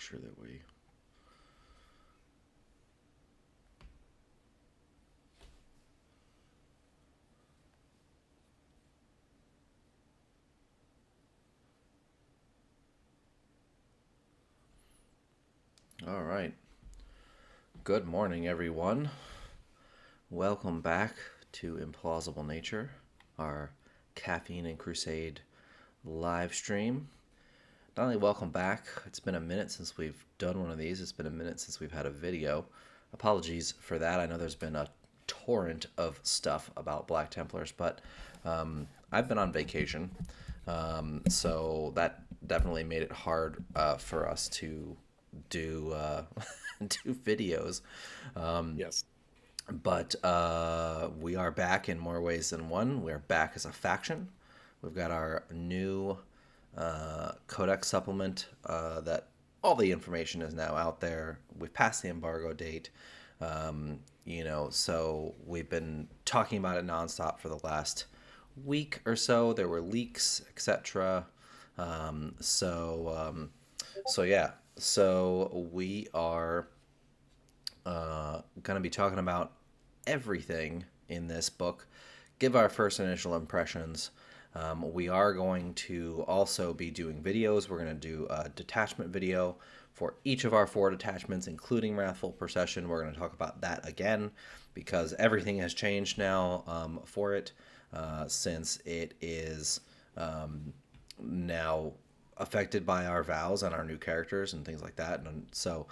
sure that we... All right. Good morning, everyone. Welcome back to Implausible Nature, our Caffeine and Crusade live stream. Not only welcome back, it's been a minute since we've done one of these. It's been a minute since we've had a video. Apologies for that. I know there's been a torrent of stuff about Black Templars, but I've been on vacation, so that definitely made it hard for us to do do videos. Yes. But we are back in more ways than one. We are back as a faction. We've got our new Codex supplement that all the information is now out there. We've passed the embargo date. So we've been talking about it nonstop for the last week or so. There were leaks, etc. So we are going to be talking about everything in this book, give our first initial impressions. We are going to also be doing videos. We're going to do a detachment video for each of our 4 detachments, including Wrathful Procession. We're going to talk about that again because everything has changed now for it since it is now affected by our vows and our new characters and things like that. And so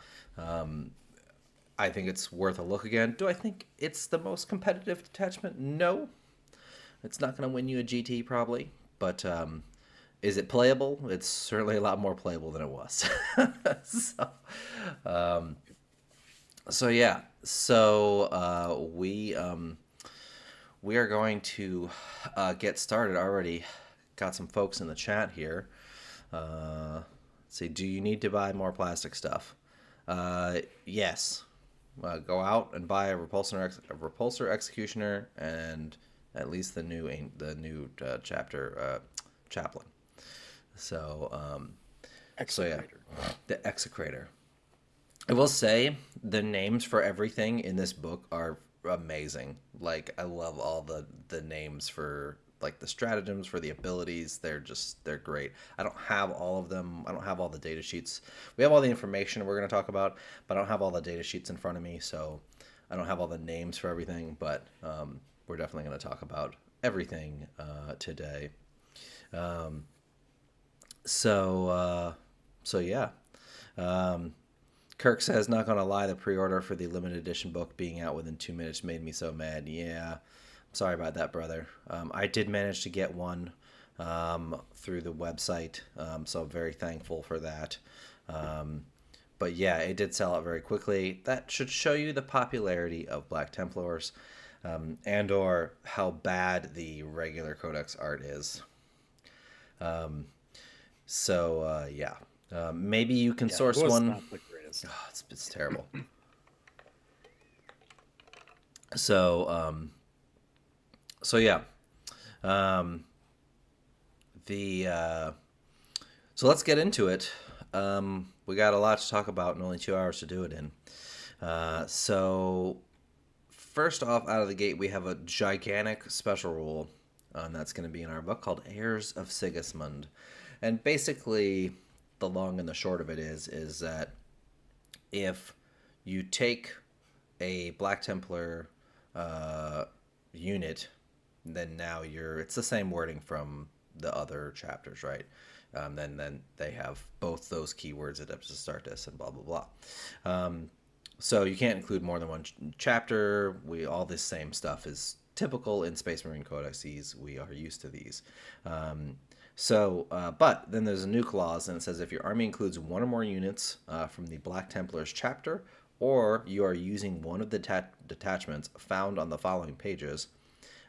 I think it's worth a look again. Do I think it's the most competitive detachment? No. It's not going to win you a GT probably, but is it playable? It's certainly a lot more playable than it was. We are going to get started already. Got some folks in the chat here. Let's see, do you need to buy more plastic stuff? Yes. Go out and buy a repulsor executioner and at least the new chapter chaplain. So Execrator. The execrator. I will say the names for everything in this book are amazing. Like I love all the names for like the stratagems, for the abilities. They're great. I don't have all of them. I don't have all the data sheets. We have all the information we're going to talk about, but I don't have all the data sheets in front of me, so I don't have all the names for everything, but we're definitely going to talk about everything today. Kirk says, not going to lie, the pre-order for the limited edition book being out within 2 minutes made me so mad. Yeah, sorry about that, brother. I did manage to get one through the website, so I'm very thankful for that. But yeah, it did sell out very quickly. That should show you the popularity of Black Templars and or how bad the regular Codex art is. Maybe you can source it was one. not the greatest. Oh, it's terrible. So let's get into it. We got a lot to talk about and only 2 hours to do it in. So first off, out of the gate, we have a gigantic special rule that's going to be in our book called Heirs of Sigismund. And basically, the long and the short of it is that if you take a Black Templar unit, then now it's the same wording from the other chapters, right? Then they have both those keywords, Adeptus Astartes and blah blah blah. So you can't include more than one chapter. All this same stuff is typical in Space Marine codices. We are used to these. But then there's a new clause, and it says if your army includes 1 or more units from the Black Templars chapter, or you are using one of the detachments found on the following pages,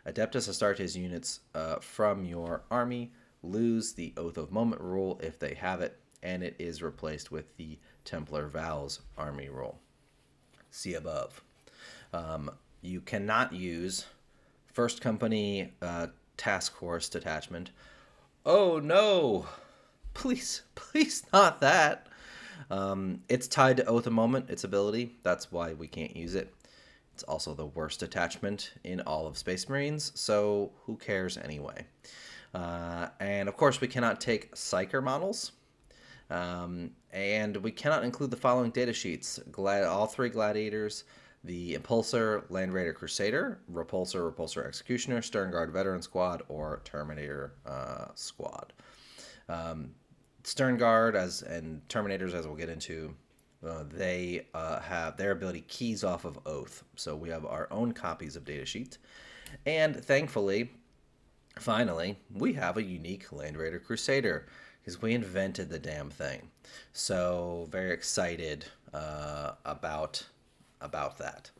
Adeptus Astartes units from your army lose the Oath of Moment rule if they have it, and it is replaced with the Templar Vows army rule. See above. You cannot use First Company Task Force detachment. Oh no! Please not that. It's tied to Oath of Moment, its ability. That's why we can't use it. It's also the worst attachment in all of Space Marines, so who cares anyway? And of course, we cannot take Psyker models. And we cannot include the following data sheets. All 3 Gladiators, the Impulsor, Land Raider Crusader, Repulsor Executioner, Stern Guard Veteran Squad, or Terminator Squad. Stern Guard and Terminators, as we'll get into, they have their ability keys off of Oath. So we have our own copies of datasheet. And thankfully, finally, we have a unique Land Raider Crusader because we invented the damn thing. So very excited about that.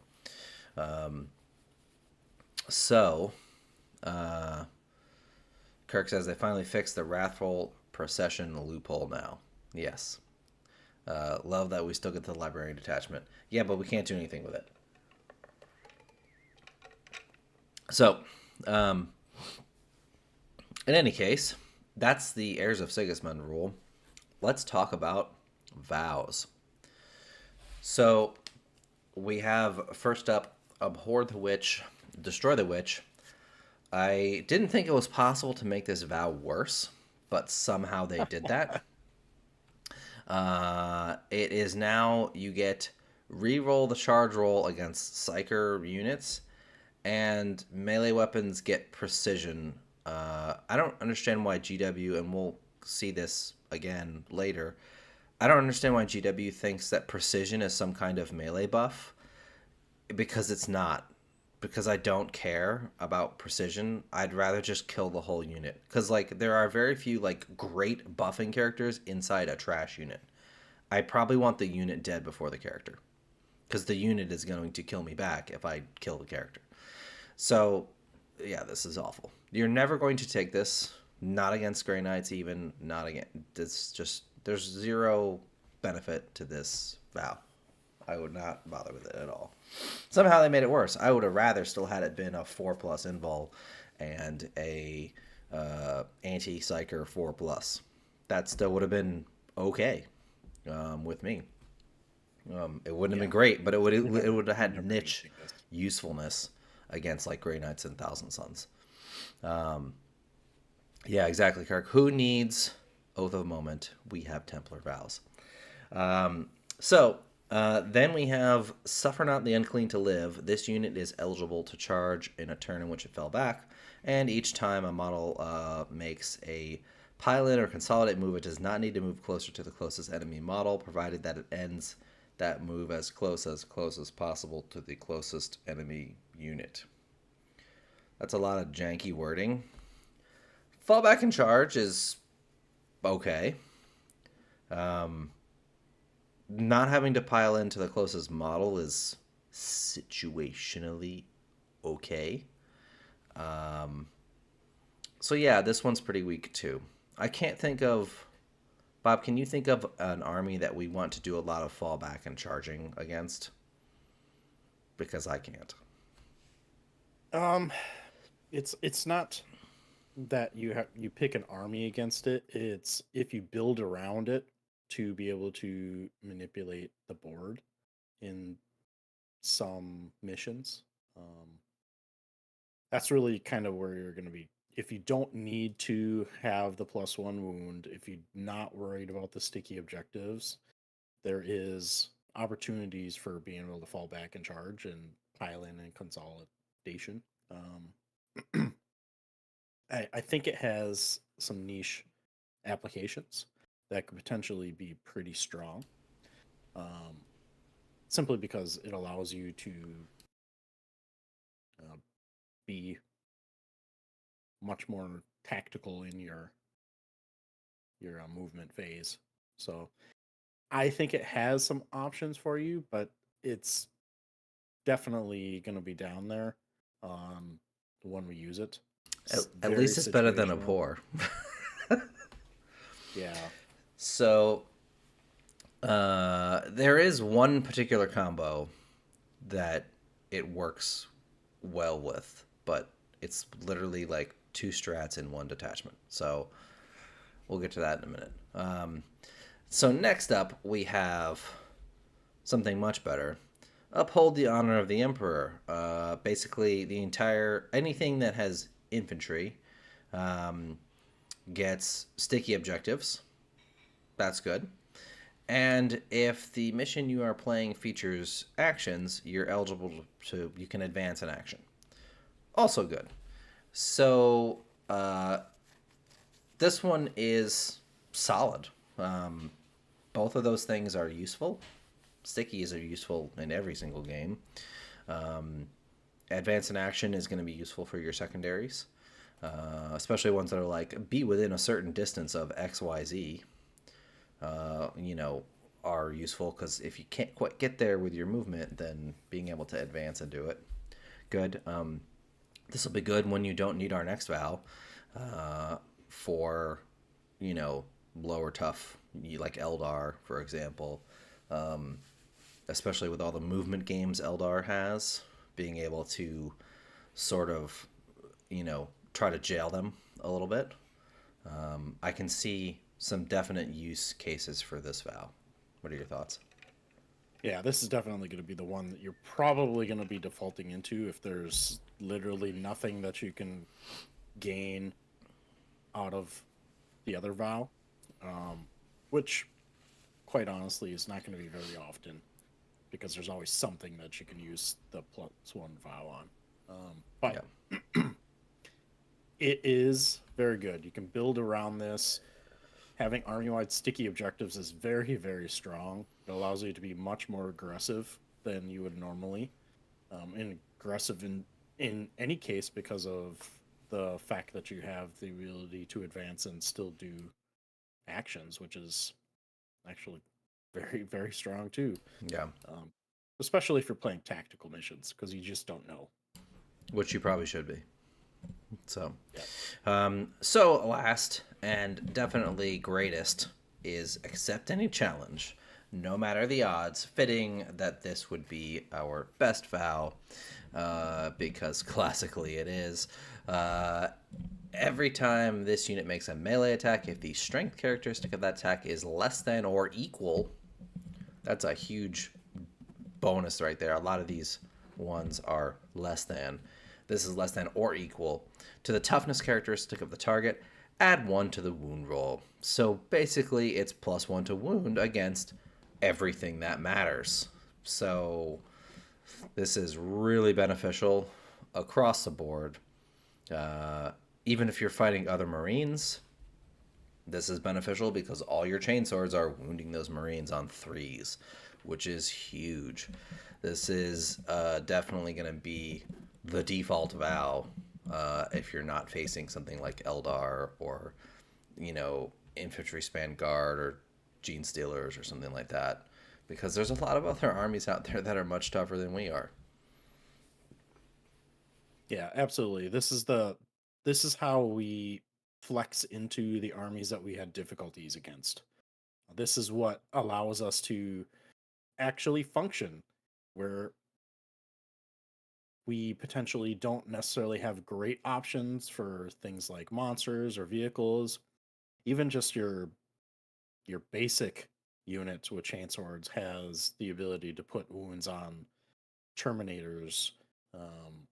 Kirk says they finally fixed the Wrathful Procession loophole now. Yes. Love that we still get the librarian detachment. Yeah, but we can't do anything with it. So, in any case, that's the Heirs of Sigismund rule. Let's talk about vows. So, we have first up, abhor the witch, destroy the witch. I didn't think it was possible to make this vow worse, but somehow they did that. It is now, you get re-roll the charge roll against Psyker units, and melee weapons get precision. I don't understand why GW, and we'll see this again later, I don't understand why GW thinks that precision is some kind of melee buff, because it's not. Because I don't care about precision. I'd rather just kill the whole unit. Because, like, there are very few, like, great buffing characters inside a trash unit. I probably want the unit dead before the character. Because the unit is going to kill me back if I kill the character. So, yeah, this is awful. You're never going to take this. Not against Grey Knights even. Not against... It's just... There's zero benefit to this vow. I would not bother with it at all. Somehow they made it worse. I would have rather still had it been a 4+ invul and a anti-psyker 4+. That still would have been okay with me. It wouldn't have been great, but it would have had niche usefulness against like Grey Knights and Thousand Sons. Yeah, exactly, Kirk. Who needs Oath of Moment? We have Templar vows. Then we have Suffer Not the Unclean to Live. This unit is eligible to charge in a turn in which it fell back, and each time a model makes a pile-in or consolidate move, it does not need to move closer to the closest enemy model, provided that it ends that move as close as possible to the closest enemy unit. That's a lot of janky wording. Fall back and charge is okay. Not having to pile into the closest model is situationally okay. So yeah, this one's pretty weak too. I can't think of... Bob, can you think of an army that we want to do a lot of fallback and charging against? Because I can't. It's not that you pick an army against it. It's if you build around it to be able to manipulate the board in some missions. That's really kind of where you're going to be. If you don't need to have the +1 wound, if you're not worried about the sticky objectives, there is opportunities for being able to fall back and charge and pile in and consolidation. I think it has some niche applications that could potentially be pretty strong. Simply because it allows you to be much more tactical in your movement phase. So I think it has some options for you, but it's definitely going to be down there when we use it. At least it's better than abhor. Yeah. So there is one particular combo that it works well with, but it's literally like 2 strats in 1 detachment. So we'll get to that in a minute. So next up, we have something much better. Uphold the honor of the emperor. Basically, the entire anything that has infantry um, gets sticky objectives. That's good. And if the mission you are playing features actions, you're eligible to you can advance an action. Also good. So this one is solid. Um, both of those things are useful. Stickies are useful in every single game. Um, Advance in action is going to be useful for your secondaries, especially ones that are like be within a certain distance of X, Y, Z. You know, are useful because if you can't quite get there with your movement, then being able to advance and do it, good. This will be good when you don't need our next vow for, you know, lower tough, like Eldar, for example. Especially with all the movement games Eldar has, being able to sort of, you know, try to jail them a little bit. I can see some definite use cases for this vow. What are your thoughts? Yeah, this is definitely going to be the one that you're probably going to be defaulting into if there's literally nothing that you can gain out of the other vow, which, quite honestly, is not going to be very often because there's always something that you can use the +1 vow on. But Yeah. it is very good. You can build around this. Having army-wide sticky objectives is very, very strong. It allows you to be much more aggressive than you would normally, and aggressive in any case because of the fact that you have the ability to advance and still do actions, which is actually very, very strong too. Yeah. Um, Especially if you're playing tactical missions, because you just don't know. Which you probably should be. So, Yeah. so last and definitely greatest is accept any challenge, no matter the odds. Fitting that this would be our best vow, because classically it is. Every time this unit makes a melee attack, if the strength characteristic of that attack is less than or equal, that's a huge bonus right there. A lot of these ones are less than. This is less than or equal to the toughness characteristic of the target. Add 1 to the wound roll. So basically, it's +1 to wound against everything that matters. So this is really beneficial across the board. Even if you're fighting other Marines, this is beneficial because all your chainswords are wounding those Marines on 3s, which is huge. This is definitely going to be the default vow if you're not facing something like Eldar or, you know, Infantry Span Guard or Gene Stealers or something like that. Because there's a lot of other armies out there that are much tougher than we are. Yeah, absolutely. This is how we flex into the armies that we had difficulties against. This is what allows us to actually function where we potentially don't necessarily have great options for things like monsters or vehicles. Even just your basic unit with chainswords has the ability to put wounds on terminators, um,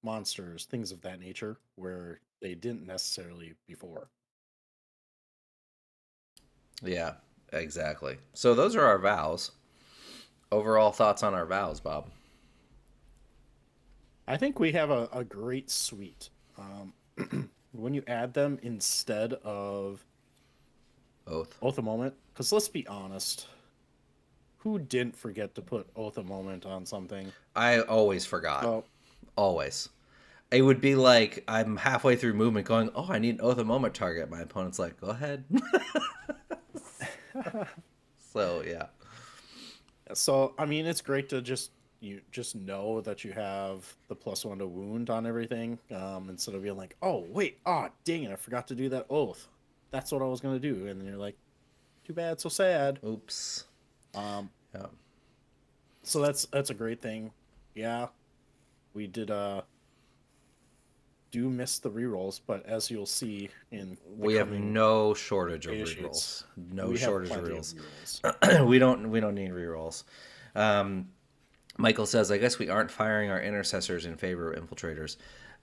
monsters, things of that nature, where they didn't necessarily before. Yeah, exactly. So those are our vows. Overall thoughts on our vows, Bob? I think we have a great suite. When you add them instead of Oath. Oath a Moment, because let's be honest, who didn't forget to put Oath a Moment on something? I always forgot. So, Always. It would be like I'm halfway through movement going, oh, I need an oath a moment target. My opponent's like, go ahead. So, yeah. so I mean, it's great to just know that you have the +1 to wound on everything, instead of being like, oh wait, dang it, I forgot to do that oath. That's what I was gonna do, and then you're like, too bad, so sad. Oops. Um, Yeah. so that's a great thing. Yeah, we did. do miss the rerolls, but as you'll see in the We have coming no shortage of data sheets, rerolls. No we have shortage of plenty of rerolls. rerolls. We don't need rerolls. Michael says, "I guess we aren't firing our intercessors in favor of infiltrators."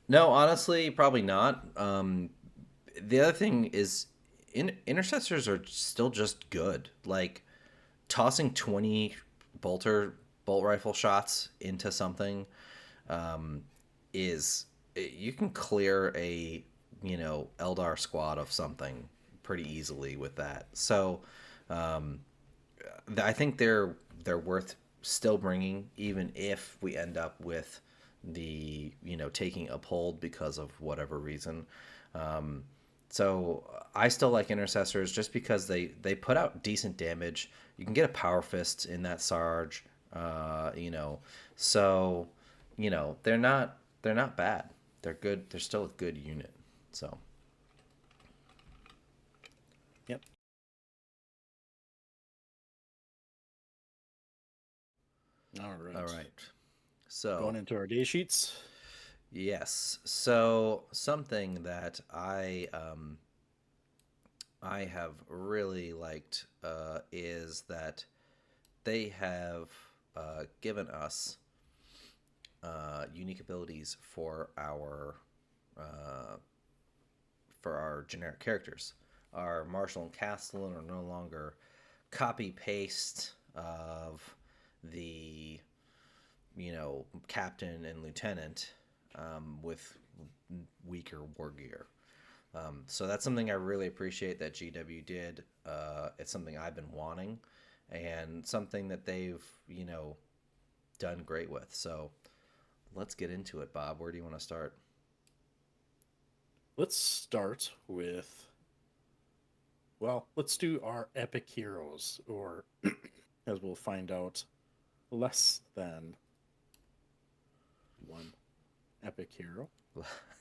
No, honestly, probably not. The other thing is, intercessors are still just good. Like tossing 20 bolt rifle shots into something is you can clear a Eldar squad of something pretty easily with that. So I think they're worth still bringing, even if we end up with the taking uphold because of whatever reason. So I still like intercessors just because they put out decent damage. You can get a power fist in that Sarge, so they're not bad. They're good. They're still a good unit. So Yep. All right. all right. So Going into our day sheets. yes. So something that I have really liked is that they have given us unique abilities uh, for our generic characters. Our Marshal and Castellan are no longer copy paste of the captain and lieutenant with weaker war gear. So that's something I really appreciate that GW did. It's something I've been wanting, and something that they've done great with. So let's get into it, Bob. Where do you want to start? Let's start with, well, let's do our epic heroes, or as we'll find out, less than one epic hero.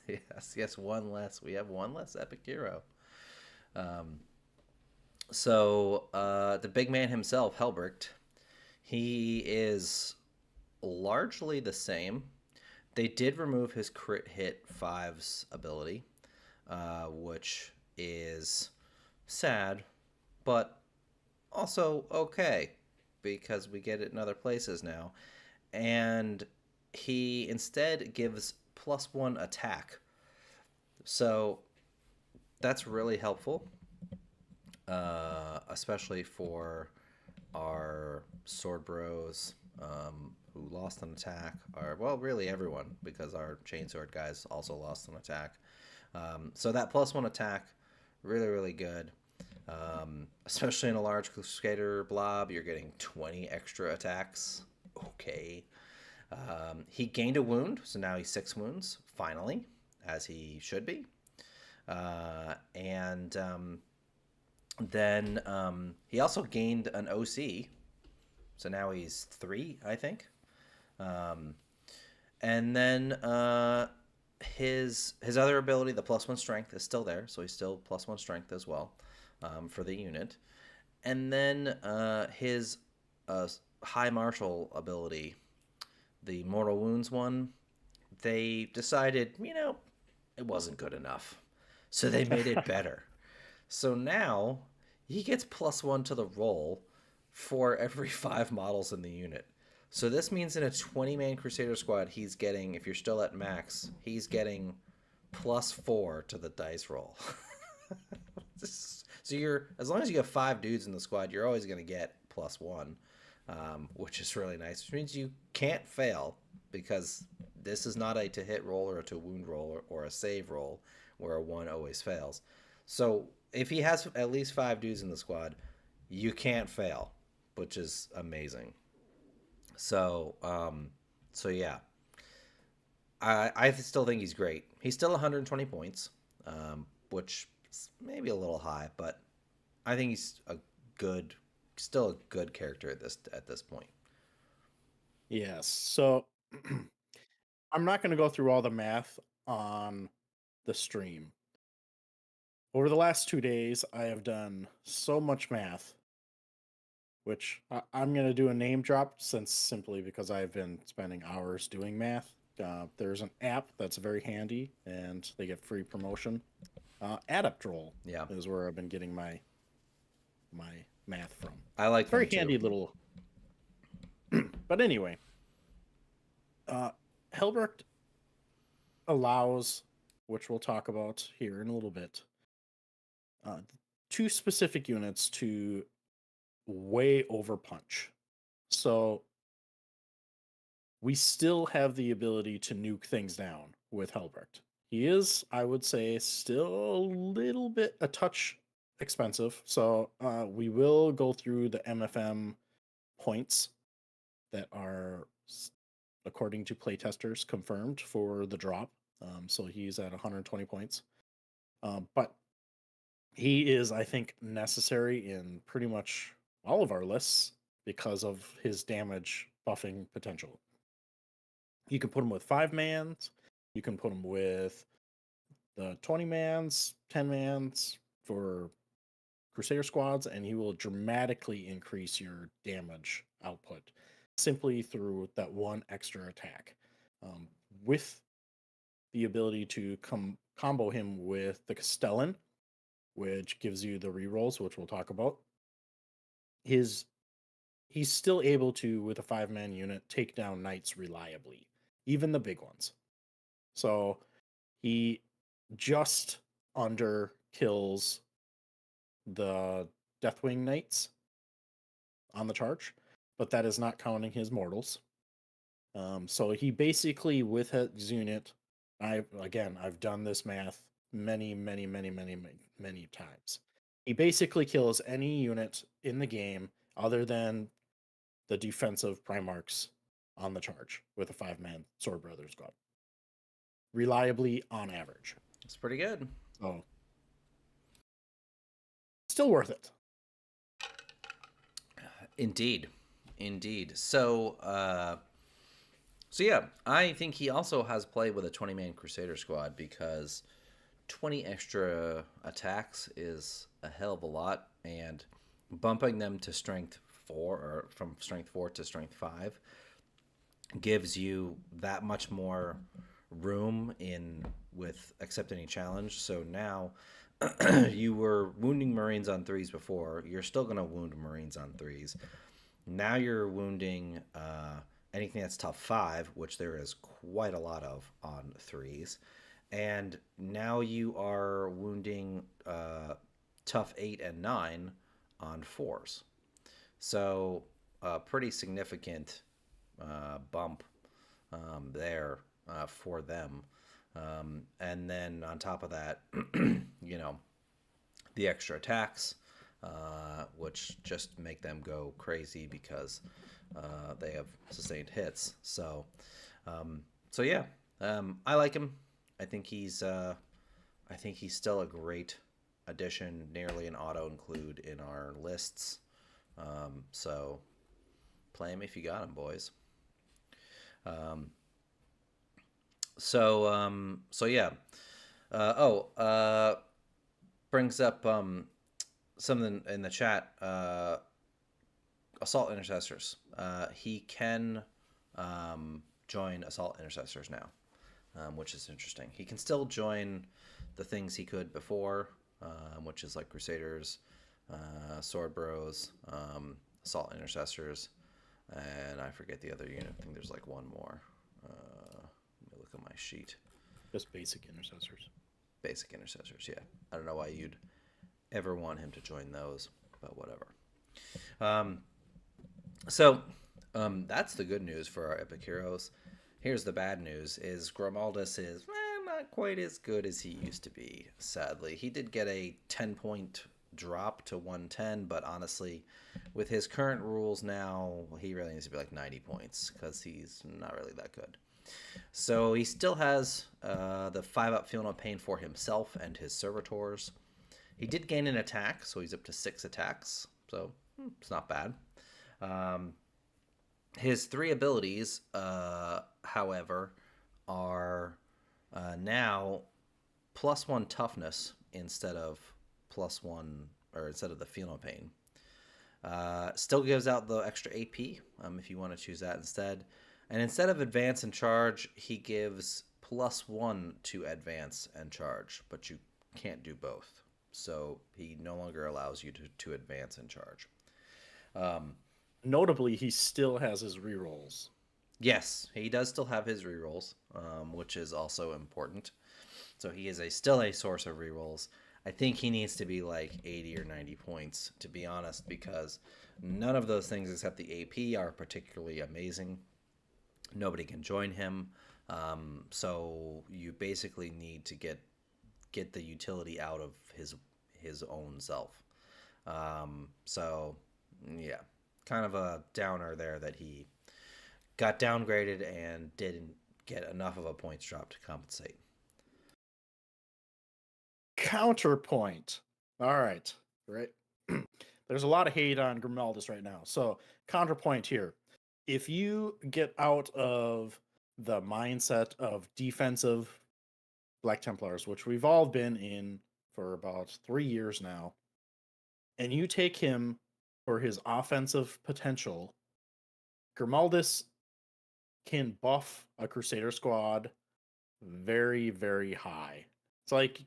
Yes, one less. We have one less epic hero. Um, so the big man himself, Helbricht, he is largely the same. They did remove his crit hit fives ability, which is sad, but also okay because we get it in other places now. And he instead gives +1 attack. So that's really helpful, especially for our sword bros who lost an attack, or well, really everyone, because our chainsword guys also lost an attack. So that +1 attack, really, really good. Especially in a large Crusader blob, you're getting 20 extra attacks. Okay. He gained a wound, so now he's 6 wounds, finally, as he should be. And then he also gained an OC, so now he's 3, I think. And then his other ability, the +1 strength, is still there, so he's still +1 strength as well for the unit. And then his high martial ability, the mortal wounds one, they decided it wasn't good enough, so they made it better. So now he gets +1 to the roll for every 5 models in the unit. So this means in a 20-man Crusader squad, he's getting, if you're still at max, he's getting +4 to the dice roll. So you're, as long as you have 5 dudes in the squad, you're always going to get +1, which is really nice. Which means you can't fail, because this is not a to hit roll or a to wound roll or a save roll where a 1 always fails. So if he has at least 5 dudes in the squad, you can't fail, which is amazing. So yeah, I still think he's great. He's still 120 points, which is maybe a little high, but I think he's still a good character at this point. Yes. So I'm not going to go through all the math on the stream. Over the last 2 days, I have done so much math, which I'm going to do a name drop simply because I've been spending hours doing math. There's an app that's very handy, and they get free promotion. Adept Roll Yeah. is where I've been getting my math from. I like Very them too. handy little. But anyway, Helbrecht allows, which we'll talk about here in a little bit, uh, two specific units to way over punch. So we still have the ability to nuke things down with Helbrecht. He is, I would say, still a little bit a touch expensive. So we will go through the MFM points that are, according to playtesters, confirmed for the drop. So he's at 120 points. But he is, I think, necessary in pretty much all of our lists because of his damage buffing potential. You can put him with 5-mans. You can put him with the 20-mans, 10-mans for Crusader squads, and he will dramatically increase your damage output simply through that one extra attack. With the ability to combo him with the Castellan, which gives you the rerolls, which we'll talk about, he's still able to, with a 5-man unit, take down knights reliably, even the big ones. So he just under kills the Deathwing Knights on the charge, but that is not counting his mortals. So he basically, with his unit, I've done this math many times. He basically kills any unit in the game other than the defensive Primarchs on the charge with a 5-man Sword Brothers squad. Reliably on average. It's pretty good. Oh. Still worth it. Indeed. So yeah, I think he also has play with a 20-man Crusader squad because 20 extra attacks is a hell of a lot, and bumping them to strength 4 or from strength 4 to strength 5 gives you that much more room in with accepting a challenge. So now you were wounding Marines on 3s before. You're still going to wound Marines on 3s. Now you're wounding anything that's tough 5, which there is quite a lot of on 3s. And now you are wounding tough 8 and 9 on 4s. So a pretty significant bump there for them. And then on top of that, the extra attacks, which just make them go crazy because they have sustained hits. So yeah, I like him. I think he's still a great addition, nearly an auto include in our lists. So play him if you got him, boys. So yeah. Brings up something in the chat. Assault Intercessors. He can join Assault Intercessors now, which is interesting. He can still join the things he could before, which is like Crusaders, Sword Bros, Assault Intercessors, and I forget the other unit. I think there's like one more. Let me look at my sheet. Just basic intercessors. Basic intercessors, yeah. I don't know why you'd ever want him to join those, but whatever. So that's the good news for our epic heroes. Here's the bad news: is Grimaldus is not quite as good as he used to be. Sadly, he did get a 10-point drop to 110, but honestly, with his current rules now, he really needs to be like 90 points because he's not really that good. So he still has the 5-up Feel No Pain for himself and his servitors. He did gain an attack, so he's up to 6 attacks. So it's not bad. His 3 abilities, however, are now +1 toughness instead of instead of the Feel No Pain. Still gives out the extra AP if you want to choose that instead. And instead of advance and charge, he gives +1 to advance and charge, but you can't do both. So he no longer allows you to advance and charge. Notably, he still has his rerolls. Yes, he does still have his rerolls, which is also important. So he is still a source of rerolls. I think he needs to be like 80 or 90 points, to be honest, because none of those things except the AP are particularly amazing. Nobody can join him. So you basically need to get the utility out of his own self. So yeah, kind of a downer there that he got downgraded and didn't get enough of a points drop to compensate. Counterpoint. All right. Right. There's a lot of hate on Grimaldus right now. So, counterpoint here. If you get out of the mindset of defensive Black Templars, which we've all been in for about 3 years now, and you take him for his offensive potential, Grimaldus can buff a Crusader squad very, very high. It's like,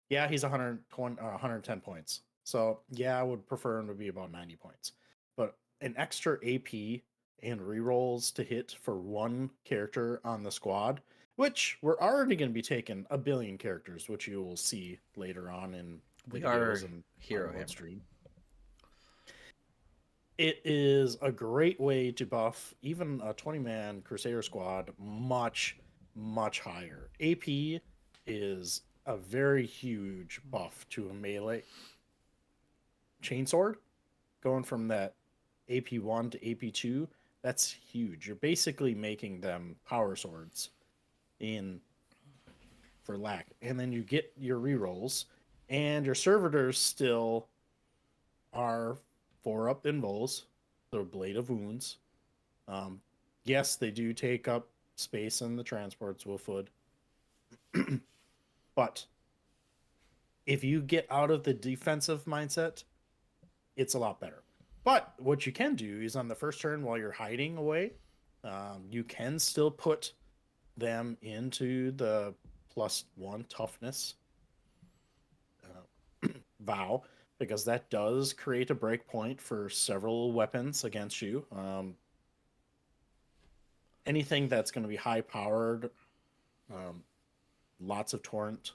yeah, he's 120, 110 points. So, yeah, I would prefer him to be about 90 points. But an extra AP and rerolls to hit for one character on the squad, which we're already going to be taking a billion characters, which you will see later on in We videos are and hero on him. stream. It is a great way to buff even a 20-man Crusader squad much, much higher. AP is a very huge buff to a melee chainsword. Going from that AP1 to AP2, that's huge. You're basically making them power swords in for lack. And then you get your rerolls, and your servitors still are 4-up invols, so Blade of Wounds. Yes, they do take up space in the transports, Wolfwood. But if you get out of the defensive mindset, it's a lot better. But what you can do is on the first turn while you're hiding away, you can still put them into the +1 toughness vow, because that does create a breakpoint for several weapons against you. Anything that's going to be high powered, lots of torrent,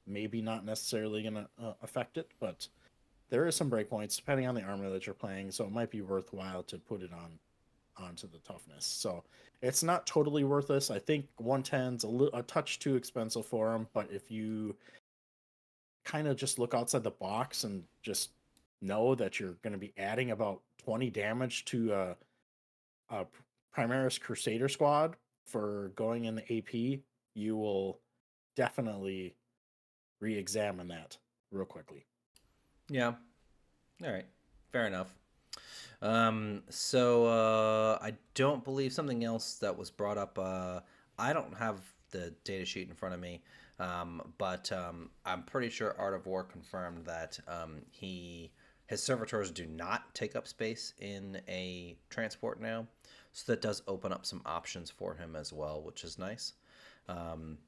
maybe not necessarily going to affect it, but there is some breakpoints depending on the armor that you're playing, so it might be worthwhile to put it onto the toughness. So it's not totally worthless. I think 110's a touch too expensive for them, but if you kind of just look outside the box and just know that you're going to be adding about 20 damage to a Primaris Crusader squad for going in the AP, you will definitely re-examine that real quickly. Yeah. All right. Fair enough. I don't believe something else that was brought up. I don't have the data sheet in front of me, but I'm pretty sure Art of War confirmed that his servitors do not take up space in a transport now, so that does open up some options for him as well, which is nice. Um,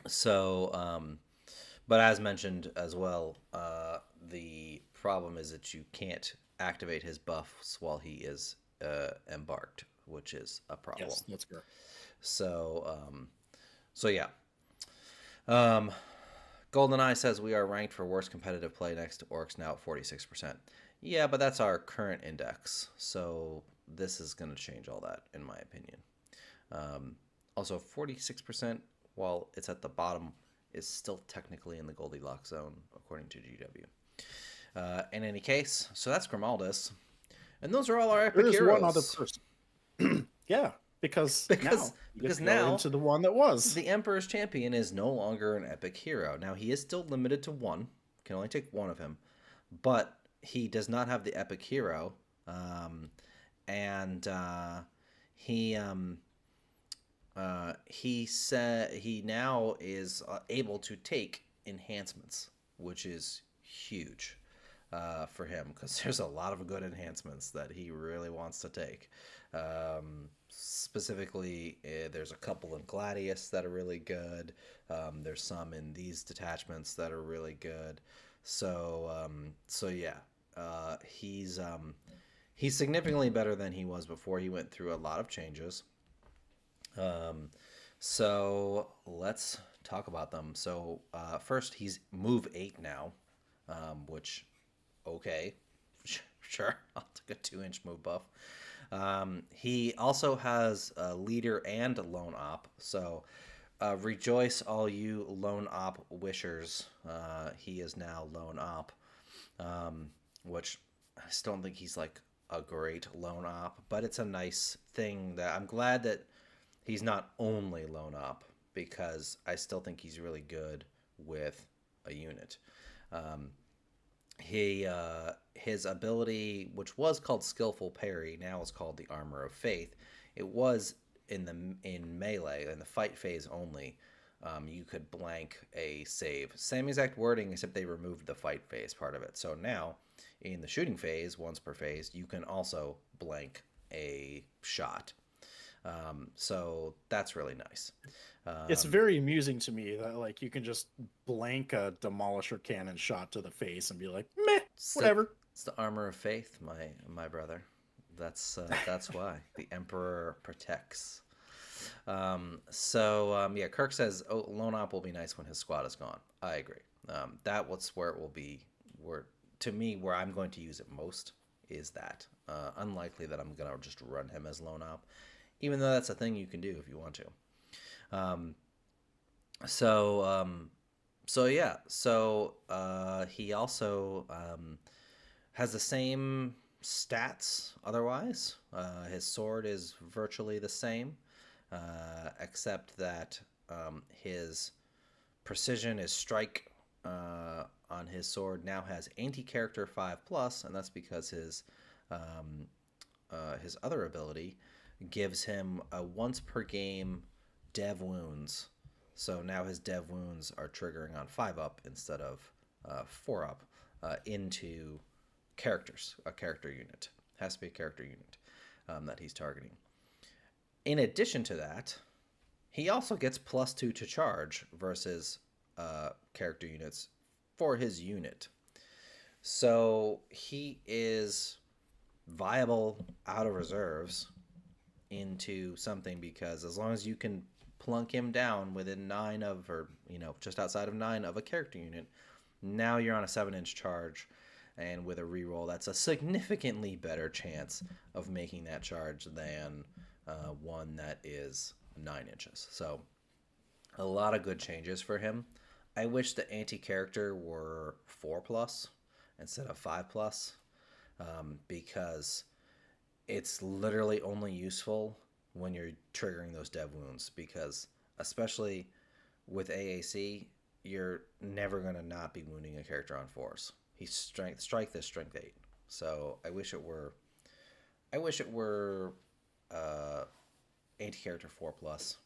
so, but as mentioned as well, the problem is that you can't activate his buffs while he is embarked, which is a problem. Yes, that's correct. So yeah. Um, GoldenEye says we are ranked for worst competitive play next to Orcs now at 46%. Yeah, but that's our current index, so this is going to change all that, in my opinion. Also, 46%, while it's at the bottom, is still technically in the Goldilocks zone, according to GW. In any case, so that's Grimaldus. And those are all our epic There is heroes. one other person. Yeah, because now into the one that was. The Emperor's Champion is no longer an epic hero. Now, he is still limited to one. Can only take one of him. But he does not have the epic hero. He said he now is able to take enhancements, which is huge. for him because there's a lot of good enhancements that he really wants to take. Specifically, there's a couple in Gladius that are really good. There's some in these detachments that are really good. So yeah, he's significantly better than he was before. He went through a lot of changes. Um, so let's talk about them. So first, he's move 8 now, which okay, sure, I'll take a 2-inch move buff. He also has a leader and a lone op. So rejoice, all you lone op wishers. He is now lone op, which I still don't think he's like a great lone op, but it's a nice thing that I'm glad that he's not only lone op because I still think he's really good with a unit. Um, his ability, which was called Skillful Parry, now is called the Armor of Faith. It was in melee in the fight phase only. You could blank a save. Same exact wording, except they removed the fight phase part of it. So now, in the shooting phase, once per phase, you can also blank a shot. So that's really nice. It's Um, very amusing to me that like you can just blank a demolisher cannon shot to the face and be like, meh, it's the whatever. it's the armor of faith, my brother. That's why the emperor protects. Yeah, Kirk says, "Oh, lone op will be nice when his squad is gone." I agree. That was where it will be. Where to me, where I'm going to use it most is that. Unlikely that I'm gonna just run him as lone op, even though that's a thing you can do if you want to. Um, so um, he also has the same stats otherwise. His sword is virtually the same, except that his precision is strike on his sword now has anti-character 5 plus, and that's because his other ability gives him a once per game dev wounds. So now his dev wounds are triggering on 5 up instead of 4 up into characters, a character unit. Has to be a character unit that he's targeting. In addition to that, he also gets +2 to charge versus character units for his unit. So he is viable out of reserves into something because as long as you can plunk him down within 9 of, or just outside of 9 of a character unit, now you're on a 7-inch charge, and with a reroll, that's a significantly better chance of making that charge than one that is 9 inches. So a lot of good changes for him. I wish the anti-character were 4 plus instead of 5 plus, because it's literally only useful when you're triggering those dev wounds, because especially with AAC, you're never going to not be wounding a character on 4s. He's strike this strength 8. So I wish it were uh, anti-character 4 plus,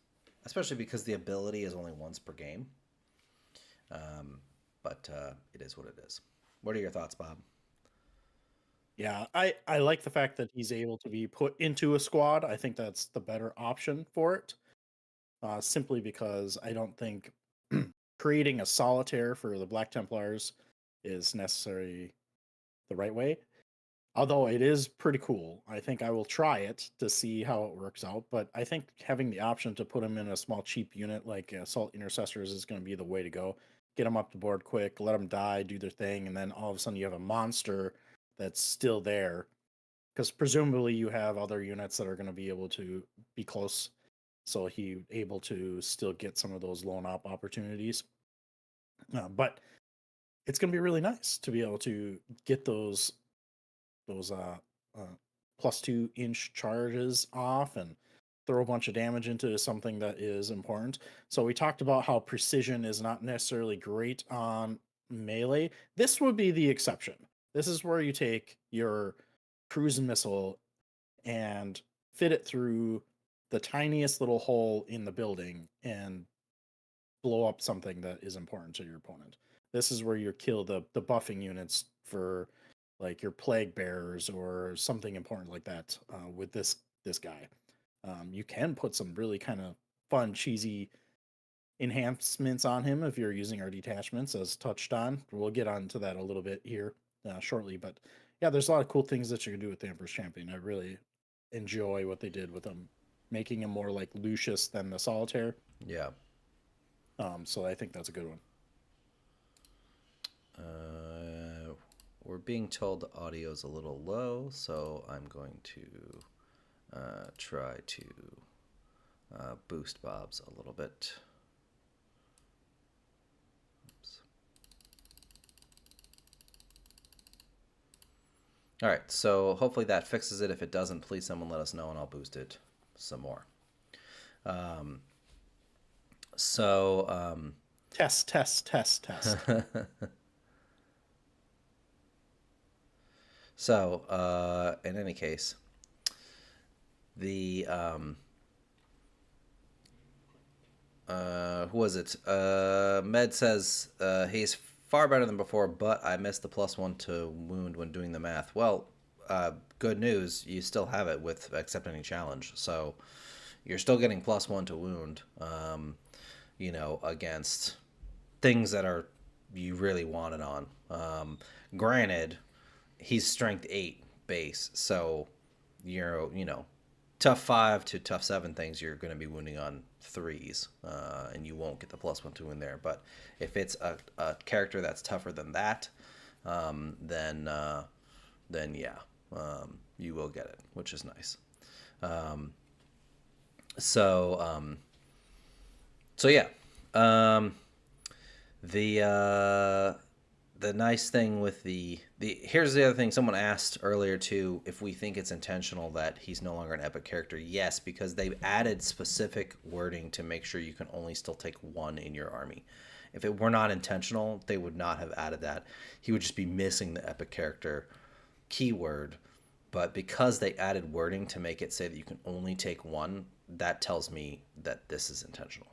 especially because the ability is only once per game. But it is what it is. What are your thoughts, Bob? Yeah, I like the fact that he's able to be put into a squad. I think that's the better option for it. Simply because I don't think creating a solitaire for the Black Templars is necessarily the right way. Although it is pretty cool. I think I will try it to see how it works out. But I think having the option to put them in a small, cheap unit like Assault Intercessors is going to be the way to go. Get them up the board quick, let them die, do their thing, and then all of a sudden you have a monster that's still there. Because presumably you have other units that are going to be able to be close, so he able to still get some of those lone op opportunities. But it's going to be really nice to be able to get those uh, +2-inch charges off and throw a bunch of damage into something that is important. So we talked about how precision is not necessarily great on melee. This would be the exception. This is where you take your cruise missile and fit it through the tiniest little hole in the building and blow up something that is important to your opponent. This is where you kill the buffing units for like your plague bearers or something important like that with this guy. You can put some really kind of fun, cheesy enhancements on him if you're using our detachments, as touched on. We'll get onto that a little bit here shortly, but yeah, there's a lot of cool things that you can do with the Emperor's Champion. I really enjoy what they did with him, making him more like Lucius than the Solitaire. Yeah. So I think that's a good one. We're being told the audio's a little low, so I'm going to try to boost Bob's a little bit. Oops. All right, so hopefully that fixes it. If it doesn't, please someone let us know and I'll boost it some more. Test. So, in any case, the who was it? Med says he's far better than before, but I missed the +1 to wound when doing the math. Well, good news, you still have it with accept any challenge, so you're still getting +1 to wound. Against things that are you really want it on. Granted, he's strength 8 base, so tough 5 to tough 7 things you're going to be wounding on 3s, and you won't get the +1 to wound there. But if it's a character that's tougher than that, then yeah, you will get it, which is nice. So yeah, the nice thing with here's the other thing someone asked earlier too, if we think it's intentional that he's no longer an epic character. Yes, because they've added specific wording to make sure you can only still take 1 in your army. If it were not intentional, they would not have added that. He would just be missing the epic character keyword. But because they added wording to make it say that you can only take 1, that tells me that this is intentional.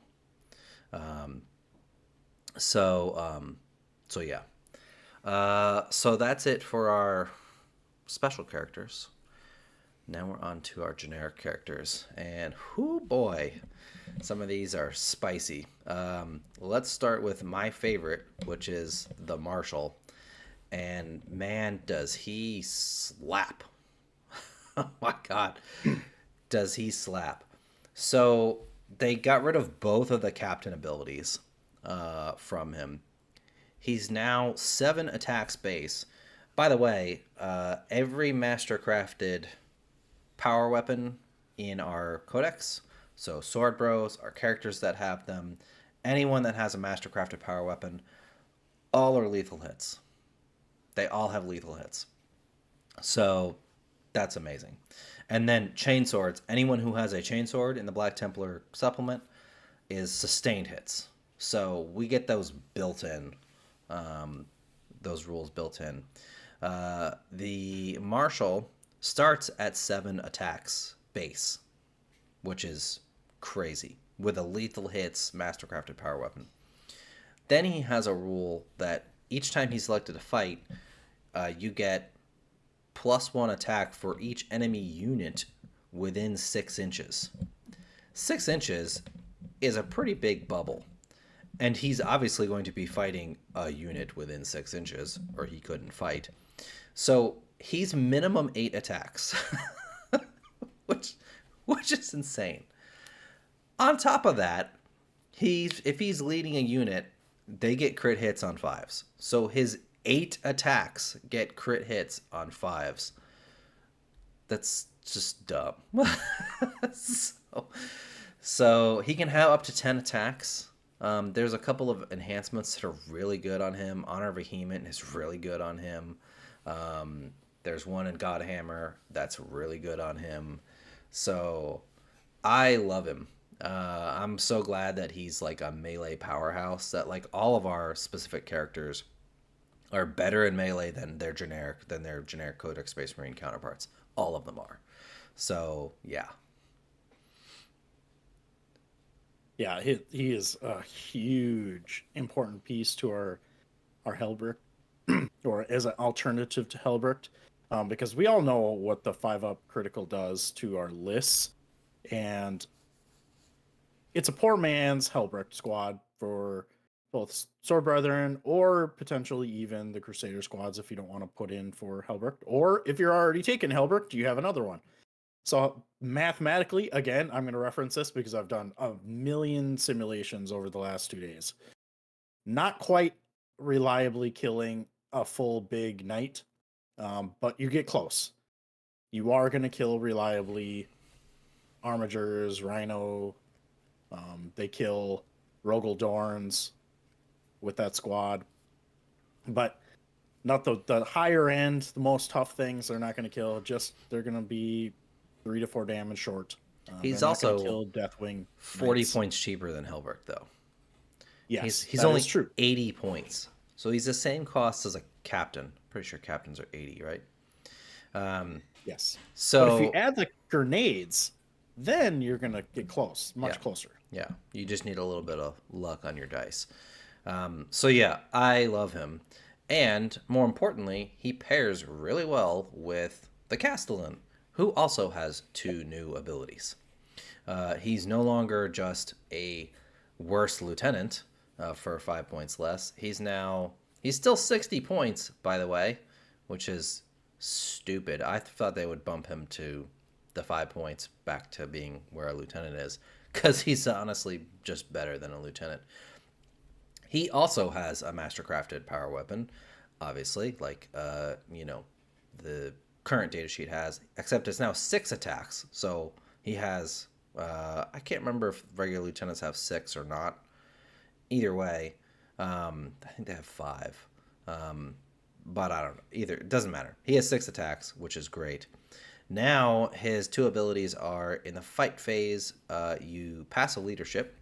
So yeah. So that's it for our special characters. Now we're on to our generic characters, and whoo boy, some of these are spicy. Let's start with my favorite, which is the Marshal, and man, does he slap! Oh my god, does he slap! So they got rid of both of the captain abilities from him. He's now 7 attacks base. By the way, every mastercrafted power weapon in our codex, so sword bros, our characters that have them, anyone that has a mastercrafted power weapon, all are lethal hits. They all have lethal hits. So that's amazing. And then chainswords, anyone who has a chainsword in the Black Templar supplement is sustained hits. So we get those built in. Those rules built in. The Marshal starts at 7 attacks base, which is crazy, with a lethal hits mastercrafted power weapon. Then he has a rule that each time he's selected to fight, you get +1 attack for each enemy unit within 6 inches. 6 inches is a pretty big bubble. And he's obviously going to be fighting a unit within 6 inches, or he couldn't fight. So he's minimum 8 attacks, which is insane. On top of that, if he's leading a unit, they get crit hits on 5s. So his 8 attacks get crit hits on 5s. That's just dumb. So he can have up to 10 attacks. There's a couple of enhancements that are really good on him. Honor Vehement is really good on him. There's one in Godhammer that's really good on him. So I love him. I'm so glad that he's like a melee powerhouse, that like all of our specific characters are better in melee than their generic Codex Space Marine counterparts. All of them are. So yeah. Yeah, he is a huge important piece to our Hellbrick or as an alternative to Helbrecht, because we all know what the 5-up critical does to our lists, and it's a poor man's Helbrecht squad for both Sword Brethren or potentially even the Crusader squads if you don't want to put in for Helbrecht, or if you're already taking Helbrecht, you have another one. So mathematically, again, I'm going to reference this because I've done a million simulations over the last 2 days. Not quite reliably killing a full big knight, but you get close. You are going to kill reliably Armigers, Rhino. They kill Rogel Dorns with that squad, but not the higher end, the most tough things. They're not going to kill. Just they're going to be 3 to 4 damage short. He's they're not going to also kill Deathwing 40 knights. points cheaper than Helbrecht, though. Yes, He's that only is true. 80 points. So he's the same cost as a captain. Pretty sure captains are 80, right? Yes. So But if you add the grenades, then you're going to get close, much closer. Yeah, you just need a little bit of luck on your dice. So yeah, I love him. And more importantly, he pairs really well with the Castellan, who also has 2 new abilities. He's no longer just a worse lieutenant for 5 points less. He's still 60 points, by the way, which is stupid. I thought they would bump him to the 5 points back to being where a lieutenant is, because he's honestly just better than a lieutenant. He also has a mastercrafted power weapon, obviously, like the current datasheet has, except it's now 6 attacks. So he has I can't remember if regular lieutenants have 6 or not. Either way, I think they have 5. But I don't know. Either, it doesn't matter. He has 6 attacks, which is great. Now his 2 abilities are in the fight phase. You pass a leadership.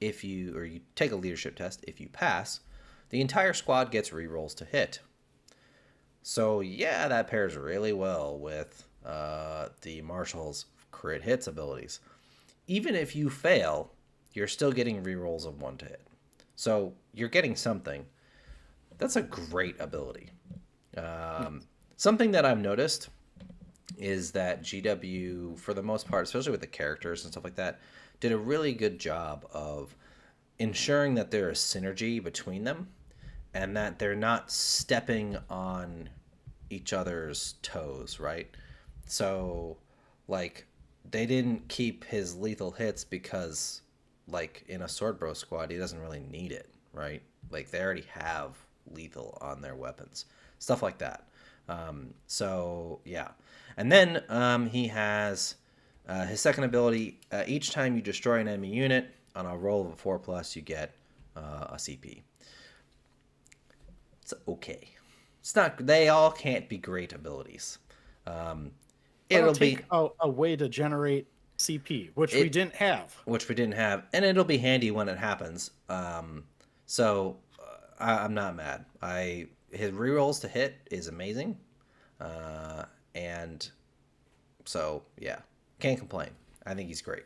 You take a leadership test. If you pass, the entire squad gets rerolls to hit. So yeah, that pairs really well with the Marshal's crit hits abilities. Even if you fail, you're still getting rerolls of 1 to hit. So you're getting something. That's a great ability. Something that I've noticed is that GW, for the most part, especially with the characters and stuff like that, did a really good job of ensuring that there is synergy between them and that they're not stepping on each other's toes, right? So, like, they didn't keep his lethal hits because, like, in a Swordbro squad, he doesn't really need it, right? Like, they already have lethal on their weapons. Stuff like that. So, yeah. And then he has his second ability. Each time you destroy an enemy unit, on a roll of a 4+, you get a CP. It's okay. It's not. They all can't be great abilities. It'll take a way to generate CP, which we didn't have. And it'll be handy when it happens. So I'm not mad. His rerolls to hit is amazing, and so yeah, can't complain. I think he's great.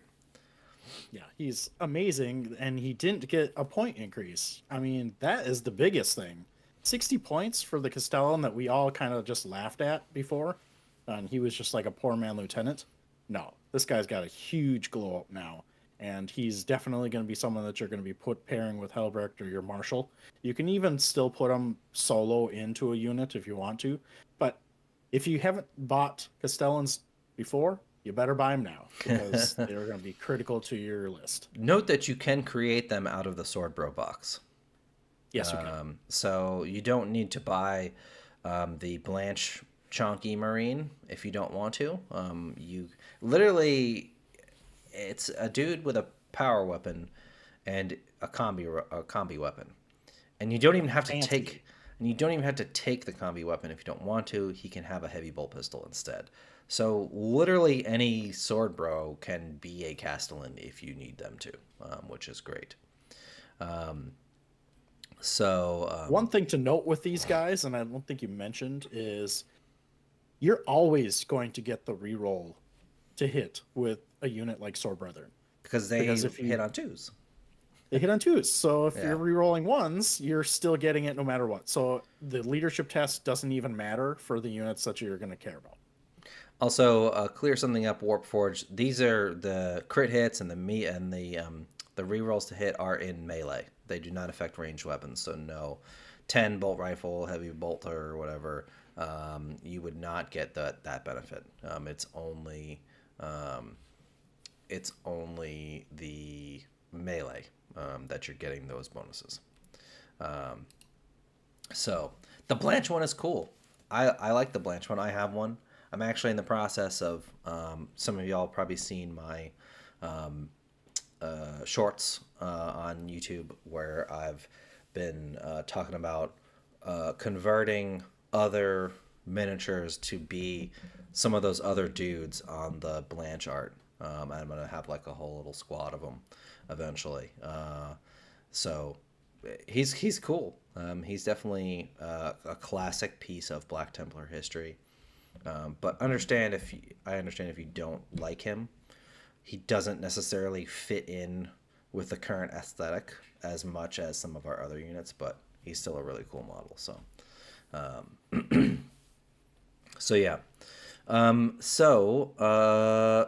Yeah, he's amazing, and he didn't get a point increase. I mean, that is the biggest thing. 60 points for the Castellan that we all kind of just laughed at before, and he was just like a poor man lieutenant. No, this guy's got a huge glow up now, and he's definitely going to be someone that you're going to be pairing with Helbrecht or your Marshal. You can even still put him solo into a unit if you want to, but if you haven't bought Castellans before, you better buy them now, because they're going to be critical to your list. Note that you can create them out of the Swordbro box. Yes, you can. So you don't need to buy the Blanche Chonky Marine if you don't want to. You literally, it's a dude with a power weapon and a combi weapon, and you don't even have to take. And you don't even have to take the combi weapon if you don't want to. He can have a heavy bolt pistol instead. So literally any sword bro can be a Castellan if you need them to, which is great. One thing to note with these guys, and I don't think you mentioned, is you're always going to get the reroll to hit with a unit like Sword Brethren. Because if you hit on 2s. They hit on twos. So if Yeah. you're re-rolling ones, you're still getting it no matter what. So the leadership test doesn't even matter for the units that you're going to care about. Also, clear something up, Warpforge. These are the crit hits and the rerolls to hit are in melee. They do not affect ranged weapons, so no 10 bolt rifle, heavy bolter, or whatever. You would not get that benefit. Um, it's only the melee that you're getting those bonuses. Um, so the Blanche one is cool. I like the Blanche one. I have one. I'm actually in the process of some of y'all probably seen my shorts on YouTube where I've been talking about converting other miniatures to be some of those other dudes on the Blanche art. I'm gonna have like a whole little squad of them eventually. So he's cool. He's definitely a classic piece of Black Templar history. But I understand if you don't like him, he doesn't necessarily fit in with the current aesthetic as much as some of our other units, but he's still a really cool model. So yeah.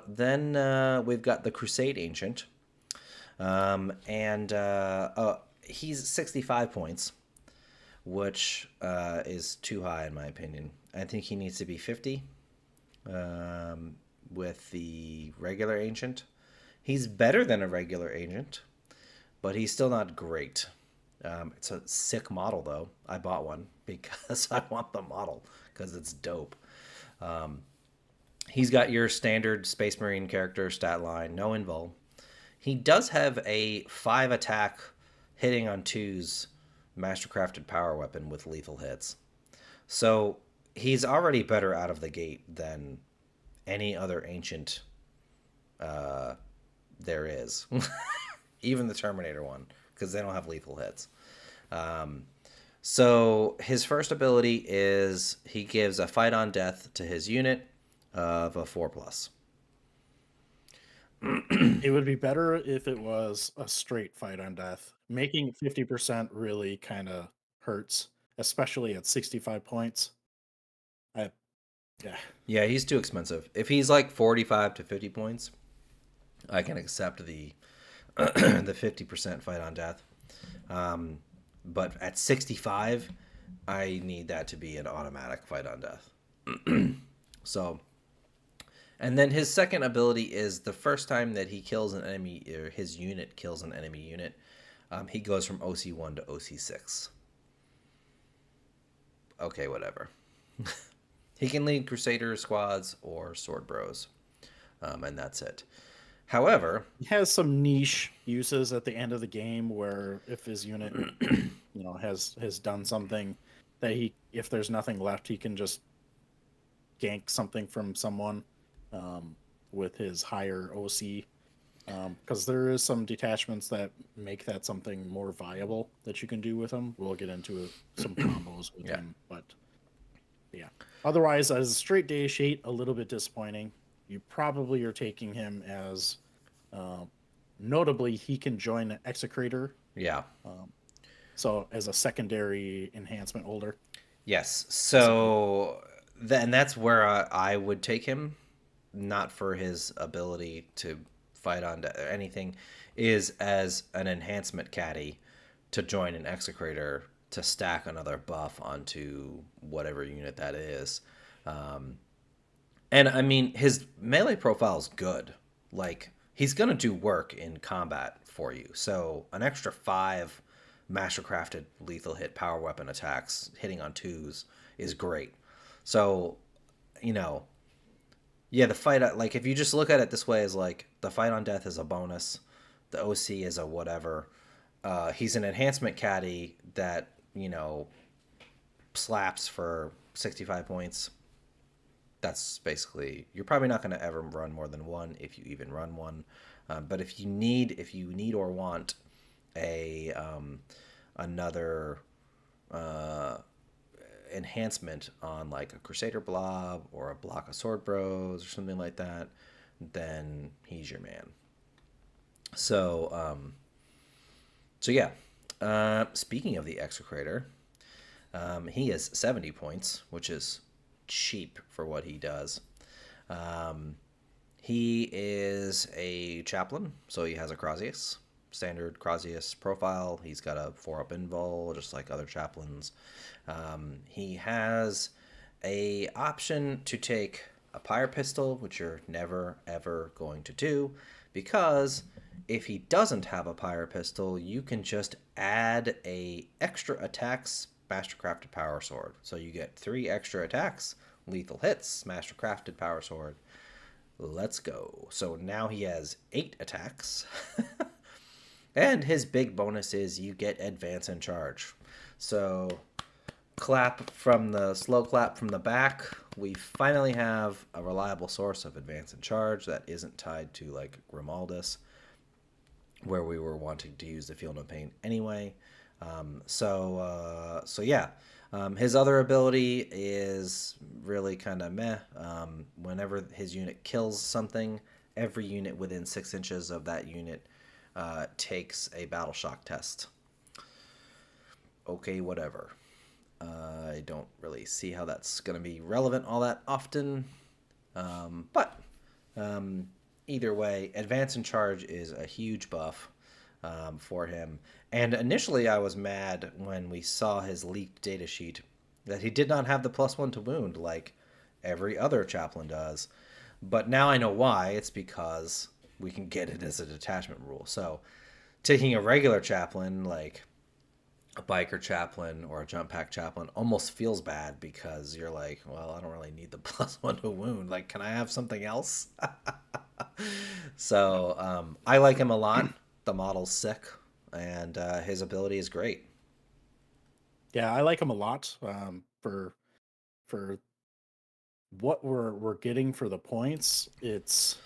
Then we've got the Crusade Ancient, and he's 65 points, which is too high in my opinion. I think he needs to be 50 with the regular Ancient. He's better than a regular Ancient, but he's still not great. It's a sick model, though. I bought one because I want the model because it's dope. He's got your standard Space Marine character stat line, no invul. He does have a 5 attack hitting on 2s mastercrafted power weapon with lethal hits. So he's already better out of the gate than any other Ancient there is. Even the Terminator one, because they don't have lethal hits. So his first ability is he gives a fight on death to his unit of a 4+. It would be better if it was a straight fight on death. Making 50% really kind of hurts, especially at 65 points. I, yeah. Yeah, he's too expensive. If he's like 45 to 50 points, I can accept the the 50% fight on death. But at 65, I need that to be an automatic fight on death. So, and then his second ability is the first time that he kills an enemy, or his unit kills an enemy unit, he goes from OC1 to OC6. Okay, whatever. He can lead Crusader squads or Sword Bros, and that's it. However, he has some niche uses at the end of the game where if his unit, has done something that if there's nothing left, he can just gank something from someone with his higher OC. Because there is some detachments that make that something more viable that you can do with him. We'll get into some combos with him, but yeah. Otherwise, as a straight day shade, a little bit disappointing. You probably are taking him as, notably, he can join an Execrator. Yeah. So as a secondary enhancement holder. Yes. So then that's where I would take him, not for his ability to fight on anything, is as an enhancement caddy to join an Execrator to stack another buff onto whatever unit that is. And I mean, his melee profile is good. Like, he's going to do work in combat for you. So an extra 5 mastercrafted lethal hit power weapon attacks hitting on 2s is great. So, yeah, the fight, like, if you just look at it this way, is like the fight on death is a bonus, the OC is a whatever. He's an enhancement caddy that, slaps for 65 points. That's basically, you're probably not going to ever run more than one, if you even run one. But if you need or want another enhancement on like a Crusader blob or a block of Sword Bros or something like that, then he's your man. So So yeah, speaking of the Execrator, he is 70 points, which is cheap for what he does. He is a chaplain, so he has a Crasius, standard Crasius profile. He's got a 4-up invul, just like other chaplains. He has a option to take a Pyre Pistol, which you're never, ever going to do, because if he doesn't have a Pyre Pistol, you can just add a extra attacks Mastercrafted Power Sword. So you get 3 extra attacks, lethal hits, Mastercrafted Power Sword. Let's go. So now he has 8 attacks. And his big bonus is you get advance and charge. So slow clap from the back. We finally have a reliable source of advance and charge that isn't tied to like Grimaldus, where we were wanting to use the Feel No Pain anyway. So yeah. His other ability is really kind of meh. Whenever his unit kills something, every unit within 6 inches of that unit takes a battle shock test. Okay, whatever. I don't really see how that's going to be relevant all that often. But either way, advance and charge is a huge buff for him. And initially I was mad when we saw his leaked datasheet that he did not have the +1 to wound like every other chaplain does. But now I know why. It's because we can get it as a detachment rule. So taking a regular chaplain, like a biker chaplain or a jump pack chaplain, almost feels bad because you're like, well, I don't really need the +1 to wound. Like, can I have something else? So I like him a lot. The model's sick, and his ability is great. Yeah, I like him a lot. For what we're getting for the points, it's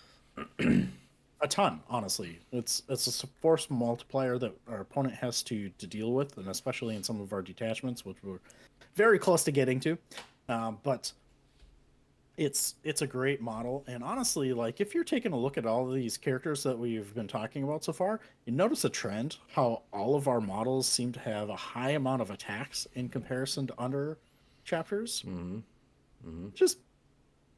a ton. Honestly, it's a force multiplier that our opponent has to deal with, and especially in some of our detachments, which we're very close to getting to. But it's a great model, and honestly, like if you're taking a look at all of these characters that we've been talking about so far, you notice a trend how all of our models seem to have a high amount of attacks in comparison to other chapters. Mm-hmm. Mm-hmm.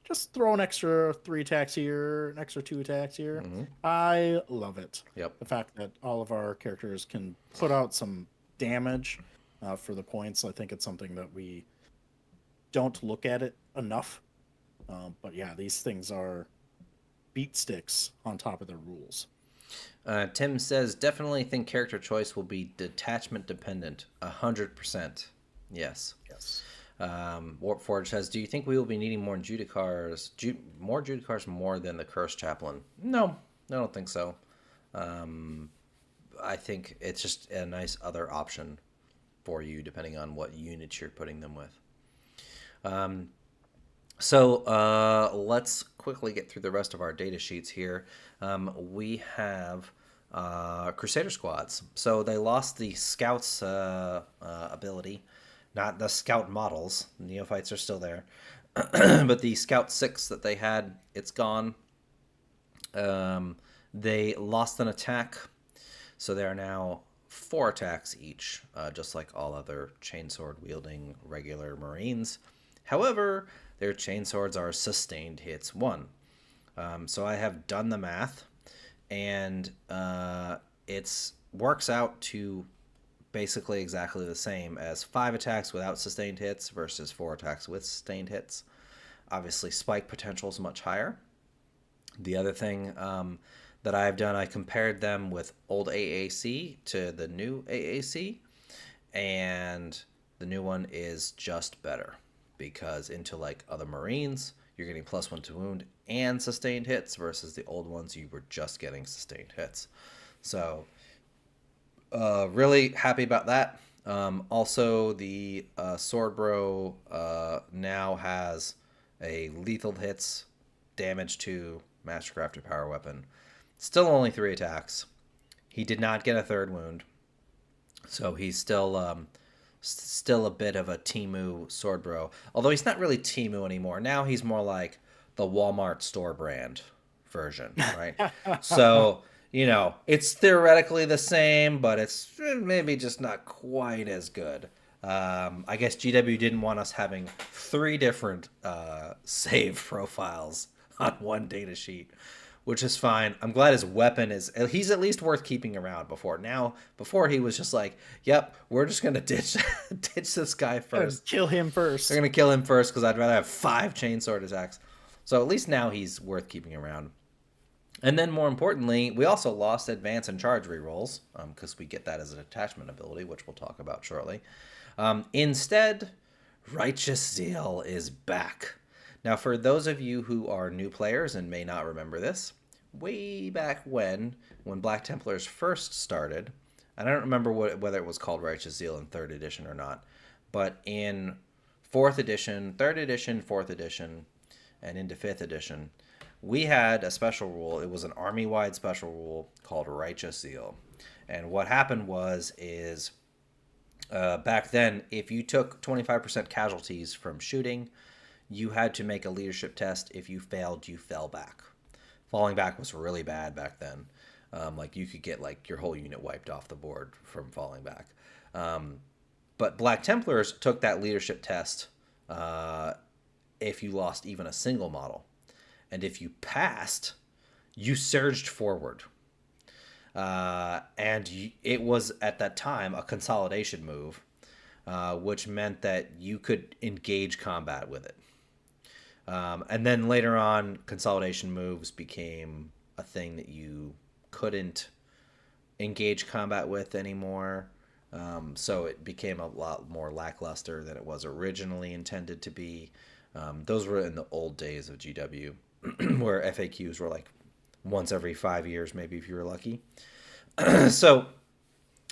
Just throw an extra 3 attacks here, an extra 2 attacks here. Mm-hmm. I love it. Yep. The fact that all of our characters can put out some damage for the points, I think it's something that we don't look at it enough. But yeah, these things are beat sticks on top of their rules. Tim says, definitely think character choice will be detachment dependent. 100%. Yes. Yes. Warpforge says, do you think we will be needing more Judicars? More Judicars more than the Cursed Chaplain? No, I don't think so. I think it's just a nice other option for you depending on what units you're putting them with. So let's quickly get through the rest of our data sheets here. We have Crusader squads. So they lost the Scouts ability, not the Scout models. Neophytes are still there. But the Scout 6 that they had, it's gone. They lost an attack. So they are now 4 attacks each, just like all other chainsword wielding regular Marines. However, their chainswords are sustained hits 1. So I have done the math, and it works out to basically exactly the same as 5 attacks without sustained hits versus 4 attacks with sustained hits. Obviously, spike potential is much higher. The other thing that I've done, I compared them with old AAC to the new AAC, and the new one is just better. Because into like other Marines, you're getting +1 to wound and sustained hits versus the old ones you were just getting sustained hits. So really happy about that. Also, the Sword Bro now has a lethal hits, damage to Mastercrafted Power Weapon. Still only 3 attacks. He did not get a 3rd wound. So he's still a bit of a Temu sword bro. Although he's not really Temu anymore. Now he's more like the Walmart store brand version, right? So it's theoretically the same, but it's maybe just not quite as good. I guess GW didn't want us having three different save profiles on one data sheet, which is fine. I'm glad his weapon he's at least worth keeping around before he was just like, yep, we're just going to ditch this guy Gotta first. kill him They're first. going to kill him first because I'd rather have 5 chainsword attacks. So at least now he's worth keeping around. And then, more importantly, we also lost advance and charge rerolls because we get that as an attachment ability, which we'll talk about shortly. Instead, Righteous Zeal is back. Now, for those of you who are new players and may not remember this, way back when Black Templars first started, and I don't remember whether it was called Righteous Zeal in 3rd edition or not, but in 4th edition, 3rd edition, 4th edition, and into 5th edition, we had a special rule. It was an army-wide special rule called Righteous Zeal. And what happened is back then, if you took 25% casualties from shooting, you had to make a leadership test. If you failed, you fell back. Falling back was really bad back then. Like you could get like your whole unit wiped off the board from falling back. But Black Templars took that leadership test if you lost even a single model. And if you passed, you surged forward. It was at that time a consolidation move, which meant that you could engage combat with it. And then later on, consolidation moves became a thing that you couldn't engage combat with anymore. So it became a lot more lackluster than it was originally intended to be. Those were in the old days of GW. Where FAQs were like once every 5 years, maybe if you were lucky. So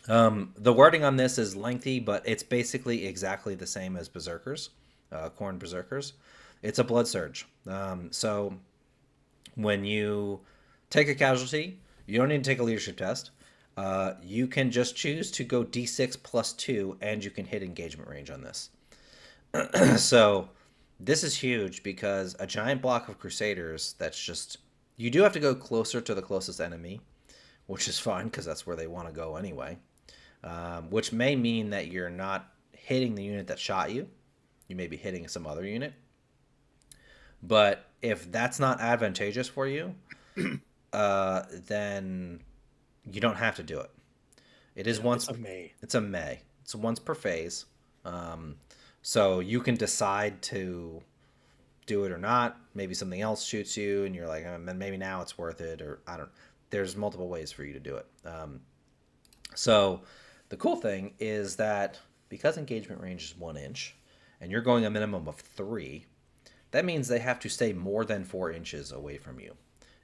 the wording on this is lengthy, but it's basically exactly the same as Berserkers, Khorne Berserkers. It's a blood surge. So when you take a casualty, you don't need to take a leadership test. You can just choose to go D6 plus 2, and you can hit engagement range on this. So this is huge because a giant block of Crusaders, that's just... You do have to go closer to the closest enemy, which is fine because that's where they want to go anyway. Which may mean that you're not hitting the unit that shot you. You may be hitting some other unit. But if that's not advantageous for you, then you don't have to do it. It is once... It's a May. It's a May. It's once per phase. So you can decide to do it or not. Maybe something else shoots you, and you're like, maybe now it's worth it, or I don't. There's multiple ways for you to do it. So the cool thing is that because engagement range is 1 inch, and you're going a minimum of 3, that means they have to stay more than 4 inches away from you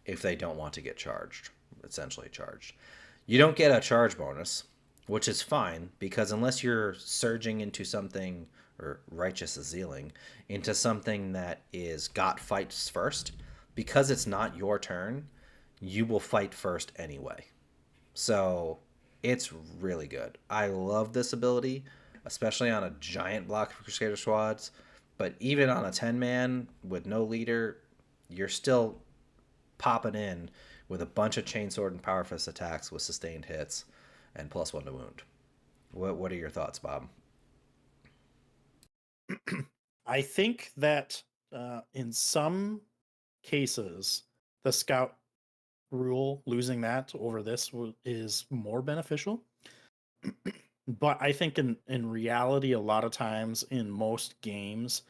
if they don't want to get charged, essentially charged. You don't get a charge bonus, which is fine because unless you're surging into something or righteous zealing into something that is got fights first, because it's not your turn, you will fight first anyway. So it's really good. I love this ability, especially on a giant block of Crusader squads. But even on a 10-man with no leader, you're still popping in with a bunch of chainsword and power fist attacks with sustained hits and +1 to wound. What are your thoughts, Bob? I think that in some cases, the scout rule, losing that over this is more beneficial. But I think in reality, a lot of times in most games,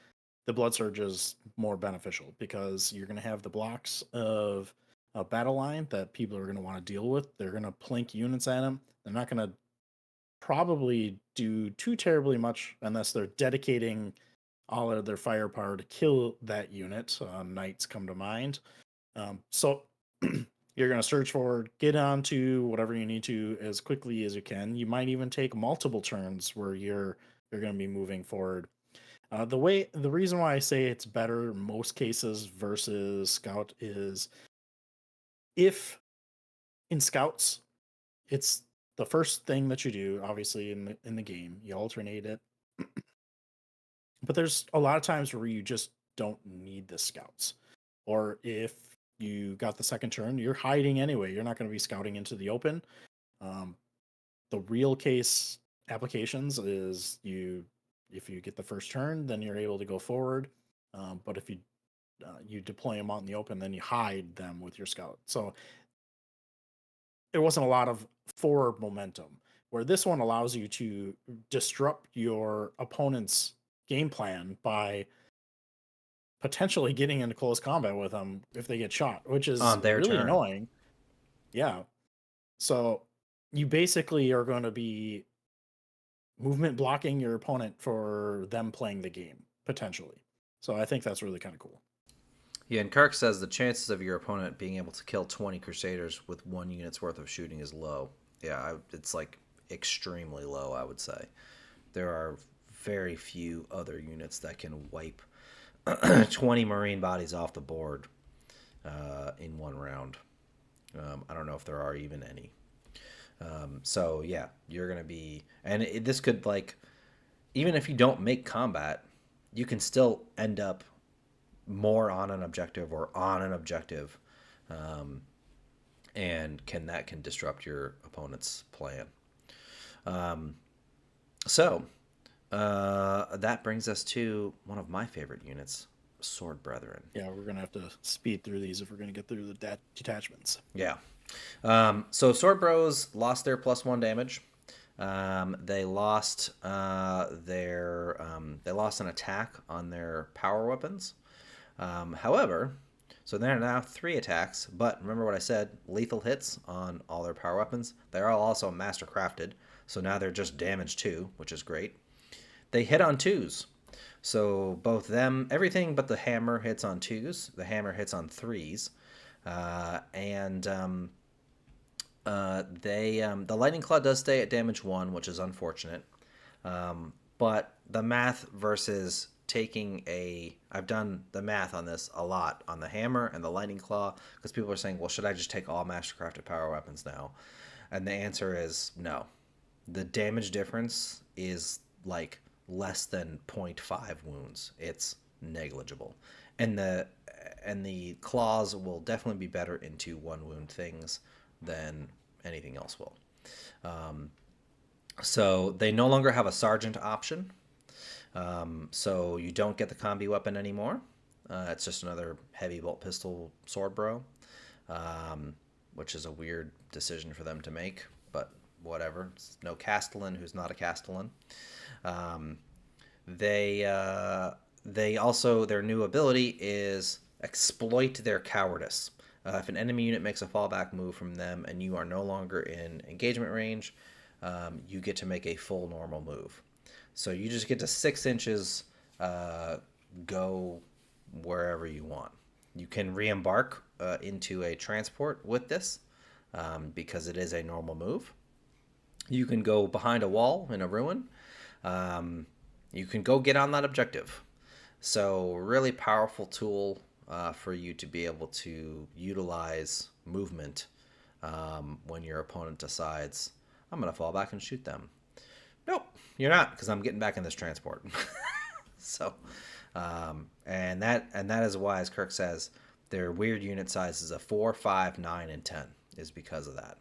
the blood surge is more beneficial because you're going to have the blocks of a battle line that people are going to want to deal with. They're going to plink units at them. They're not going to probably do too terribly much unless they're dedicating all of their firepower to kill that unit. Knights come to mind. So you're going to search forward, get onto whatever you need to as quickly as you can. You might even take multiple turns where you're going to be moving forward. The reason why I say it's better in most cases versus scout is if in scouts it's the first thing that you do, obviously in the game, you alternate it. But there's a lot of times where you just don't need the scouts. Or if you got the second turn, you're hiding anyway. You're not going to be scouting into the open. Um, the real case applications is if you get the first turn, then you're able to go forward. But if you deploy them out in the open, then you hide them with your scout. So there wasn't a lot of forward momentum. Where this one allows you to disrupt your opponent's game plan by potentially getting into close combat with them if they get shot, which is On their really turn. annoying. Yeah. So you basically are going to be movement blocking your opponent for them playing the game, potentially. So I think that's really kind of cool. Yeah, and Kirk says the chances of your opponent being able to kill 20 Crusaders with 1 unit's worth of shooting is low. Yeah, it's like extremely low, I would say. There are very few other units that can wipe 20 Marine bodies off the board in one round. I don't know if there are even any. So yeah, you're gonna be, and this could like, even if you don't make combat, you can still end up more on an objective or on an objective, and that can disrupt your opponent's plan. So that brings us to one of my favorite units, Sword Brethren. Yeah, we're going to have to speed through these if we're going to get through the detachments. Yeah. So Sword Bros lost their +1 damage. They lost they lost an attack on their power weapons. However, so there are now 3 attacks, but remember what I said, lethal hits on all their power weapons. They're all also master crafted, so now they're just damage 2, which is great. They hit on 2s. So both them, everything but the hammer hits on 2s. The hammer hits on 3s. The lightning claw does stay at damage 1, which is unfortunate. But the math versus I've done the math on this a lot on the hammer and the lightning claw, because people are saying, well, should I just take all mastercrafted power weapons now? And the answer is no. The damage difference is like less than 0.5 wounds. It's negligible. And the claws will definitely be better into 1 wound things than anything else will. So they no longer have a sergeant option. So you don't get the combi weapon anymore. It's just another heavy bolt pistol sword bro, which is a weird decision for them to make, but whatever. It's no Castellan who's not a Castellan. They also, their new ability is exploit their cowardice. If an enemy unit makes a fallback move from them and you are no longer in engagement range, you get to make a full normal move. So you just get to 6 inches go wherever you want. You can re-embark into a transport with this because it is a normal move. You can go behind a wall in a ruin. You can go get on that objective. So really powerful tool for you to be able to utilize movement when your opponent decides, I'm going to fall back and shoot them. Nope, you're not, because I'm getting back in this transport. So, and that is why, as Kirk says, their weird unit sizes of 4, 5, 9, and 10 is because of that.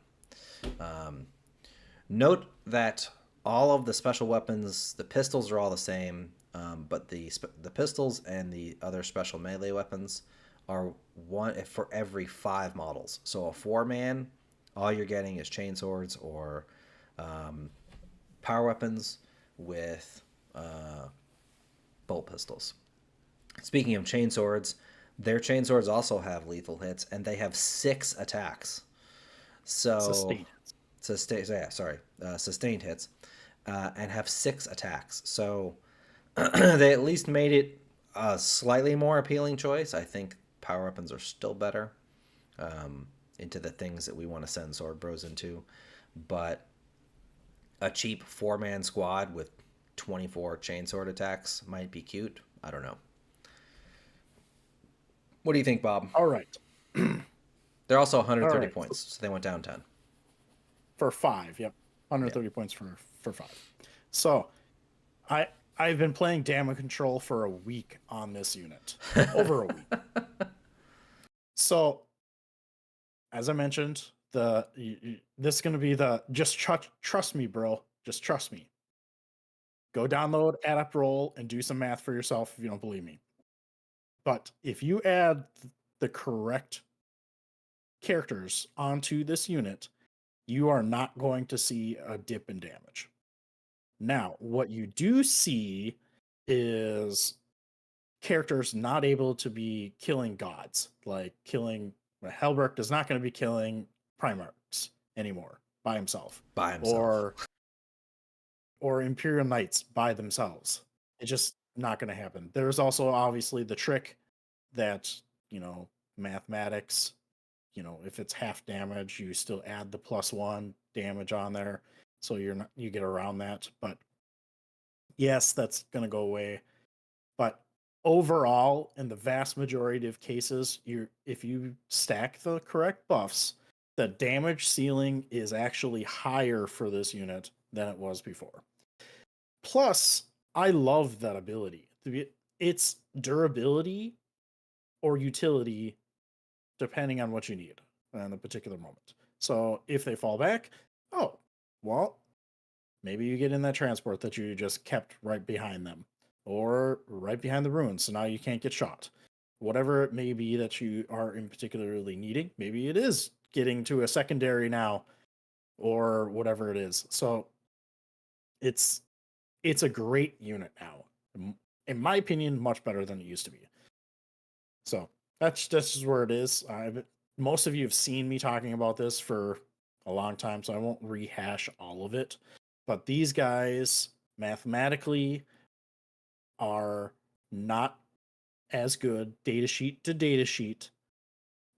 Note that all of the special weapons, the pistols are all the same, but the pistols and the other special melee weapons are one for every 5 models. So a 4-man, all you're getting is chainswords or power weapons with bolt pistols. Speaking of chainswords, their chainswords also have lethal hits, and they have 6 attacks. So sustained hits, and have 6 attacks. So they at least made it a slightly more appealing choice. I think power weapons are still better into the things that we want to send sword bros into, but a cheap 4-man squad with 24 chainsword attacks might be cute. I don't know. What do you think, Bob? All right. They're also 130 points, so they went down 10. For 5, yep. 130 points for 5. So, I've been playing damage control for a week on this unit. Over a week. So, as I mentioned, this is going to be the just trust me, bro. Just trust me. Go download Adapt Roll and do some math for yourself if you don't believe me. But if you add the correct characters onto this unit, you are not going to see a dip in damage. Now, what you do see is characters not able to be killing gods, like killing Helbrecht is not going to be killing Primarchs anymore by himself, By himself. or Imperial Knights by themselves. It's just not going to happen. There's also obviously the trick that, mathematics, if it's half damage, you still add the +1 damage on there. So you get around that. But yes, that's going to go away. But overall, in the vast majority of cases, if you stack the correct buffs, the damage ceiling is actually higher for this unit than it was before. Plus, I love that ability. It's durability or utility, depending on what you need in a particular moment. So if they fall back, oh, well, maybe you get in that transport that you just kept right behind them or right behind the ruins. So now you can't get shot. Whatever it may be that you are in particularly needing, maybe it is getting to a secondary now or whatever it is. So it's a great unit now. In my opinion, much better than it used to be. So that's just where it is. Most of you have seen me talking about this for a long time, so I won't rehash all of it. But these guys mathematically are not as good data sheet to data sheet.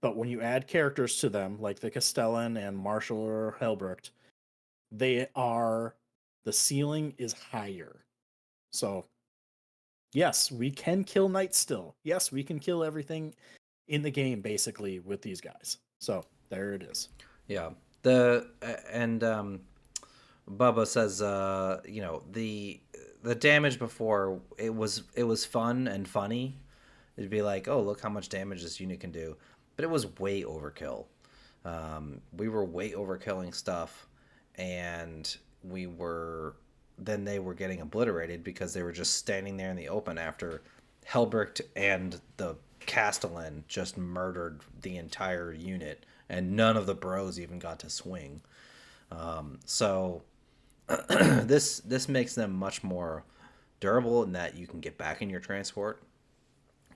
But when you add characters to them, like the Castellan and Marshall or Helbrecht, the ceiling is higher. So yes, we can kill knights still. Yes, we can kill everything in the game basically with these guys. So there it is. Yeah. And Bubba says, the damage before it was fun and funny. It'd be like, oh, look how much damage this unit can do, but it was way overkill. We were way overkilling stuff, and then they were getting obliterated because they were just standing there in the open after Helbrecht and the Castellan just murdered the entire unit, and none of the bros even got to swing. So this makes them much more durable in that you can get back in your transport,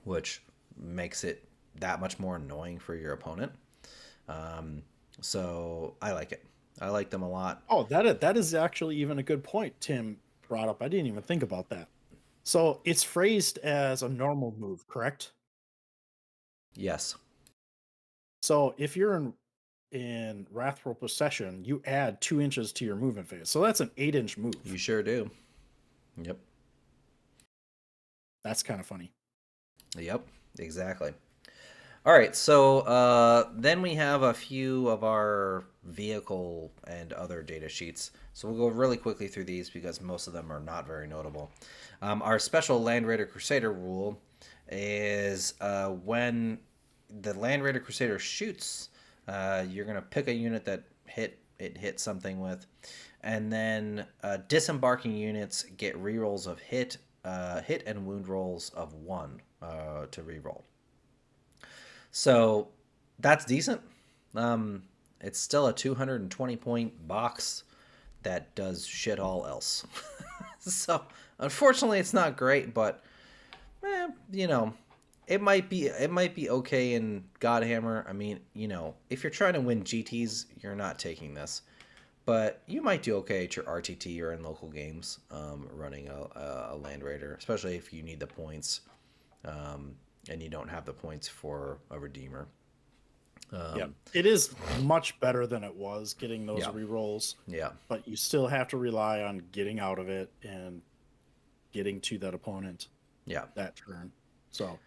which makes it that much more annoying for your opponent. So I like it. I like them a lot. Oh, that is actually even a good point Tim brought up. I didn't even think about that. So it's phrased as a normal move, correct? Yes. So if you're in Wrathful Possession, you add 2 inches to your movement phase. So that's an 8-inch move. You sure do. Yep. That's kind of funny. Yep, exactly. All right, so then we have a few of our vehicle and other data sheets. So we'll go really quickly through these because most of them are not very notable. Our special Land Raider Crusader rule is when the Land Raider Crusader shoots, you're going to pick a unit that it hit something with, and then disembarking units get rerolls of hit and wound rolls of 1 to reroll. So that's decent. It's still a 220 point box that does shit all else. So unfortunately, it's not great, but it might be okay in Godhammer. I mean, if you're trying to win GTs, you're not taking this, but you might do okay at your RTT or in local games, running a Land Raider, especially if you need the points. And you don't have the points for a Redeemer. Yeah, it is much better than it was getting those rerolls. Yeah. But you still have to rely on getting out of it and getting to that opponent. Yeah. That turn. So.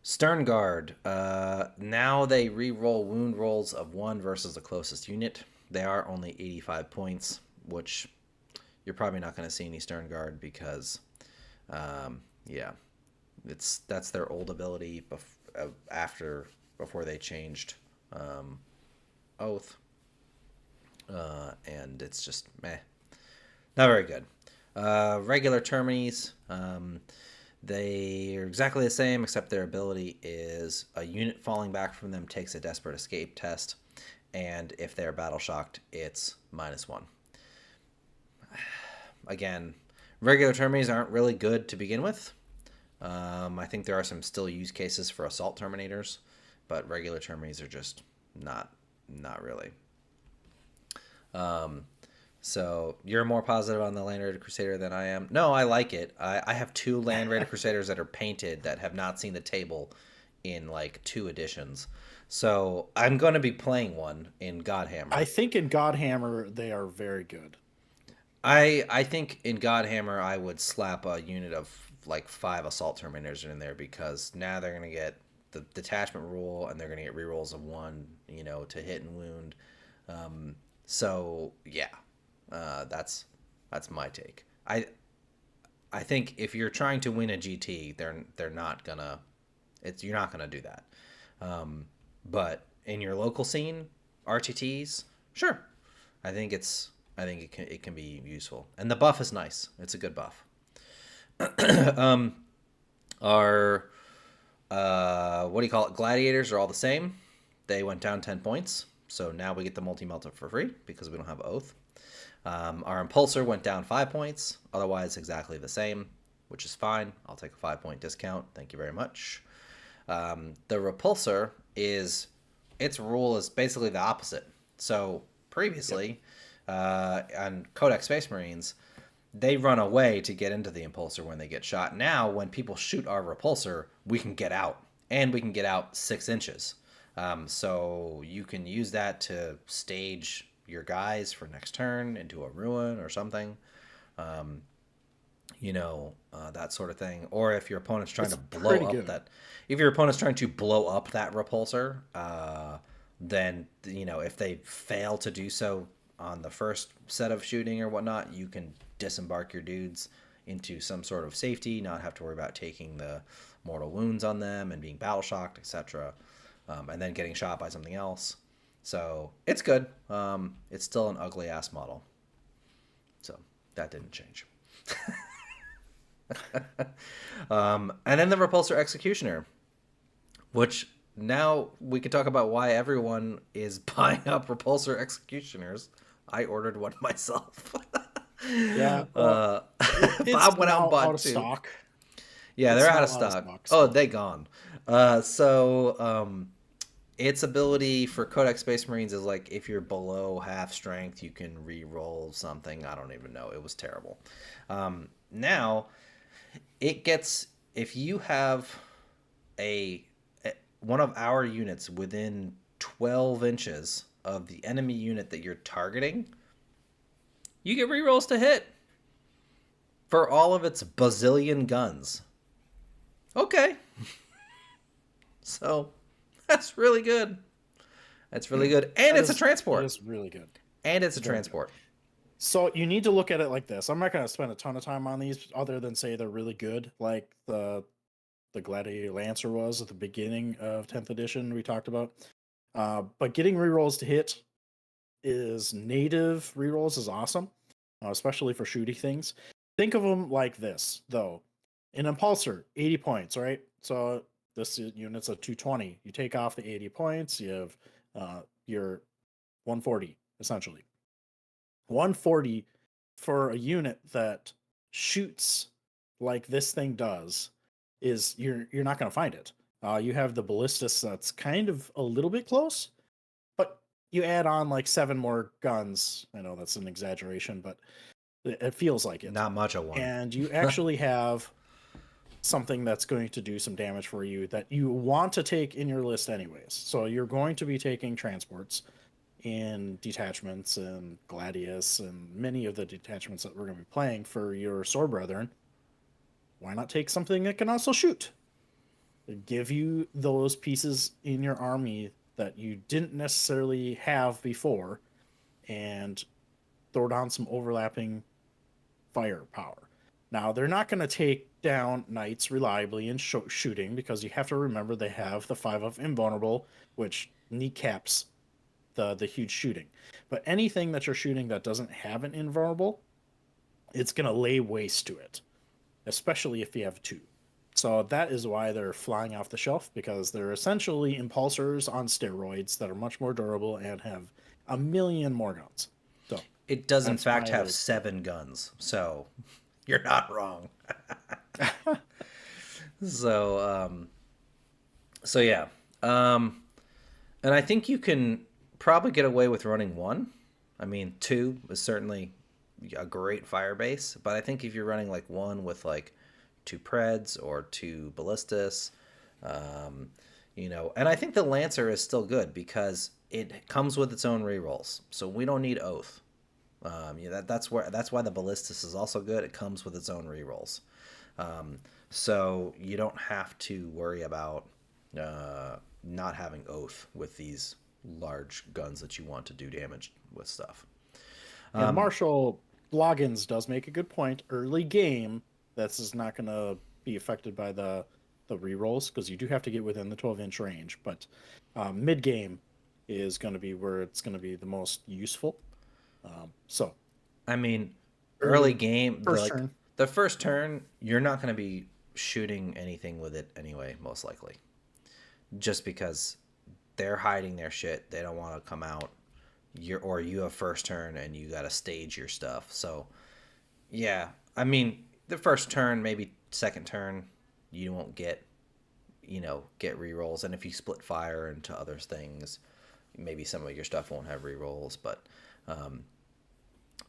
Stern Guard. Now they reroll wound rolls of 1 versus the closest unit. They are only 85 points, which you're probably not going to see any Stern Guard because, that's their old ability before they changed oath, and it's just meh, not very good. Regular termies, they are exactly the same, except their ability is a unit falling back from them takes a desperate escape test, and if they're battle shocked, it's -1. Again, regular termies aren't really good to begin with. I think there are some still use cases for assault terminators, but regular termies are just not really. So you're more positive on the Land Raider Crusader than I am. No, I like it. I have 2 Land Raider Crusaders that are painted that have not seen the table in like 2 editions. So I'm going to be playing one in Godhammer. I think in Godhammer they are very good. I think in Godhammer I would slap a unit of like 5 assault terminators in there, because now they're going to get the detachment rule and they're going to get rerolls of 1, to hit and wound. So yeah, that's my take. I think if you're trying to win a GT, they're not gonna. You're not gonna do that. But in your local scene, RTTs, sure. I think it can be useful, and the buff is nice. It's a good buff. Our what do you call it? Gladiators are all the same. They went down 10 points, so now we get the multi-melter for free because we don't have Oath. Our Impulsor went down 5 points, otherwise exactly the same, which is fine. I'll take a 5-point discount. Thank you very much. The Repulsor its rule is basically the opposite. So previously, on Codex Space Marines, they run away to get into the Impulsor when they get shot. Now, when people shoot our Repulsor, we can get out, and we can get out 6 inches. So you can use that to stage your guys for next turn into a ruin or something, that sort of thing. Or if your opponent's trying to blow up that, if your opponent's trying to blow up that repulsor, then if they fail to do so on the first set of shooting or whatnot, you can disembark your dudes into some sort of safety, not have to worry about taking the mortal wounds on them and being battle shocked, etc. And then getting shot by something else. So it's good. It's still an ugly ass model. So that didn't change. And then the Repulsor Executioner, which now we can talk about why everyone is buying up Repulsor Executioners. I ordered one myself. Yeah. Bob went out and bought 2. Stock. Yeah, they're out of stock. Oh, they gone. Its ability for Codex Space Marines is like if you're below half strength, you can re-roll something. I don't even know. It was terrible. Now, it gets, if you have one of our units within 12 inches of the enemy unit that you're targeting, you get re-rolls to hit for all of its bazillion guns. Okay. So that's really good. That's really good. And it's a transport. It's really good. And it's a transport. So you need to look at it like this. I'm not going to spend a ton of time on these other than say they're really good. Like the Gladiator Lancer was at the beginning of 10th edition we talked about. But getting rerolls to hit is native rerolls is awesome, especially for shooting things. Think of them like this, though. An Impulsor, 80 points, right? So this unit's a 220. You take off the 80 points, you have your 140, essentially. 140 for a unit that shoots like this thing does is you're not going to find it. You have the ballistas that's kind of a little bit close, but you add on like 7 more guns. I know that's an exaggeration, but it feels like it. Not much of one. And you actually have something that's going to do some damage for you that you want to take in your list anyways. So you're going to be taking transports in detachments and Gladius and many of the detachments that we're going to be playing for your Sword Brethren. Why not take something that can also shoot? Give you those pieces in your army that you didn't necessarily have before and throw down some overlapping firepower. Now, they're not going to take down knights reliably in shooting, because you have to remember they have the 5 of invulnerable, which kneecaps the huge shooting. But anything that you're shooting that doesn't have an invulnerable, it's going to lay waste to it, especially if you have 2. So that is why they're flying off the shelf, because they're essentially impulsors on steroids that are much more durable and have a million more guns. So It does, in that's fact, why have 7 guns, so you're not wrong. So, so yeah. And I think you can probably get away with running 1. I mean, 2 is certainly a great fire base, but I think if you're running like 1 with like 2 Preds or 2 Ballistas, and I think the Lancer is still good because it comes with its own rerolls, so we don't need Oath. That's why the Ballistas is also good. It comes with its own rerolls, so you don't have to worry about not having Oath with these large guns that you want to do damage with stuff. And Marshall Bloggins does make a good point. Early game, this is not going to be affected by the rerolls, because you do have to get within the 12-inch range. But mid game is going to be where it's going to be the most useful. So, I mean, early game, turn. The first turn, you're not going to be shooting anything with it anyway, most likely. Just because they're hiding their shit, they don't want to come out. You have first turn and you got to stage your stuff. So, yeah, I mean, the first turn, maybe second turn, you won't get rerolls. And if you split fire into other things, maybe some of your stuff won't have rerolls.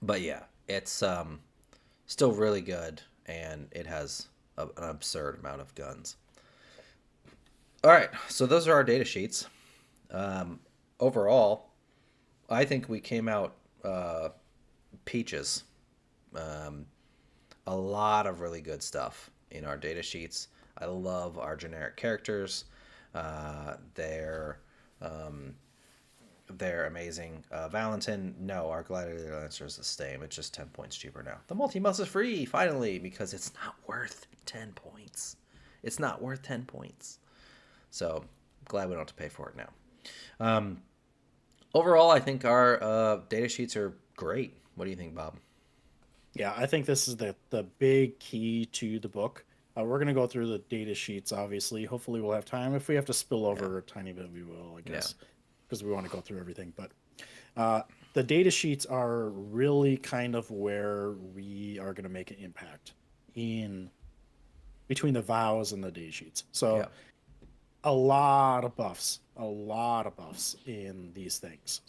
But yeah, it's still really good, and it has an absurd amount of guns. All right, so those are our data sheets. Overall, I think we came out peaches. A lot of really good stuff in our data sheets. I love our generic characters. They're amazing. Valentin, no, our Gladiator Lancer is the same. It's just 10 points cheaper now. The multi-mus is free, finally, because it's not worth 10 points. It's not worth 10 points. So, glad we don't have to pay for it now. Overall, I think our data sheets are great. What do you think, Bob? Yeah, I think this is the big key to the book. We're going to go through the data sheets, obviously. Hopefully we'll have time. If we have to spill over a tiny bit, we will, I guess, because we want to go through everything. But the data sheets are really kind of where we are going to make an impact in between the vows and the data sheets. So a lot of buffs in these things.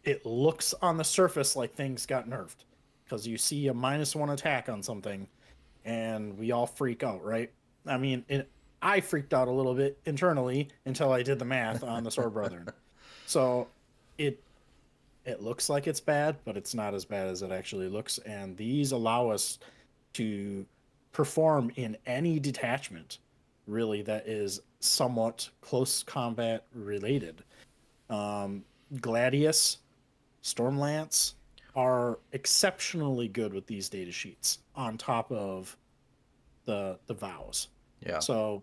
It looks on the surface like things got nerfed, because you see a -1 attack on something and we all freak out, right? I mean, I freaked out a little bit internally until I did the math on the Sword Brethren. So it looks like it's bad, but it's not as bad as it actually looks. And these allow us to perform in any detachment, really, that is somewhat close combat related. Gladius, Stormlance are exceptionally good with these data sheets on top of the vows. Yeah. So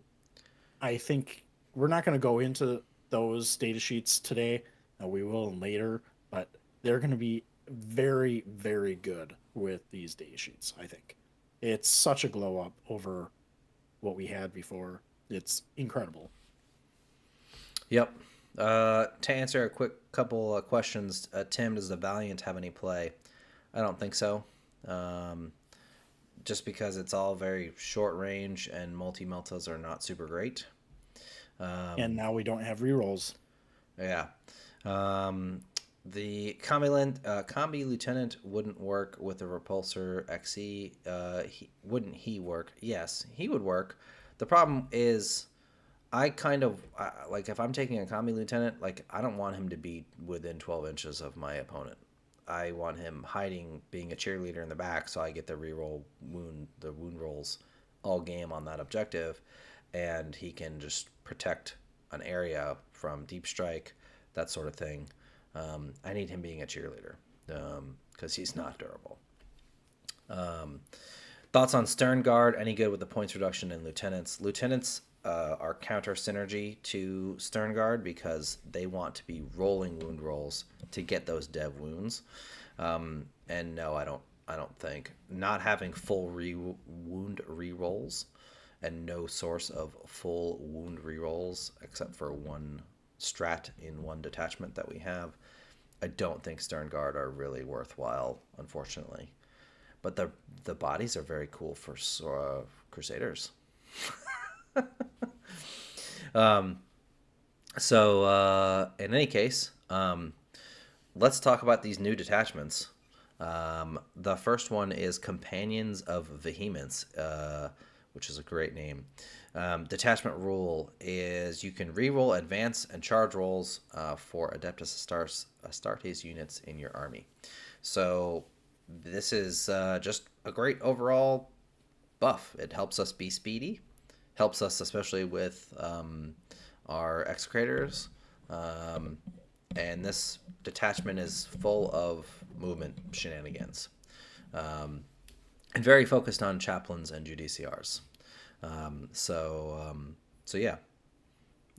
I think we're not going to go into those data sheets today. We will later, but they're going to be very, very good with these data sheets, I think. It's such a glow up over what we had before. It's incredible. Yep. To answer a quick couple of questions, Tim, does the Valiant have any play? I don't think so. Just because it's all very short range and multi-meltas are not super great. And now we don't have rerolls. Yeah. The Combi Lieutenant wouldn't work with the Repulsor XE. Wouldn't he work? Yes, he would work. The problem is, I kind of like, if I'm taking a Combi Lieutenant, like, I don't want him to be within 12 inches of my opponent. I want him hiding, being a cheerleader in the back, so I get the wound rolls all game on that objective, and he can just protect an area from deep strike, that sort of thing. I need him being a cheerleader because he's not durable. Thoughts on Stern Guard? Any good with the points reduction in lieutenants? Lieutenants are counter synergy to Stern Guard because they want to be rolling wound rolls to get those dev wounds. And no, I don't. I don't think not having full wound re-rolls and no source of full wound re-rolls except for one strat in one detachment that we have. I don't think Stern Guard are really worthwhile, unfortunately. But the bodies are very cool for Crusaders. In any case, let's talk about these new detachments. The first one is Companions of Vehemence, which is a great name. Detachment rule is you can reroll advance and charge rolls for Adeptus Astartes units in your army. So this is just a great overall buff. It helps us be speedy, helps us especially with our execrators. And this detachment is full of movement shenanigans. And very focused on chaplains and judiciaries. So yeah.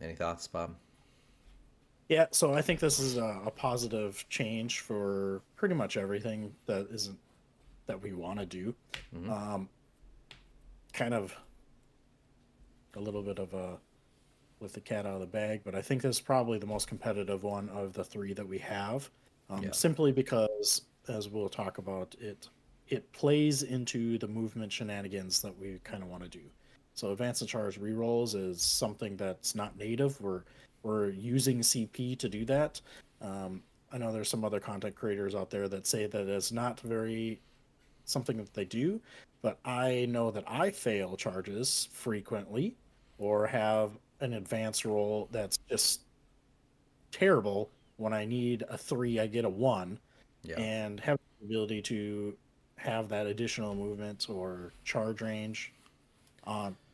Any thoughts, Bob? Yeah, so I think this is a positive change for pretty much everything that we want to do. Mm-hmm. Kind of a little bit of a with the cat out of the bag, but I think this is probably the most competitive one of the three that we have. Yeah. Simply because, as we'll talk about, it plays into the movement shenanigans that we kind of want to do. So advance and charge rerolls is something that's not native. We're using CP to do that. I know there's some other content creators out there that say that it's not very something that they do, but I know that I fail charges frequently or have an advance roll that's just terrible. When I need a 3, I get a 1, Yeah. and have the ability to have that additional movement or charge range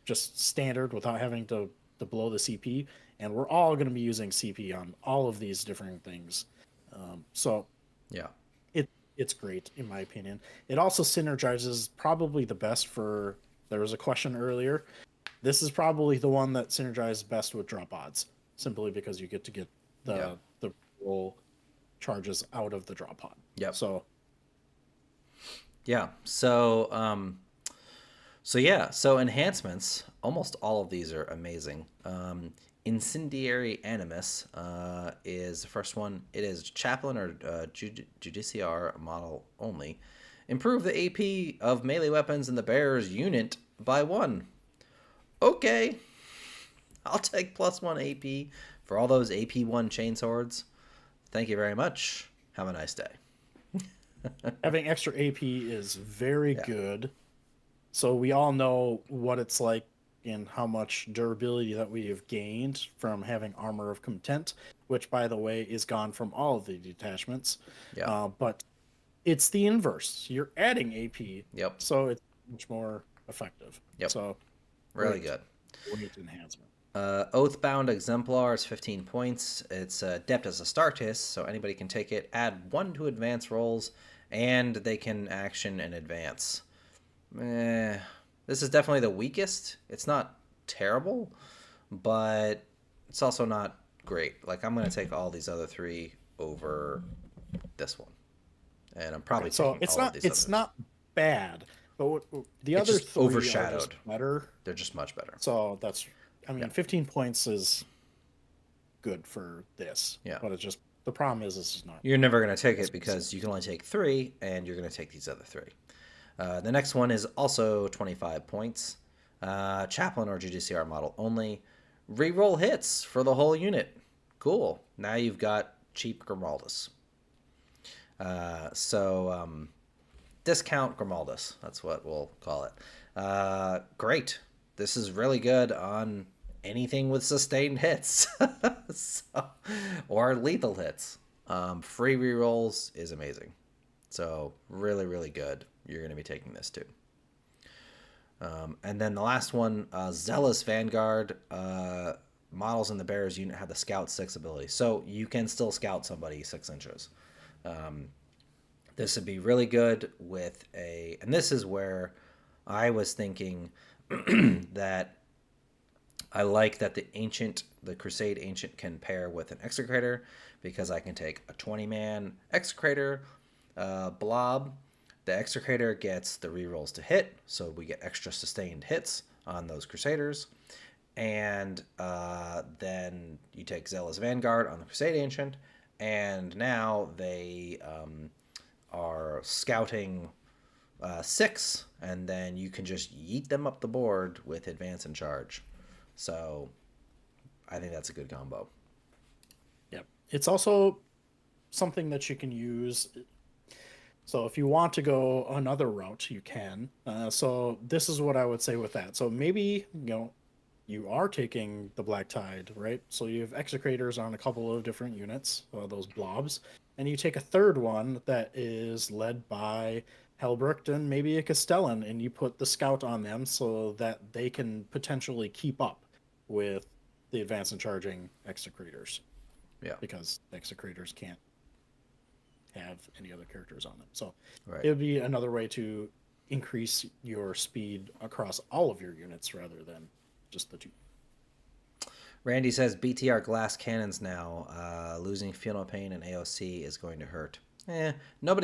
just standard without having to blow the CP. And we're all going to be using CP on all of these different things. So Yeah. it's great, in my opinion. It also synergizes probably the best for, there was a question earlier. This is probably the one that synergizes best with drop odds, simply because you get to get the roll charges out of the drop pod. Yep. So yeah. So enhancements, almost all of these are amazing. Incendiary Animus is the first one. It is Chaplain or Judiciar model only. Improve the AP of melee weapons in the bearer's unit by 1. Okay. I'll take +1 AP for all those AP1 chainswords. Thank you very much. Have a nice day. having extra AP is very good. So we all know what it's like and how much durability that we have gained from having Armor of Content, which, by the way, is gone from all of the detachments. Yeah. But it's the inverse. You're adding AP. Yep. So it's much more effective. Yep. So really good. Great enhancement. Oathbound Exemplar is 15 points. It's Adeptus Astartes, so anybody can take it. Add 1 to advance rolls, and they can action and advance. This is definitely the weakest. It's not terrible, but it's also not great. Like, I'm going to take all these other 3 over this one. And I'm probably taking all of these others. It's not bad, but the it's other just 3 overshadowed. Are just better. They're just much better. So that's, 15 points is good for this. Yeah. But it's just, the problem is it's not. You're never going to take it because you can only take 3, and you're going to take these other 3. The next one is also 25 points. Chaplain or GDCR model only. Reroll hits for the whole unit. Cool. Now you've got cheap Grimaldus. Discount Grimaldus. That's what we'll call it. Great. This is really good on anything with sustained hits. Or lethal hits. Free rerolls is amazing. So really, really good. You're going to be taking this too. And then the last one, Zealous Vanguard. Models in the bearer's unit have the Scout 6 ability. So you can still scout somebody 6 inches. This would be really good with and this is where I was thinking that I like that the Crusade Ancient can pair with an Execrator because I can take a 20-man Execrator blob. The Execrator gets the rerolls to hit, so we get extra sustained hits on those Crusaders. And then you take Zealous Vanguard on the Crusade Ancient, and now they are scouting 6, and then you can just yeet them up the board with Advance and Charge. So I think that's a good combo. Yep. It's also something that you can use. So if you want to go another route, you can. So this is what I would say with that. So maybe, you are taking the Black Tide, right? So you have Execrators on a couple of different units, those blobs, and you take a third one that is led by Helbrecht and maybe a Castellan, and you put the Scout on them so that they can potentially keep up with the advance and charging Execrators. Yeah. Because Execrators can't have any other characters on them. So Right. it would be another way to increase your speed across all of your units rather than just the 2. Randy says BTR glass cannons now. Losing Feel No Pain and AOC is going to hurt. None of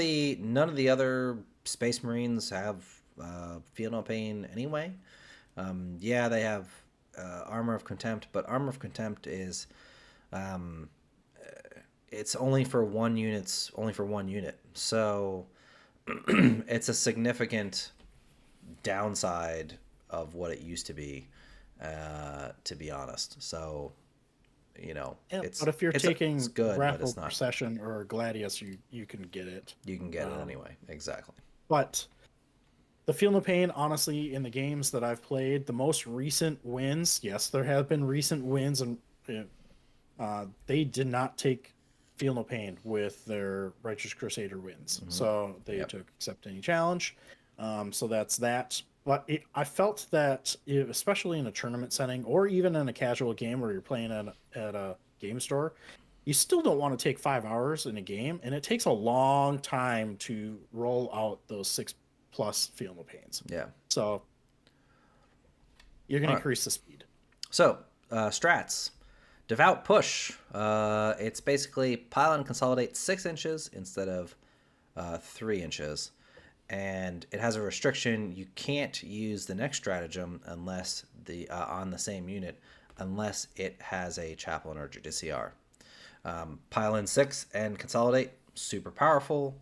the other Space Marines have Feel No Pain anyway. Yeah, they have Armor of Contempt, but Armor of Contempt is it's only for one unit. So it's a significant downside of what it used to be honest. So, but if you're taking it's good, but Grapple it's not. Procession or Gladius, you can get it. You can get it anyway. Exactly. But the Feel No Pain, honestly, in the games that I've played, the most recent wins, yes, there have been recent wins, and they did not take Feel No Pain with their Righteous Crusader wins. Mm-hmm. So they took Accept Any Challenge. So that's that. But I felt that, especially in a tournament setting or even in a casual game where you're playing at a game store, you still don't want to take 5 hours in a game, and it takes a long time to roll out those 6+ Feel No Pains. Yeah. So you're going to increase the speed. So, strats. Devout Push. It's basically pile and consolidate 6 inches instead of 3 inches. And it has a restriction. You can't use the next stratagem unless on the same unit unless it has a chaplain or justiciar. Pile in 6 and consolidate. Super powerful.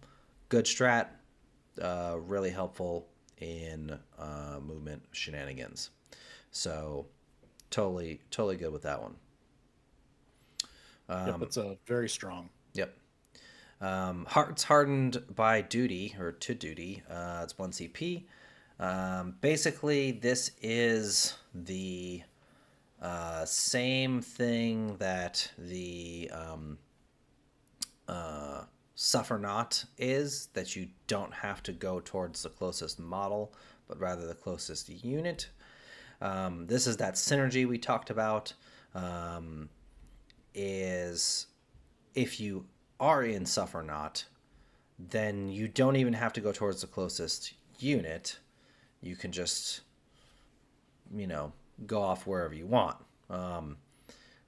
Good strat. Really helpful in movement shenanigans. So totally good with that one. Yep, it's very strong. Yep. Hearts Hardened by Duty, or to Duty. It's 1 CP. Basically, this is the same thing that the Suffer Not is, that you don't have to go towards the closest model, but rather the closest unit. This is that synergy we talked about. Is if you are in Suffer Not, then you don't even have to go towards the closest unit. You can just, go off wherever you want,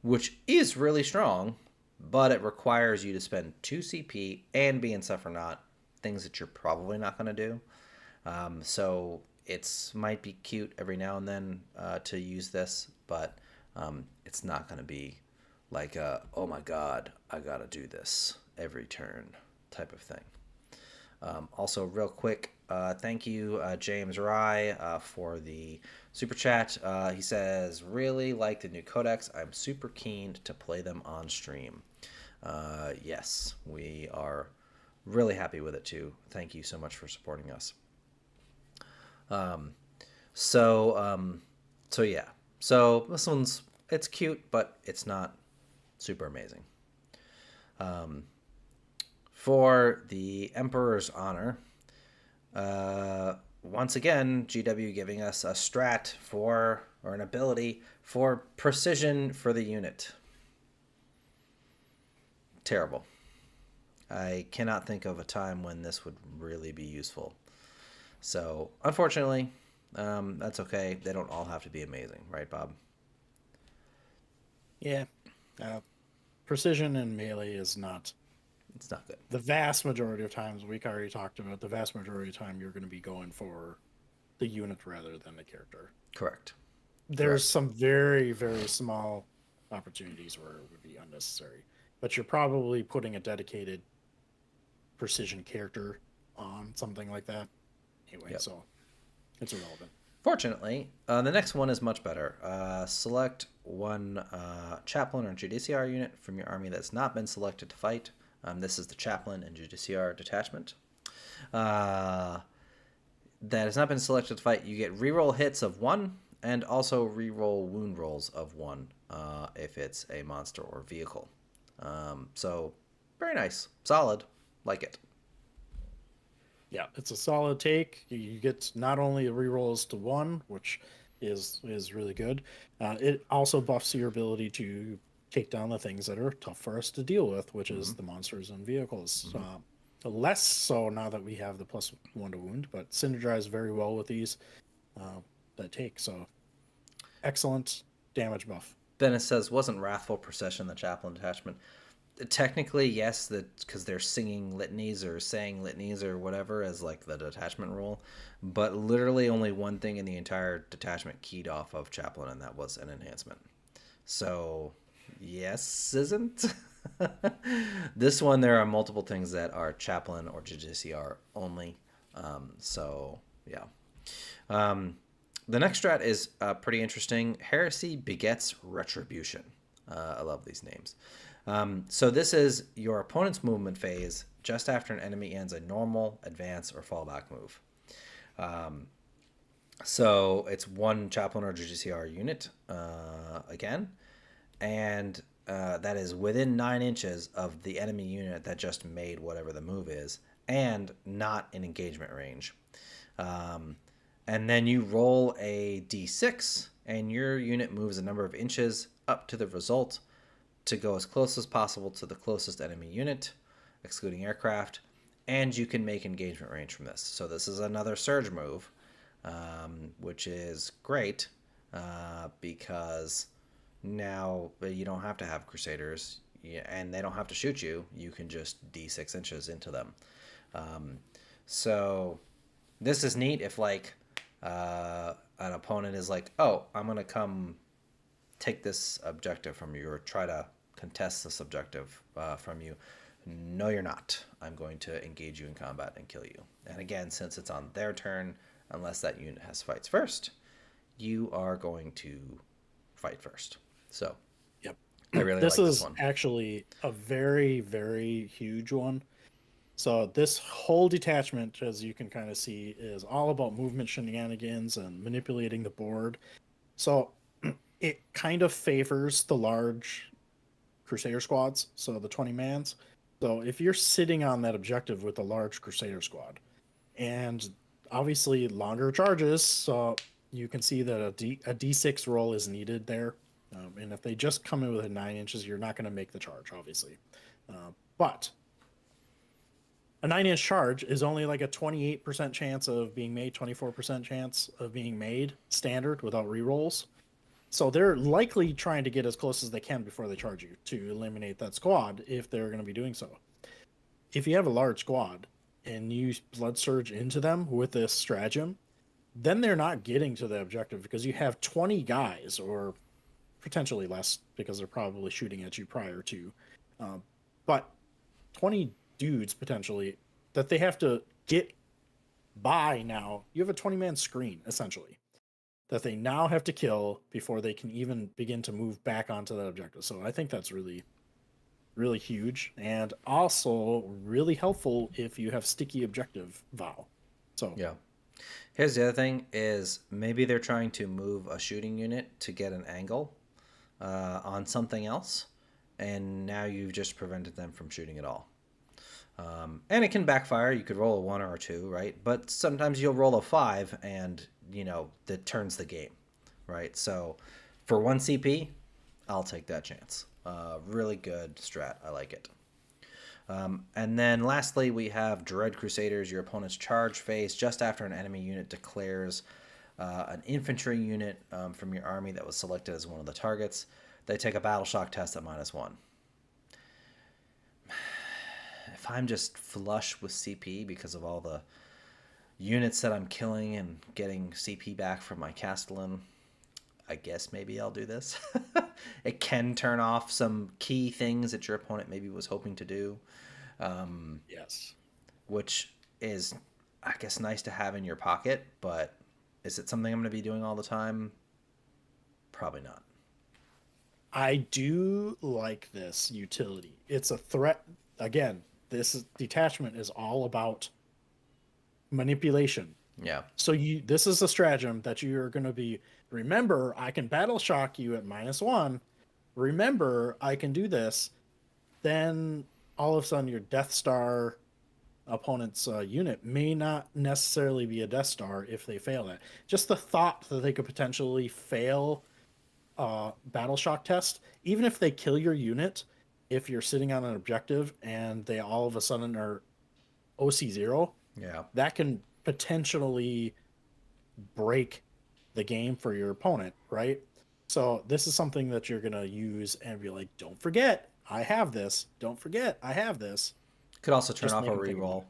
which is really strong, but it requires you to spend 2 CP and be in Suffer Not, things that you're probably not going to do. So it might be cute every now and then to use this, but it's not going to be like oh my god, I gotta do this every turn type of thing. Also, real quick, thank you, James Rye, for the super chat. He says, really like the new codex. I'm super keen to play them on stream. Yes, we are really happy with it too. Thank you so much for supporting us. So yeah. So this one's, it's cute, but it's not super amazing. For the Emperor's Honor, once again, GW giving us a strat or an ability for precision for the unit. Terrible. I cannot think of a time when this would really be useful. So, unfortunately, That's okay. They don't all have to be amazing, right, Bob? Yeah. Uh, Precision and melee is not It's not good. the vast majority of times. We already talked about the vast majority of time you're going to be going for the unit rather than the character. Correct. There's Correct. some very, very small opportunities where it would be unnecessary, but you're probably putting a dedicated precision character on something like that anyway, Yep. so it's irrelevant. Fortunately, the next one is much better. Select one chaplain or justiciar unit from your army that's not been selected to fight. This is the chaplain and justiciar detachment. Uh, that has not been selected to fight. You get reroll hits of 1 and also reroll wound rolls of 1 if it's a monster or vehicle. So, very nice. Solid. Like it. Yeah, it's a solid take. You get not only rerolls to 1, which is really good. It also buffs your ability to take down the things that are tough for us to deal with, which is the monsters and vehicles. Less so now that we have the +1 to wound, but synergize very well with these that take. So excellent damage buff. Dennis says, wasn't Wrathful Procession the chaplain detachment? Technically, yes, that because they're singing litanies or saying litanies or whatever as like the detachment rule, but literally only one thing in the entire detachment keyed off of chaplain, and that was an enhancement. So, yes, isn't. This one, there are multiple things that are chaplain or justiciar only. So, yeah. The next strat is pretty interesting. Heresy begets retribution. I love these names. So this is your opponent's movement phase just after an enemy ends a normal, advance, or fallback move. So it's one chaplain or justiciar unit again, and that is within 9 inches of the enemy unit that just made whatever the move is, and not in engagement range. And then you roll a d6, and your unit moves a number of inches up to the result to go as close as possible to the closest enemy unit, excluding aircraft, and you can make engagement range from this. So this is another surge move, which is great because now you don't have to have Crusaders, and they don't have to shoot you. You can just d6 inches into them. So this is neat if like an opponent is like, oh, I'm going to come take this objective from you or try to contest this objective from you. No, you're not. I'm going to engage you in combat and kill you. And again, since it's on their turn, unless that unit has fights first, you are going to fight first. So, Yep. I really This like this is one. actually a very, very huge one. So this whole detachment, as you can kind of see, is all about movement shenanigans and manipulating the board. So it kind of favors the large Crusader squads, so the 20 mans. So if you're sitting on that objective with a large Crusader squad, and obviously longer charges, so you can see that a D6 roll is needed there. And if they just come in with 9 inches, you're not going to make the charge, obviously. But a 9-inch charge is only like a 28% chance of being made, 24% chance of being made standard without rerolls. So they're likely trying to get as close as they can before they charge you to eliminate that squad if they're going to be doing so. If you have a large squad and you blood surge into them with this stratagem, then they're not getting to the objective because you have 20 guys or potentially less because they're probably shooting at you prior to. But 20 dudes potentially that they have to get by now. You have a 20-man screen essentially that they now have to kill before they can even begin to move back onto that objective. So I think that's really, really huge and also really helpful if you have sticky objective vow. So Yeah. Here's the other thing is maybe they're trying to move a shooting unit to get an angle on something else, and now you've just prevented them from shooting at all. And it can backfire. You could roll a 1 or a 2, right? But sometimes you'll roll a 5 and, that turns the game, right? So for 1 CP, I'll take that chance. Really good strat. I like it. And then lastly, we have Dread Crusaders, your opponent's charge phase just after an enemy unit declares an infantry unit from your army that was selected as one of the targets. They take a battle shock test at -1. If I'm just flush with CP because of all the units that I'm killing and getting CP back from my Castellan, I guess maybe I'll do this. It can turn off some key things that your opponent maybe was hoping to do, Yes. which is, I guess, nice to have in your pocket, but is it something I'm going to be doing all the time? Probably not. I do like this utility. It's a threat. Again, detachment is all about manipulation. Yeah. So this is a stratagem that you're going to be. Remember, I can battle shock you at -1. Remember, I can do this. Then all of a sudden, your Death Star opponent's unit may not necessarily be a Death Star if they fail that. Just the thought that they could potentially fail battle shock test, even if they kill your unit, if you're sitting on an objective and they all of a sudden are OC0, Yeah. that can potentially break the game for your opponent, right? So this is something that you're gonna use and be like, don't forget, I have this. Don't forget, I have this. Could also turn Just off make a them think about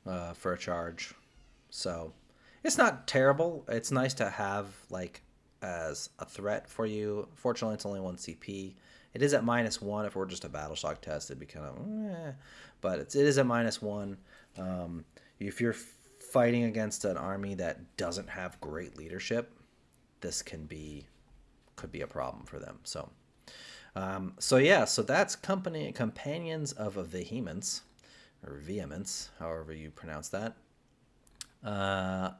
reroll for a charge. So it's not terrible. It's nice to have like as a threat for you. Fortunately, it's only 1 CP. It is at -1. If we're just a battle shock test, it'd be kind of, but it is at -1. If you're fighting against an army that doesn't have great leadership, this could be a problem for them. So that's Companions of Vehemence, or Vehemence, however you pronounce that. I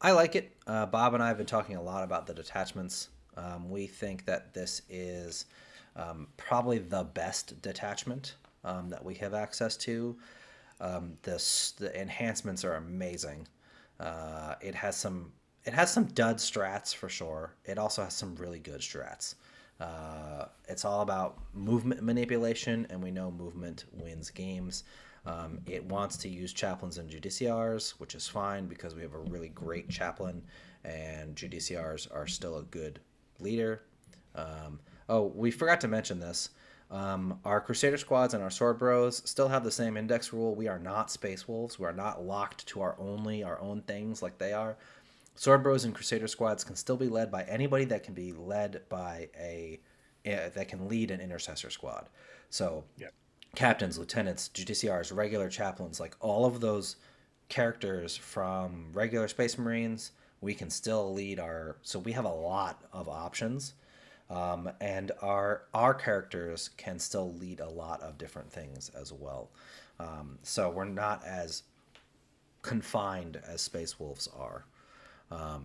like it. Bob and I have been talking a lot about the detachments. We think that this is probably the best detachment that we have access to. The enhancements are amazing. It has some dud strats for sure. It also has some really good strats. It's all about movement manipulation, and we know movement wins games. It wants to use chaplains and judiciaries, which is fine because we have a really great chaplain, and judiciaries are still a good leader. We forgot to mention this. Our Crusader squads and our Sword Bros still have the same index rule. We are not Space Wolves. We are not locked to our own things like they are. Sword Bros and Crusader squads can still be led by anybody that can be led by that can lead an intercessor squad. So Yep. Captains, lieutenants, judiciaries, regular chaplains, like all of those characters from regular Space Marines, we can still lead so we have a lot of options. And our characters can still lead a lot of different things as well. So we're not as confined as Space Wolves are. Yeah.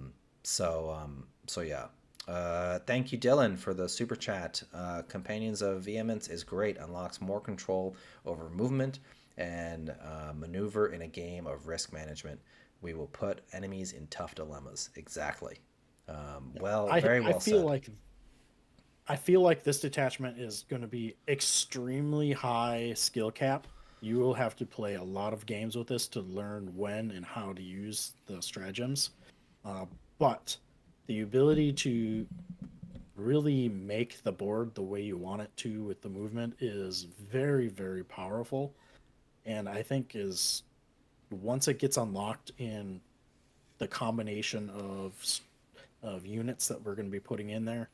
Thank you, Dylan, for the super chat. Companions of Vehemence is great. Unlocks more control over movement and maneuver in a game of risk management. We will put enemies in tough dilemmas. Exactly. Very well said. I feel like this detachment is going to be extremely high skill cap. You will have to play a lot of games with this to learn when and how to use the stratagems. But the ability to really make the board the way you want it to with the movement is very, very powerful. And I think is once it gets unlocked in the combination of units that we're going to be putting in there,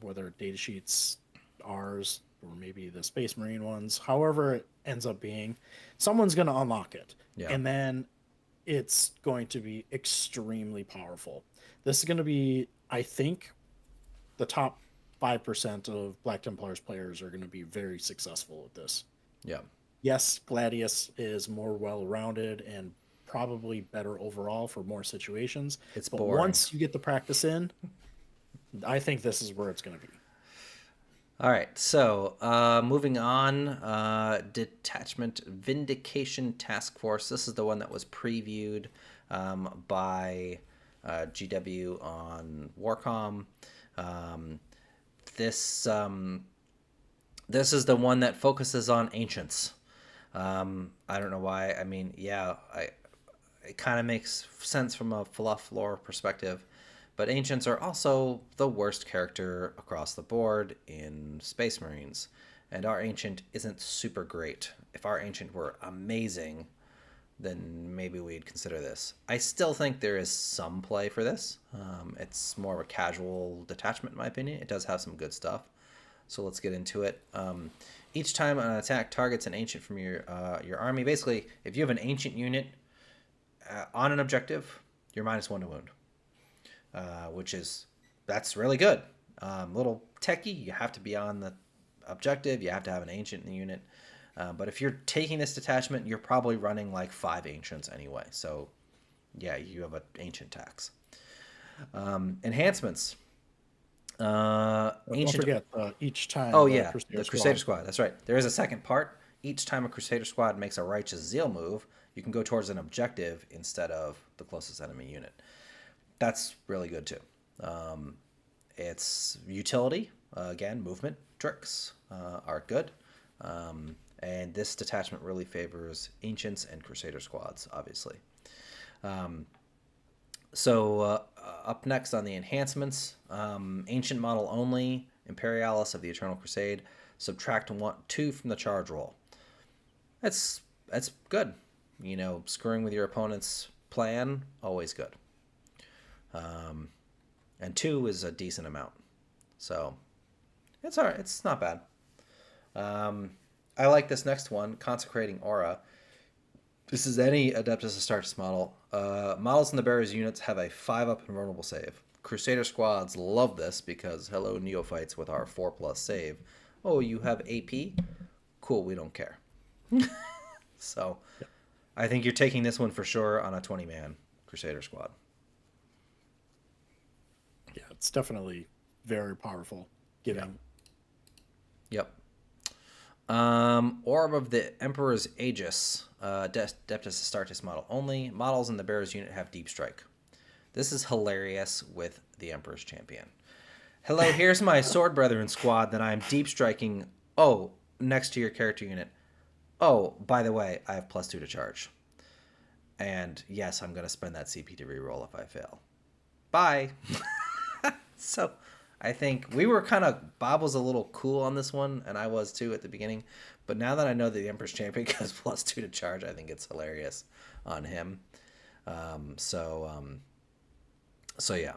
whether data sheets, ours, or maybe the Space Marine ones, however it ends up being, someone's going to unlock it. Yeah. And then it's going to be extremely powerful. This is going to be, I think, the top 5% of Black Templars players are going to be very successful with this. Yeah. Yes, Gladius is more well-rounded and probably better overall for more situations. It's but boring. Once you get the practice in, I think this is where it's going to be. All right, so moving on, Detachment Vindication Task Force. This is the one that was previewed by GW on Warcom. This is the one that focuses on ancients. I don't know why. I mean, yeah, it kind of makes sense from a fluff lore perspective. But ancients are also the worst character across the board in Space Marines. And our ancient isn't super great. If our ancient were amazing, then maybe we'd consider this. I still think there is some play for this. It's more of a casual detachment, in my opinion. It does have some good stuff. So let's get into it. Each time an attack targets an ancient from your army, basically, if you have an ancient unit on an objective, you're -1 to wound, that's really good. Little techie, you have to be on the objective, you have to have an ancient in the unit. But if you're taking this detachment, you're probably running like 5 ancients anyway. So yeah, you have an ancient tax. Enhancements. Don't forget, each time Oh the yeah, Crusader the Crusader Squad. That's right. There is a second part. Each time a Crusader Squad makes a Righteous Zeal move, you can go towards an objective instead of the closest enemy unit. That's really good too. It's utility. Again, movement tricks are good. And this detachment really favors Ancients and Crusader Squads, obviously. So up next on the enhancements, Ancient model only, Imperialis of the Eternal Crusade, subtract 2 from the charge roll. That's good. You know, screwing with your opponent's plan, always good. And 2 is a decent amount. So it's all right. It's not bad. I like this next one, Consecrating Aura. This is any Adeptus Astartes model. Models in the Bearer's units have a 5-up invulnerable save. Crusader squads love this because hello neophytes with our 4+ save. Oh, you have AP? Cool, we don't care. So I think you're taking this one for sure on a 20-man Crusader squad. Yeah, it's definitely very powerful. Giving. Yep. Orb of the Emperor's Aegis, Adeptus Astartes model only. Models in the Bearer's unit have Deep Strike. This is hilarious with the Emperor's Champion. Hello, here's my Sword Brethren squad that I'm Deep Striking. Oh, next to your character unit. Oh, by the way, I have +2 to charge. And yes, I'm going to spend that CP to reroll if I fail. Bye. So I think we were Bob was a little cool on this one, and I was too at the beginning. But now that I know that the Emperor's Champion has +2 to charge, I think it's hilarious on him. So yeah.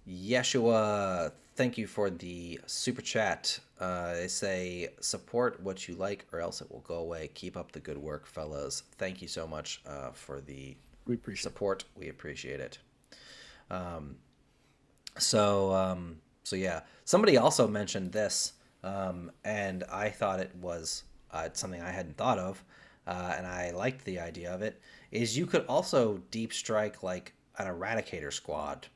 Yeshua, thank you for the super chat. They say, support what you like or else it will go away. Keep up the good work, fellas. Thank you so much for the support. We appreciate it. So yeah, somebody also mentioned this, and I thought it was something I hadn't thought of, and I liked the idea of it, is you could also deep strike like an Eradicator squad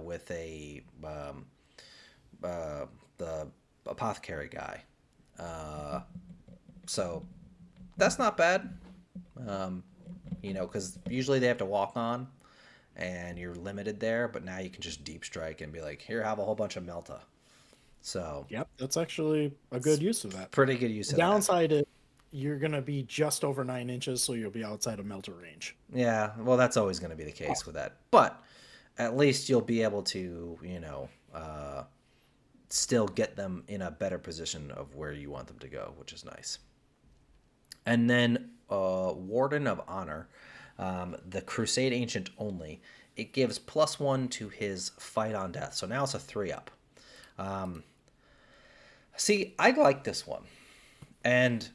with the Apothecary guy. So that's not bad, because usually they have to walk on, and you're limited there, but now you can just deep strike and be like, here, have a whole bunch of Melta. So yep, that's actually a good use of that. Pretty good use of that. Downside is you're going to be just over 9 inches, so you'll be outside of Melta range. Yeah, well, that's always going to be the case with that. But at least you'll be able to, still get them in a better position of where you want them to go, which is nice. And then Warden of Honor, the Crusade Ancient only, it gives +1 to his Fight on Death. So now it's a 3-up. See, I like this one. And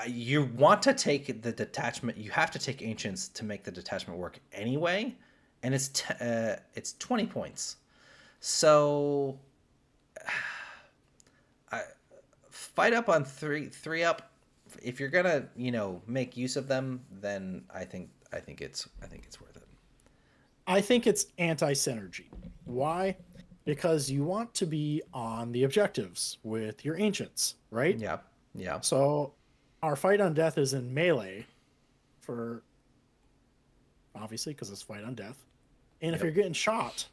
you want to take the detachment. You have to take Ancients to make the detachment work anyway. And it's 20 points. So fight up on 3-up. If you're gonna, make use of them, then I think it's worth it. I think it's anti-synergy. Why? Because you want to be on the objectives with your ancients, right? Yeah. So our Fight on Death is in melee, obviously because it's Fight on Death, and if you're getting shot,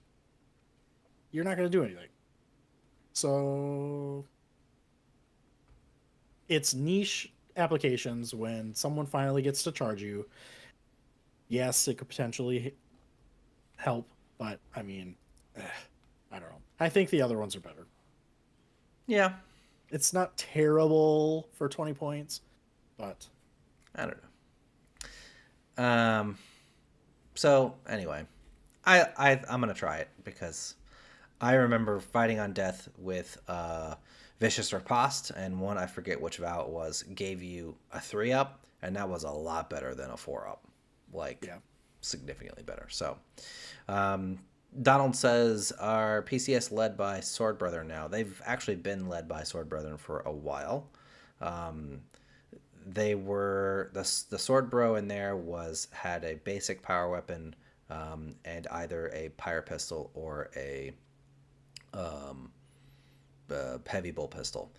you're not going to do anything. So it's niche applications when someone finally gets to charge you. Yes, it could potentially help, but I mean, I don't know. I think the other ones are better. Yeah, It's not terrible for 20 points, but I don't know. So anyway, I'm gonna try it because I remember fighting on death with Vicious Riposte, and one, I forget which vow it was, gave you a 3-up, and that was a lot better than a 4-up. Like, yeah. significantly better. So, Donald says, are PCS led by Sword Brethren now? They've actually been led by Sword Brethren for a while. They were, the Sword Bro in there had a basic power weapon, and either a Pyre Pistol or a heavy bolt pistol.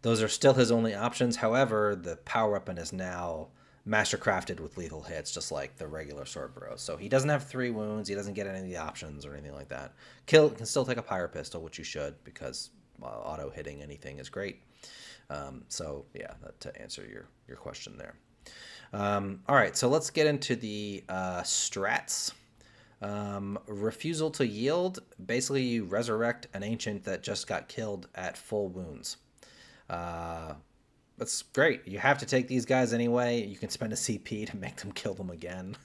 Those are still his only options. However, the power weapon is now mastercrafted with lethal hits, just like the regular sword bro. So he doesn't have 3 wounds. He doesn't get any of the options or anything like that. Can still take a pyre pistol, which you should, because auto hitting anything is great. So yeah, to answer your question there. All right, so let's get into the strats. Refusal to yield. Basically, you resurrect an ancient that just got killed at full wounds. That's great. You have to take these guys anyway. You can spend a CP to make them kill them again.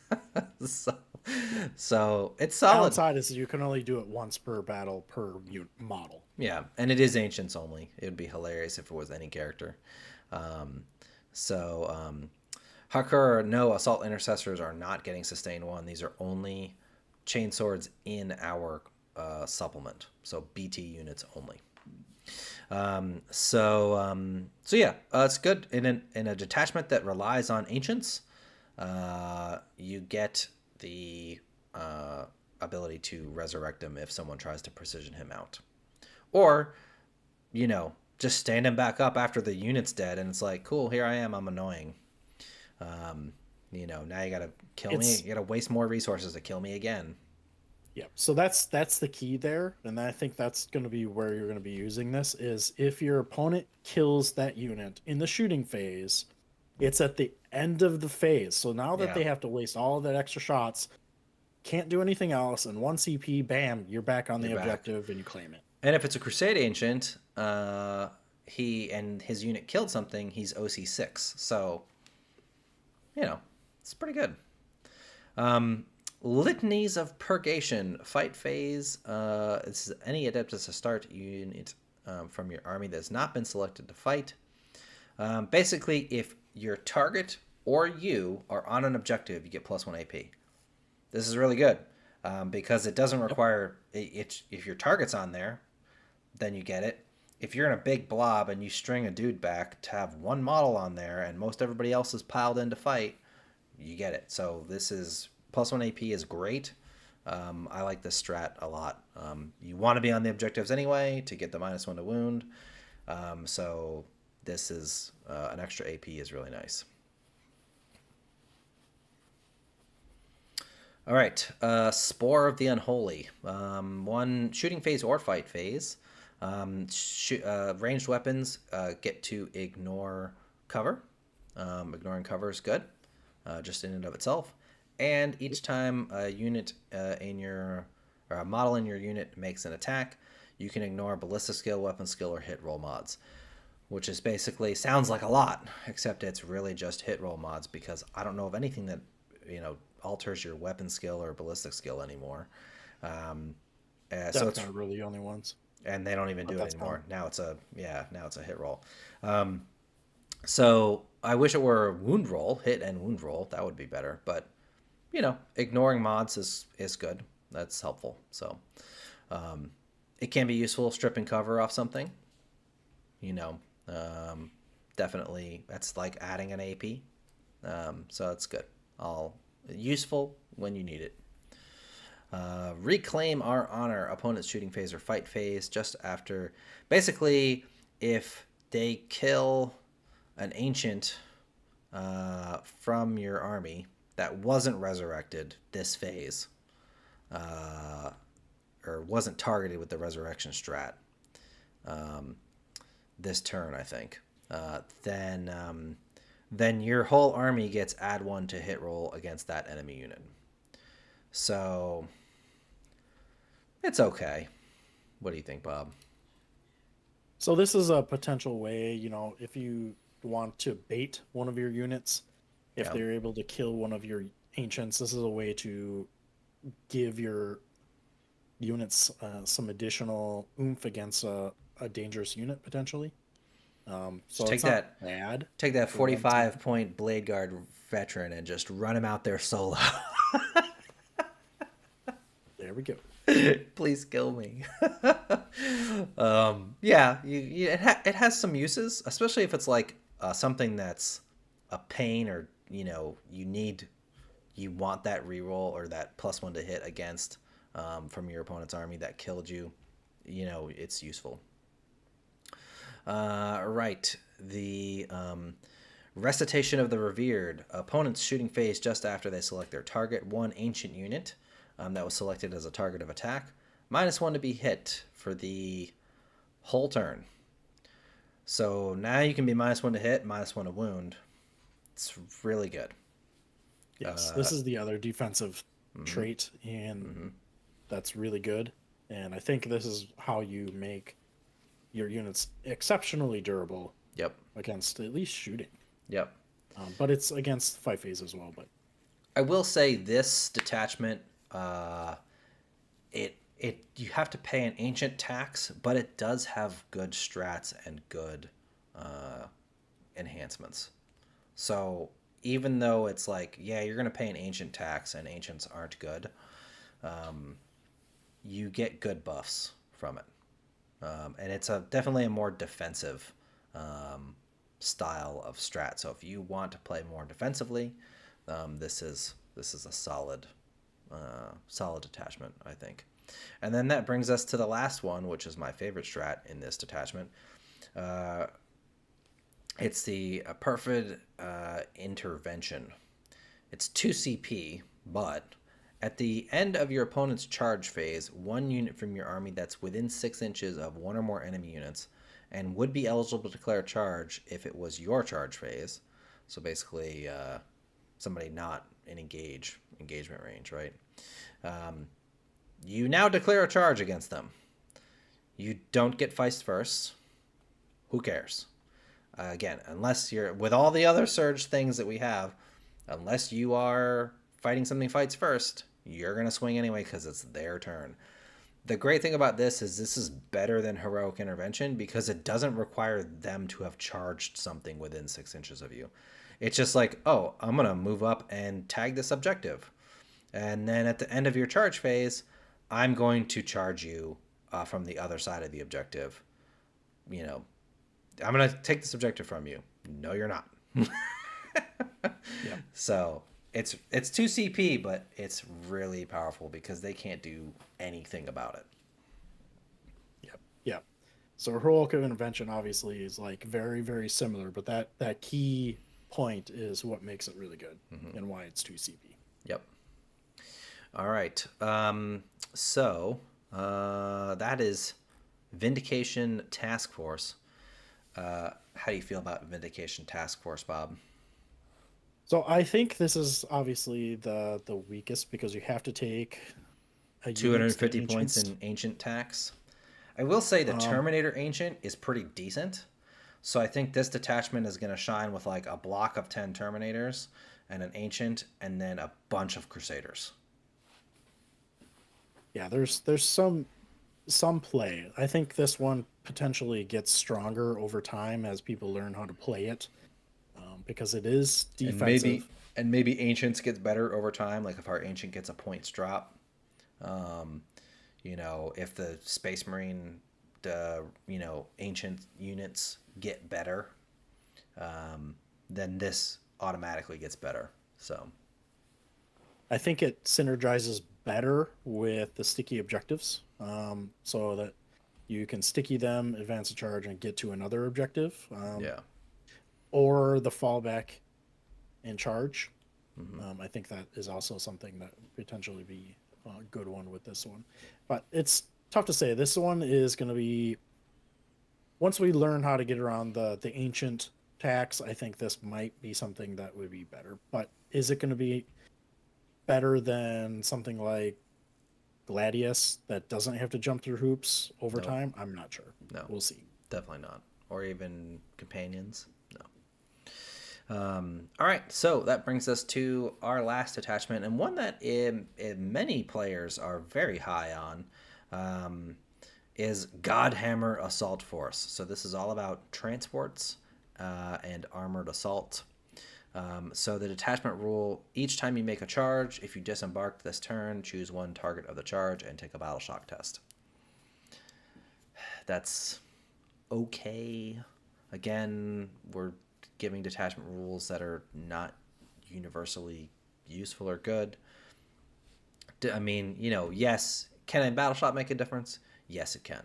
so it's solid. Downside is you can only do it once per battle per model. Yeah, and it is ancients only. It would be hilarious if it was any character. Hakur, no, assault intercessors are not getting sustain 1. These are only chain swords in our supplement. So BT units only. So yeah, it's good. In a detachment that relies on ancients, you get the ability to resurrect him if someone tries to precision him out. Or, just stand him back up after the unit's dead, and it's like, cool, here I am, I'm annoying. Now you gotta kill me. You gotta waste more resources to kill me again. Yeah, so that's the key there, and I think that's going to be where you're going to be using this, is if your opponent kills that unit in the shooting phase, it's at the end of the phase. So now that they have to waste all of that extra shots, can't do anything else, and 1 CP, bam, you're back on the objective and you claim it. And if it's a Crusade Ancient, he and his unit killed something, he's OC 6. So, it's pretty good. Litanies of Purgation. Fight phase. This is any Adeptus Astarte unit from your army that has not been selected to fight. Basically, if your target or you are on an objective, you get +1 AP. This is really good because it doesn't require... If your target's on there, then you get it. If you're in a big blob and you string a dude back to have 1 model on there and most everybody else is piled in to fight, you get it. So this is... +1 AP is great. I like this strat a lot. You want to be on the objectives anyway to get the -1 to wound. So this is an extra AP is really nice. All right, Spore of the Unholy. 1 shooting phase or fight phase. Ranged weapons get to ignore cover. Ignoring cover is good, just in and of itself. And each time a unit or a model in your unit makes an attack, you can ignore ballistic skill, weapon skill, or hit roll mods. Which is basically, sounds like a lot, except it's really just hit roll mods, because I don't know of anything that, alters your weapon skill or ballistic skill anymore. So it's not really the only ones. And they don't even do it anymore. Now it's a hit roll. So I wish it were wound roll, hit and wound roll. That would be better, but ignoring mods is good. That's helpful. So it can be useful stripping cover off something. Definitely that's like adding an AP. So that's good. Useful when you need it. Reclaim our honor. Opponent's shooting phase or fight phase just after. Basically, if they kill an ancient from your army that wasn't resurrected this phase, or wasn't targeted with the resurrection strat this turn, I think, then then your whole army gets add 1 to hit roll against that enemy unit. So it's okay. What do you think, Bob? So this is a potential way, if you want to bait one of your units, if Yeah. they're able to kill one of your ancients, this is a way to give your units some additional oomph against a dangerous unit potentially. Just So it's not bad take that for one team. 45-point blade guard veteran and just run him out there solo. There we go. Please kill me. Yeah, it has some uses, especially if it's like something that's a pain, or you want that reroll or that +1 to hit against from your opponent's army that killed you. It's useful. Right. The Recitation of the Revered. Opponent's shooting phase just after they select their target. One ancient unit that was selected as a target of attack. -1 to be hit for the whole turn. So now you can be -1 to hit, -1 to wound. It's really good. Yes, this is the other defensive trait, and that's really good. And I think this is how you make your units exceptionally durable Yep. against at least shooting. Yep. But it's against fight phase as well. But I will say this detachment, it you have to pay an ancient tax, but it does have good strats and good enhancements. So even though it's like, yeah, you're gonna pay an ancient tax, and ancients aren't good, you get good buffs from it, and it's definitely a more defensive style of strat. So if you want to play more defensively, this is a solid detachment, I think. And then that brings us to the last one, which is my favorite strat in this detachment. It's the Perfid Intervention. It's 2 CP, but at the end of your opponent's charge phase, one unit from your army that's within 6 inches of one or more enemy units and would be eligible to declare charge if it was your charge phase. So basically, somebody not in engagement range, right? You now declare a charge against them. You don't get feist first. Who cares? Again, unless you're with all the other surge things that we have, unless you are fighting something fights first, you're going to swing anyway because it's their turn. The great thing about this is better than heroic intervention because it doesn't require them to have charged something within 6 inches of you. It's just like, oh, I'm going to move up and tag this objective. And then at the end of your charge phase, I'm going to charge you from the other side of the objective. I'm going to take this objective from you. No, you're not. yeah. So it's 2 CP, but it's really powerful because they can't do anything about it. Yep. Yeah. So heroic intervention obviously is like very, very similar, but that key point is what makes it really good and why it's 2 CP. Yep. All right. So that is Vindication Task Force. How do you feel about Vindication Task Force, Bob? So I think this is obviously the weakest because you have to take a 250 points in ancient tax. I will say the Terminator Ancient is pretty decent. So I think this detachment is going to shine with like a block of 10 Terminators and an Ancient and then a bunch of Crusaders. Yeah, there's some play. I think this one potentially gets stronger over time as people learn how to play it, because it is defensive. And maybe Ancients gets better over time. Like if our Ancient gets a points drop, if the Space Marine, Ancient units get better, then this automatically gets better. So I think it synergizes better with the sticky objectives, so that you can sticky them, advance a charge, and get to another objective. Yeah. Or the fallback and charge. I think that is also something that potentially be a good one with this one. But it's tough to say. This one is going to be, once we learn how to get around the ancient attacks, I think this might be something that would be better. But is it going to be better than something like Gladius that doesn't have to jump through hoops over Nope. time? I'm not sure. No, We'll see. definitely not. Or even companions. No. All right, so that brings us to our last attachment, and one that many players are very high on, is Godhammer Assault Force. So this is all about transports and armored assault. So the detachment rule, each time you make a charge, if you disembark this turn, choose one target of the charge and take a battle shock test. That's okay. Again, we're giving detachment rules that are not universally useful or good. I mean, yes, can a battle shot make a difference? Yes, it can.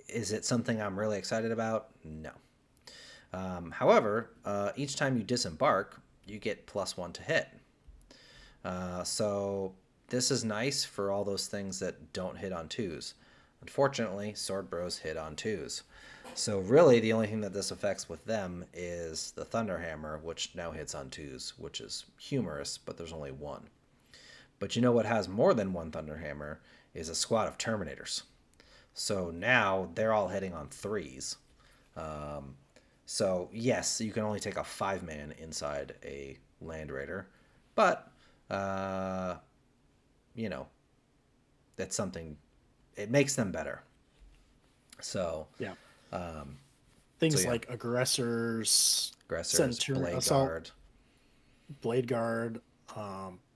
Is it something I'm really excited about? No. However, each time you disembark, you get +1 to hit. So this is nice for all those things that don't hit on 2s. Unfortunately, Sword Bros hit on 2s. So really, the only thing that this affects with them is the Thunderhammer, which now hits on 2s, which is humorous, but there's only one. But you know what has more than one Thunderhammer is a squad of Terminators. So now they're all hitting on 3s. So yes, you can only take a 5-man inside a Land Raider, but that's something. It makes them better. So yeah, things so, yeah. like aggressors, blade guard,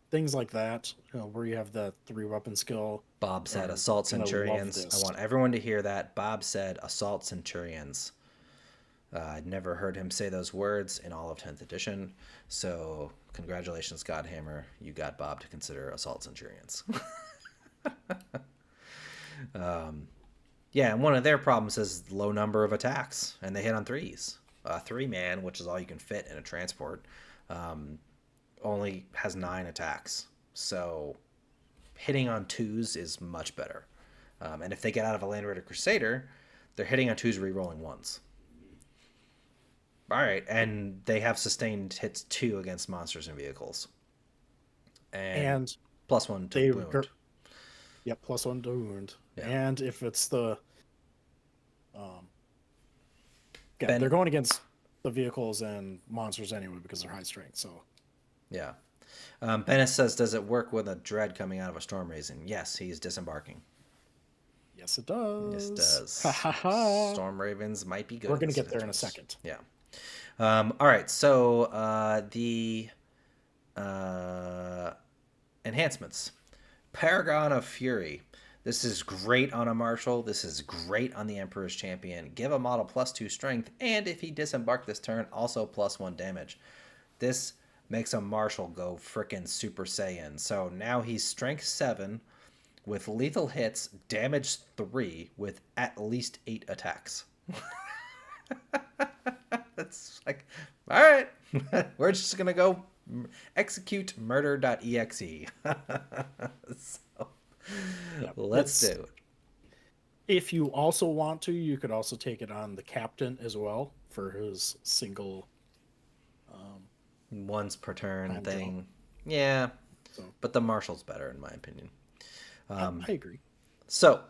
things like that. Where you have the 3-weapon skill. Bob said assault centurions. I want everyone to hear that. Bob said assault centurions. I'd never heard him say those words in all of 10th edition. So congratulations, Godhammer. You got Bob to consider assault centurions. Yeah, and one of their problems is low number of attacks, and they hit on 3s. 3-man, which is all you can fit in a transport, only has 9 attacks. So hitting on 2s is much better. And if they get out of a Land Raider Crusader, they're hitting on 2s, re-rolling 1s. All right, and they have sustained hits 2 against monsters and vehicles. And +1 to wound. Yep, +1 to wound. Yeah. And if it's the... they're going against the vehicles and monsters anyway because they're high strength, so... Yeah. Bennis says, does it work with a dread coming out of a storm raising? Yes, he's disembarking. Yes, it does. Yes, it does. Storm Ravens might be good. We're going to get there in a second. Yeah. All right, so the enhancements. Paragon of Fury. This is great on a Marshal. This is great on the Emperor's Champion. Give a model +2 strength, and if he disembarked this turn, also +1 damage. This makes a Marshal go frickin' Super Saiyan. So now he's strength 7 with lethal hits, damage 3 with at least 8 attacks. That's like, all right, we're just going to go execute murder.exe. So let's do it. If you also want to, you could also take it on the captain as well for his single once per turn thing. Yeah, so. But the Marshal's better in my opinion. I agree. So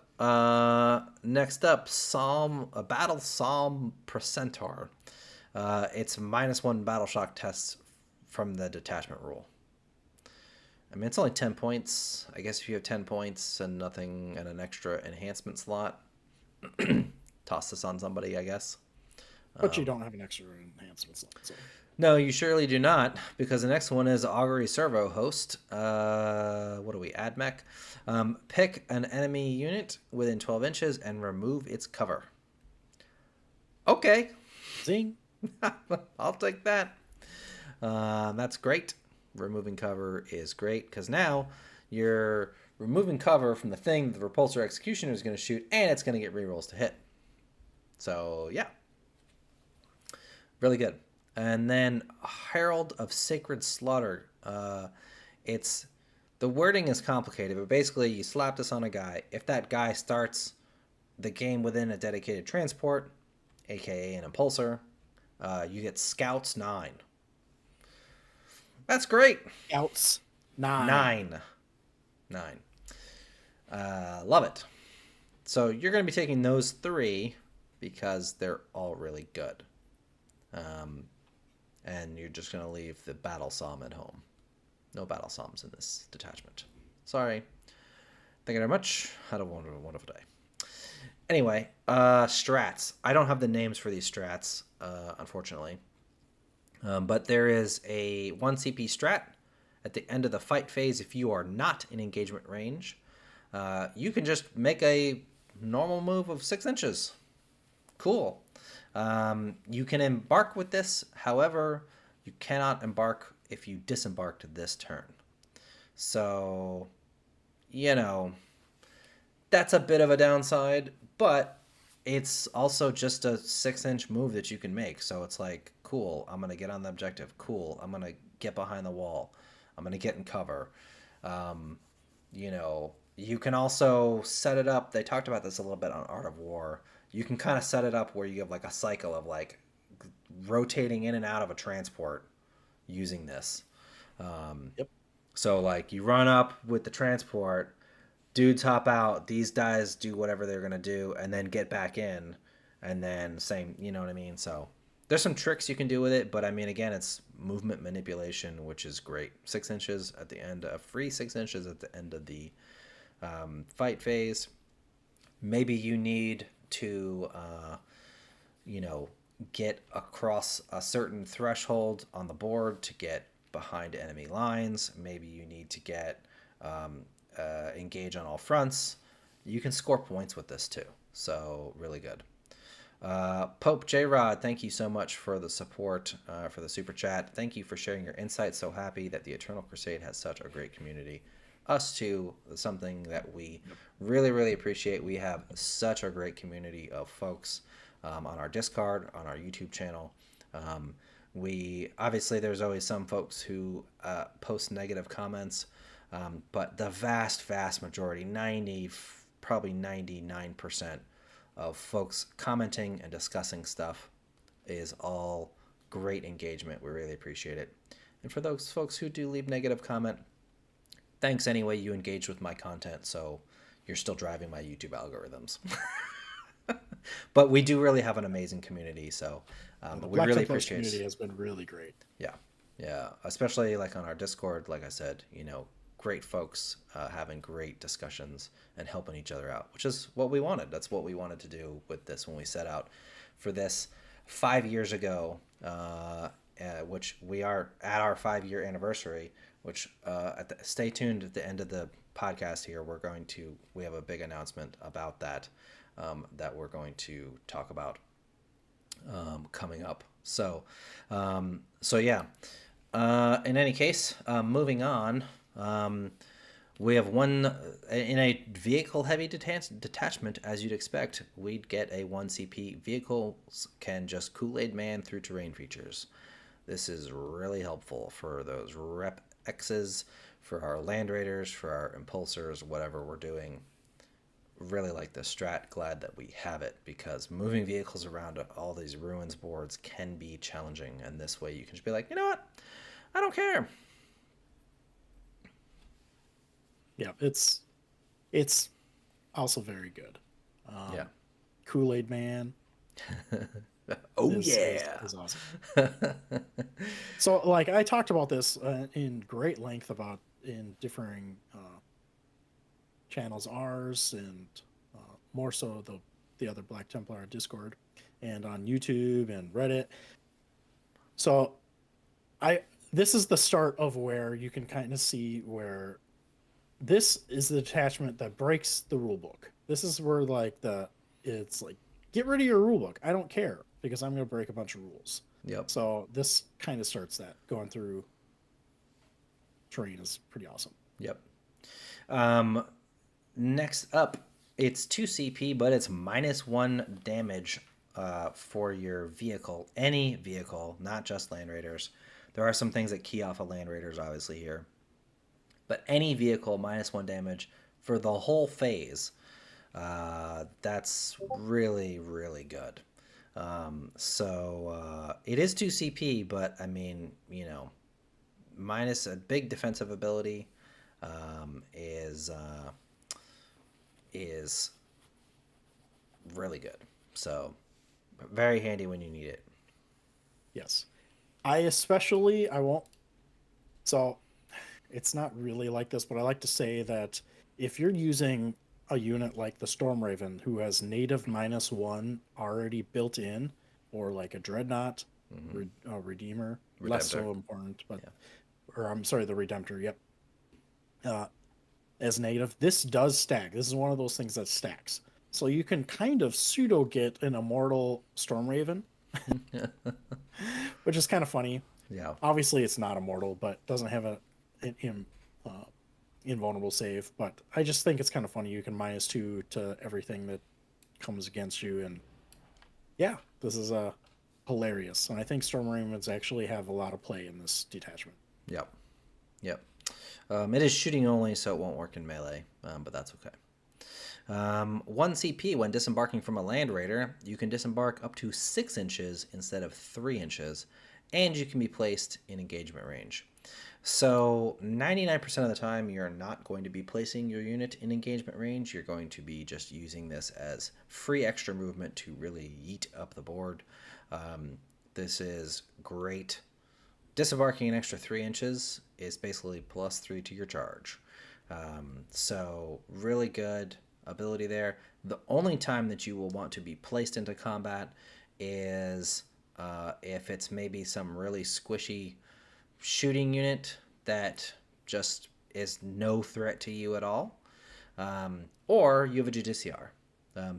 next up, Battle Psalm Precentor. It's -1 battle shock tests from the detachment rule. I mean, it's only 10 points. I guess if you have 10 points and nothing and an extra enhancement slot, toss this on somebody, I guess. But you don't have an extra enhancement slot. So. No, you surely do not, because the next one is Augury Servo Host. What do we? AdMech. Pick an enemy unit within 12 inches and remove its cover. Okay. Zing. I'll take that. That's great. Removing cover is great, because now you're removing cover from the thing the Repulsor Executioner is going to shoot, and it's going to get rerolls to hit. So, yeah. Really good. And then Herald of Sacred Slaughter. The wording is complicated, but basically you slap this on a guy. If that guy starts the game within a dedicated transport, aka an impulsor. You get Scouts 9. That's great. Scouts 9. 9. 9. Love it. So you're going to be taking those 3 because they're all really good. And you're just going to leave the battle psalm at home. No battle psalms in this detachment. Sorry. Thank you very much. Had a wonderful day. Anyway, strats. I don't have the names for these strats, unfortunately. But there is a 1 CP strat at the end of the fight phase. If you are not in engagement range, you can just make a normal move of 6 inches. Cool. You can embark with this. However, you cannot embark if you disembarked this turn. So, that's a bit of a downside, but it's also just a 6-inch move that you can make. So it's like, cool, I'm going to get on the objective. Cool, I'm going to get behind the wall. I'm going to get in cover. You can also set it up. They talked about this a little bit on Art of War. You can kind of set it up where you have like a cycle of like rotating in and out of a transport using this. Yep. So like you run up with the transport, dudes hop out, these guys do whatever they're going to do, and then get back in, and then same, you know what I mean? So there's some tricks you can do with it, but I mean, again, it's movement manipulation, which is great. 6 inches at the end, a free 6 inches at the end of the fight phase. Maybe you need to, get across a certain threshold on the board to get behind enemy lines. Maybe you need to get engage on all fronts. You can score points with this too, so really good. Pope J-Rod, thank you so much for the support, for the super chat. Thank you for sharing your insights. So happy that the Eternal Crusade has such a great community. Us too, something that we really, really appreciate. We have such a great community of folks on our Discord, on our YouTube channel. We obviously, there's always some folks who post negative comments, but the vast majority, probably 99% of folks commenting and discussing stuff is all great engagement. We really appreciate it. And for those folks who do leave negative comment, thanks anyway. You engage with my content, so you're still driving my YouTube algorithms. But we do really have an amazing community, so we really appreciate it. The community has been really great. Yeah, especially like on our Discord. Like I said, great folks having great discussions and helping each other out, which is what we wanted. That's what we wanted to do with this when we set out for this 5 years ago, which we are at our 5-year anniversary. Which stay tuned at the end of the podcast here. We have a big announcement about that. That we're going to talk about coming up. So yeah. In any case, moving on, we have one in a vehicle-heavy detachment, as you'd expect. We'd get a 1 CP. Vehicles can just Kool-Aid Man through terrain features. This is really helpful for those Rep X's, for our Land Raiders, for our Impulsors, whatever we're doing. Really like this strat. Glad that we have it, because moving vehicles around all these ruins boards can be challenging, and this way you can just be like, you know what, I don't care. Yeah, it's also very good. Yeah. Kool-Aid Man. Is awesome. So like I talked about this in great length about in differing channels, ours and more so the other Black Templar Discord and on YouTube and Reddit. So this is the start of where you can kind of see where this is the detachment that breaks the rule book. This is where it's like, get rid of your rule book. I don't care, because I'm going to break a bunch of rules. Yep. So this kind of starts that. Going through terrain is pretty awesome. Yep. Next up, it's 2 CP, but it's -1 damage for your vehicle. Any vehicle, not just Land Raiders. There are some things that key off of Land Raiders, obviously, here. But any vehicle, -1 damage for the whole phase. That's really, really good. So it is 2 CP, but I mean, minus a big defensive ability is really good. So very handy when you need it. Yes. I won't, so it's not really like this, but I like to say that if you're using a unit like the Storm Raven who has native -1 already built in, or like a Dreadnought, Redeemer, less Redemptor. so important, but, Yeah. or I'm sorry, the Redemptor, yep. Uh, as native, this does stack. This is one of those things that stacks. So you can kind of pseudo get an immortal Storm Raven, which is kind of funny. Yeah. Obviously, it's not immortal, but doesn't have an uh, invulnerable save. But I just think it's kind of funny. You can -2 to everything that comes against you, and yeah, this is hilarious. And I think Storm Ravens actually have a lot of play in this detachment. Yep. Yep. It is shooting only, so it won't work in melee, but that's okay. 1 CP when disembarking from a land raider, you can disembark up to 6 inches instead of 3 inches, and you can be placed in engagement range. So 99% of the time, you're not going to be placing your unit in engagement range. You're going to be just using this as free extra movement to really yeet up the board. This is great. Disembarking an extra 3 inches is basically +3 to your charge. So really good ability there. The only time that you will want to be placed into combat is if it's maybe some really squishy shooting unit that just is no threat to you at all, or you have a Judiciar.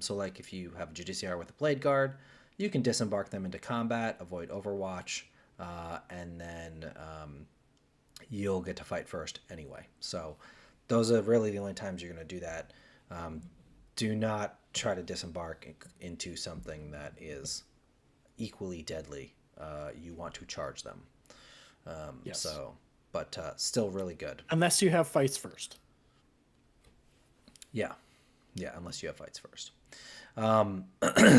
So like if you have a Judiciar with a Blade Guard, you can disembark them into combat, avoid Overwatch, and then you'll get to fight first anyway. So those are really the only times you're going to do that. Do not try to disembark into something that is equally deadly. You want to charge them. Yes. So, but still really good. Unless you have fights first. Yeah. Yeah, unless you have fights first.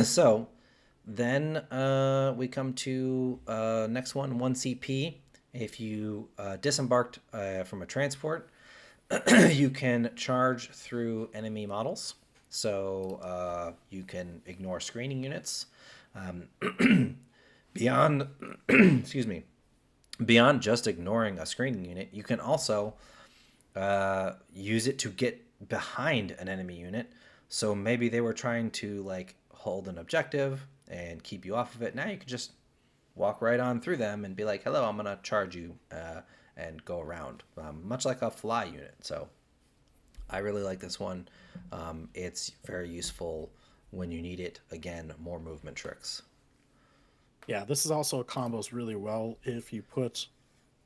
So then we come to next one, 1 CP. If you disembarked from a transport, you can charge through enemy models. So you can ignore screening units. Beyond, excuse me, beyond just ignoring a screening unit, you can also use it to get behind an enemy unit. So maybe they were trying to like hold an objective and keep you off of it. Now you can just walk right on through them and be like, hello, I'm going to charge you and go around, much like a fly unit. So I really like this one. It's very useful when you need it. Again, more movement tricks. Yeah, this is also combos really well if you put,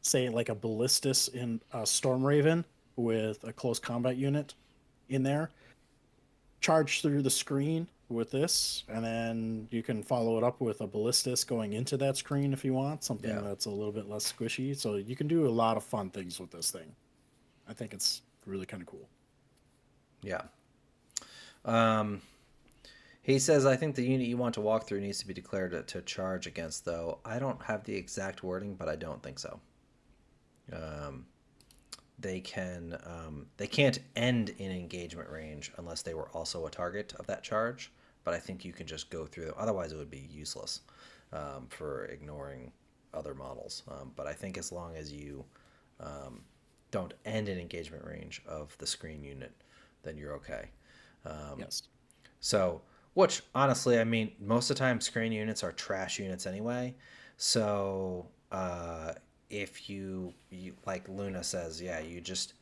say, like a Ballistus in a Storm Raven with a close combat unit in there. Charge through the screen with this, and then you can follow it up with a Ballistus going into that screen if you want, something that's a little bit less squishy. So you can do a lot of fun things with this thing. I think it's really kind of cool. Yeah. He says, I think the unit you want to walk through needs to be declared to charge against, though. I don't have the exact wording, but I don't think so. They can't end in engagement range unless they were also a target of that charge, but I think you can just go through them. Otherwise, it would be useless for ignoring other models. But I think as long as you don't end in engagement range of the screen unit, then you're okay. Yes. So, which honestly, I mean, most of the time screen units are trash units anyway. So, if you like Luna says, yeah, you just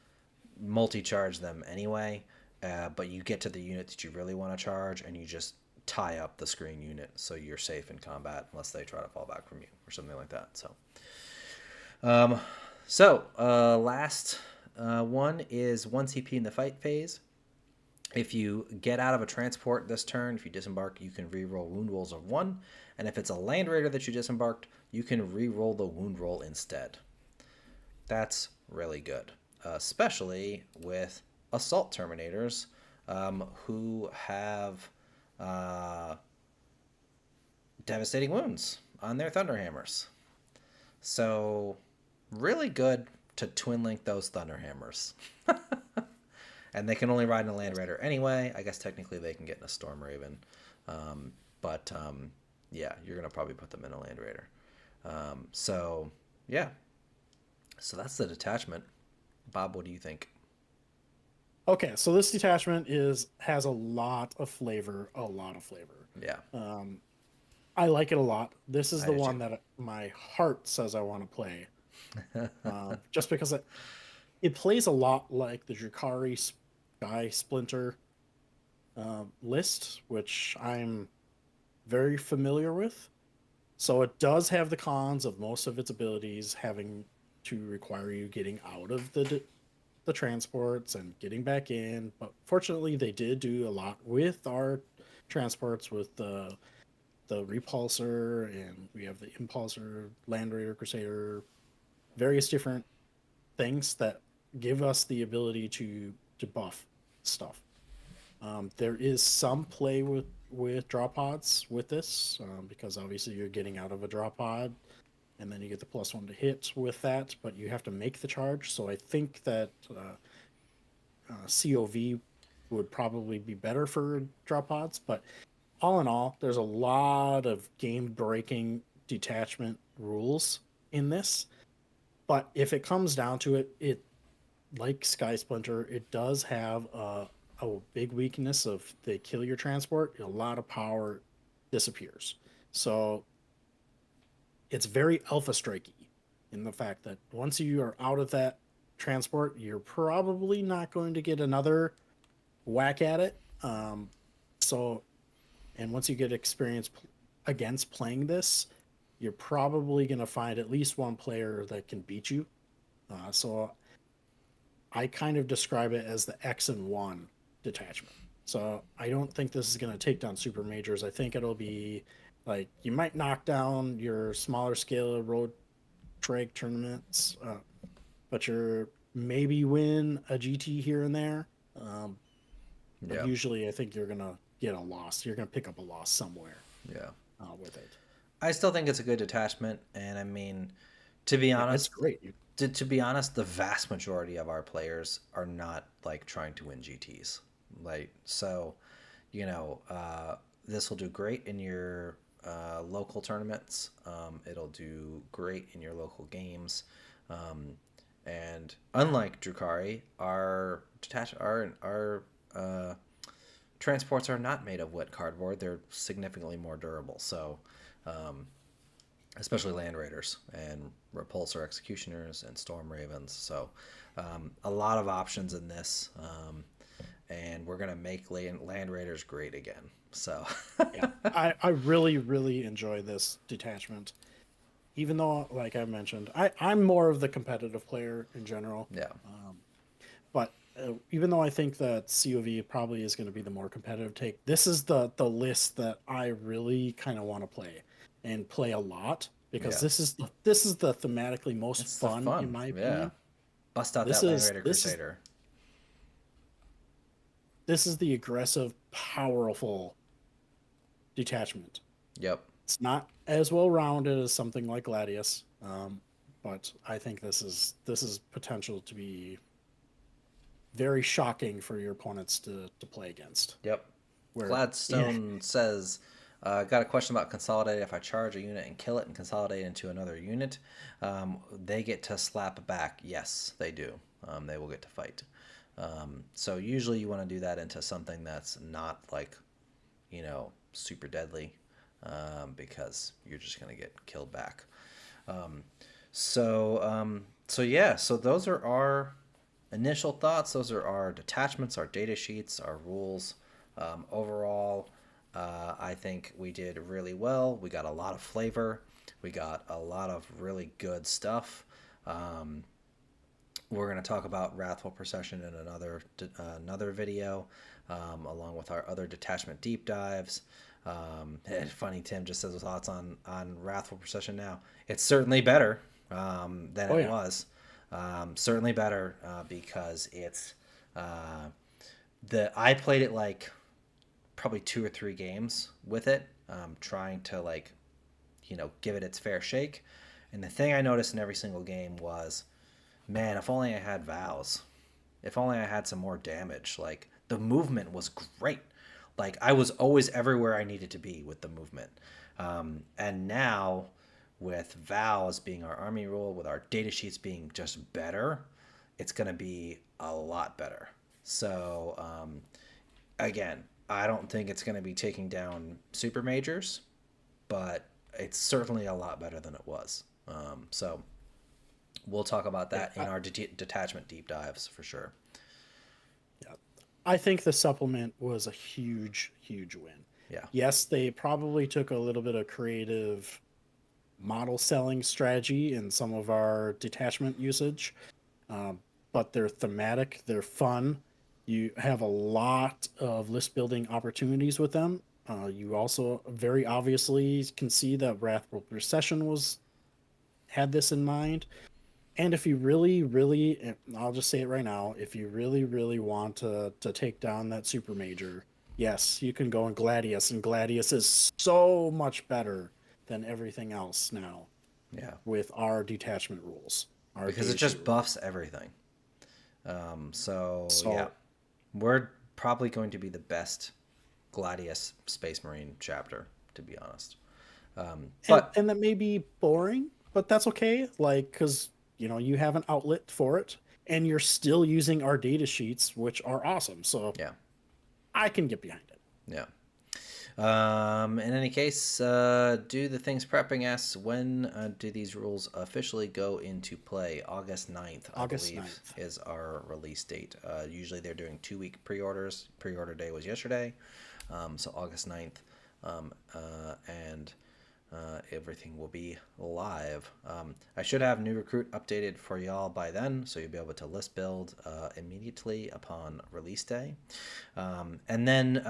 multi-charge them anyway, but you get to the unit that you really want to charge and you just tie up the screen unit so you're safe in combat unless they try to fall back from you or something like that. So, last one is 1 CP in the fight phase. If you get out of a transport this turn, if you disembark, you can re-roll wound rolls of 1. And if it's a land raider that you disembarked, you can re-roll the wound roll instead. That's really good, especially with assault terminators who have devastating wounds on their Thunderhammers. So, really good to twin link those Thunderhammers. And they can only ride in a Land Raider anyway. I guess technically they can get in a Storm Raven. But yeah, you're going to probably put them in a Land Raider. So, yeah. So that's the detachment. Bob, what do you think? Okay, so this detachment has a lot of flavor, Yeah, I like it a lot. This is I the do too. one that my heart says I want to play, just because it plays a lot like the Drukhari Sky Splinter list, which I'm very familiar with. So it does have the cons of most of its abilities having to require you getting out of the transports and getting back in. But fortunately, they did do a lot with our transports with the repulsor, and we have the impulsor, Land Raider, Crusader, various different things that give us the ability to buff stuff. There is some play with draw pods with this, because obviously you're getting out of a draw pod, and then you get the +1 to hit with that, but you have to make the charge. So I think that COV would probably be better for draw pods, but all in all, there's a lot of game breaking detachment rules in this. But if it comes down to it, it like Sky Splinter, it does have a big weakness of they kill your transport, a lot of power disappears. So it's very alpha strikey in the fact that once you are out of that transport, you're probably not going to get another whack at it. So, and once you get experience against playing this, you're probably going to find at least one player that can beat you. So I kind of describe it as the X and one detachment. So I don't think this is going to take down super majors. I think it'll be like you might knock down your smaller scale road drag tournaments, but you're maybe win a GT here and there. But yeah, usually, I think you're gonna get a loss. You're gonna pick up a loss somewhere yeah. with it. I still think it's a good detachment, and I mean, to be Yeah, it's honest, great. to be honest, the vast majority of our players are not like trying to win GTS. Like so, this will do great in your local tournaments. It'll do great in your local games. Um, and unlike Drukhari, our transports are not made of wet cardboard. They're significantly more durable. So, um, especially Land Raiders and Repulsor Executioners and Storm Ravens. So, a lot of options in this. And we're gonna make Land Raiders great again. So, Yeah, I really really enjoy this detachment. Even though, like I mentioned, I'm more of the competitive player in general. yeah, But even though I think that COV probably is going to be the more competitive take, this is the list that I really kind of want to play and play a lot because yeah, this is the thematically most it's the fun in fun. my Yeah, opinion. bust out This that Land is Raider this is Crusader. this is the aggressive, powerful detachment. Yep. It's not as well rounded as something like Gladius, but I think this is potential to be very shocking for your opponents to play against. Yep. Where yeah, Gladstone says, got a question about consolidate. If I charge a unit and kill it and consolidate into another unit, they get to slap back. Yes, they do. They will get to fight. So usually you want to do that into something that's not like, super deadly, because you're just going to get killed back. So yeah, so those are our initial thoughts. Those are our detachments, our data sheets, our rules. Overall, I think we did really well. We got a lot of flavor. We got a lot of really good stuff. Um, we're going to talk about Wrathful Procession in another video, along with our other detachment deep dives. And funny, Tim just says thoughts on Wrathful Procession now. It's certainly better than oh it yeah, was. Certainly better because it's I played it like probably 2 or 3 games with it. trying to like, give it its fair shake. And the thing I noticed in every single game was, man, if only I had vows. If only I had some more damage. Like the movement was great. Like I was always everywhere I needed to be with the movement. And now with vows being our army rule, with our data sheets being just better, it's going to be a lot better. So again, I don't think it's going to be taking down super majors, but it's certainly a lot better than it was. So we'll talk about that in our detachment deep dives for sure. Yeah. I think the supplement was a huge, huge win. Yeah. Yes, they probably took a little bit of creative model selling strategy in some of our detachment usage, but they're thematic, they're fun. You have a lot of list building opportunities with them. You also very obviously can see that Wrathful Procession had this in mind. And if you really, really, I'll just say it right now, if you really, really want to take down that super major, yes, you can go in Gladius, and Gladius is so much better than everything else now. Yeah. With our detachment rules, because it just buffs everything. So yeah, we're probably going to be the best Gladius Space Marine chapter, to be honest. And that may be boring, but that's okay. Like, because you have an outlet for it, and you're still using our data sheets, which are awesome. So yeah, I can get behind it. Yeah. In any case, do the things prepping asks, when do these rules officially go into play? August 9th, I believe, is our release date. Usually they're doing 2-week pre-orders. Pre-order day was yesterday, so August 9th, and everything will be live. I should have new recruit updated for y'all by then, so you'll be able to list build immediately upon release day. And then,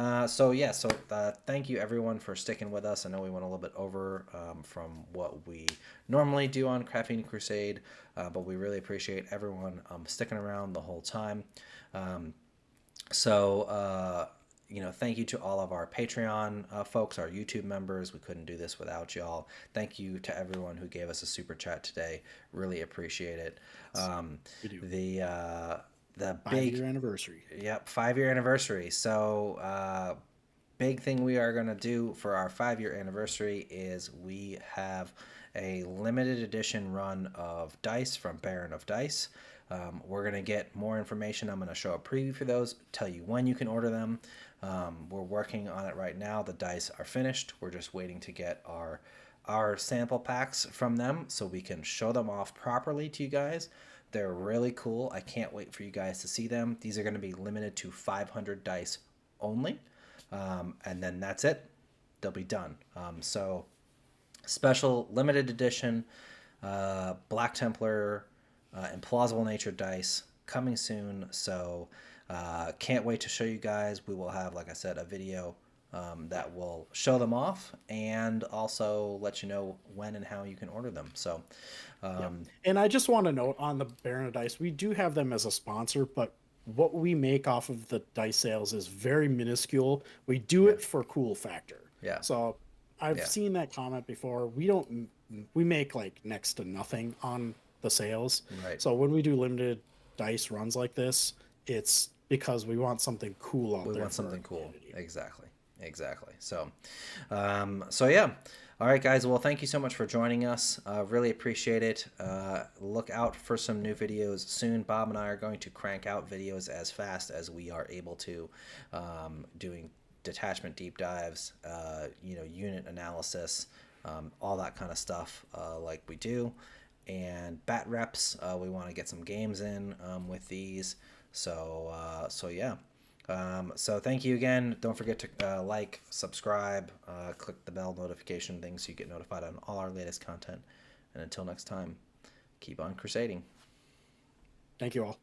thank you everyone for sticking with us. I know we went a little bit over from what we normally do on Caffeine Crusade, but we really appreciate everyone sticking around the whole time. Thank you to all of our Patreon folks, our YouTube members. We couldn't do this without y'all. Thank you to everyone who gave us a super chat today. Really appreciate it. We do. The 5-year anniversary. Yep, 5-year anniversary. So big thing we are going to do for our 5-year anniversary is we have a limited edition run of dice from Baron of Dice. We're going to get more information. I'm going to show a preview for those, tell you when you can order them. We're working on it right now. The dice are finished. We're just waiting to get our sample packs from them so we can show them off properly to you guys. They're really cool. I can't wait for you guys to see them. These are going to be limited to 500 dice only. And then that's it. They'll be done. So special limited edition Black Templar Implausible Nature dice coming soon. So can't wait to show you guys. We will have, like I said, a video that will show them off and also let you know when and how you can order them. So And I just want to note on the Baron of Dice, we do have them as a sponsor, but what we make off of the dice sales is very minuscule. We do it for cool factor. Yeah. So I've seen that comment before. We make like next to nothing on the sales. Right. So when we do limited dice runs like this, it's because we want something cool out there. We want something cool. Exactly. So yeah. All right, guys. Well, thank you so much for joining us. Really appreciate it. Look out for some new videos soon. Bob and I are going to crank out videos as fast as we are able to, doing detachment deep dives, unit analysis, all that kind of stuff like we do. And bat reps, we want to get some games in with these. So yeah. So thank you again. Don't forget to like, subscribe, click the bell notification thing so you get notified on all our latest content. And until next time, keep on crusading. Thank you all.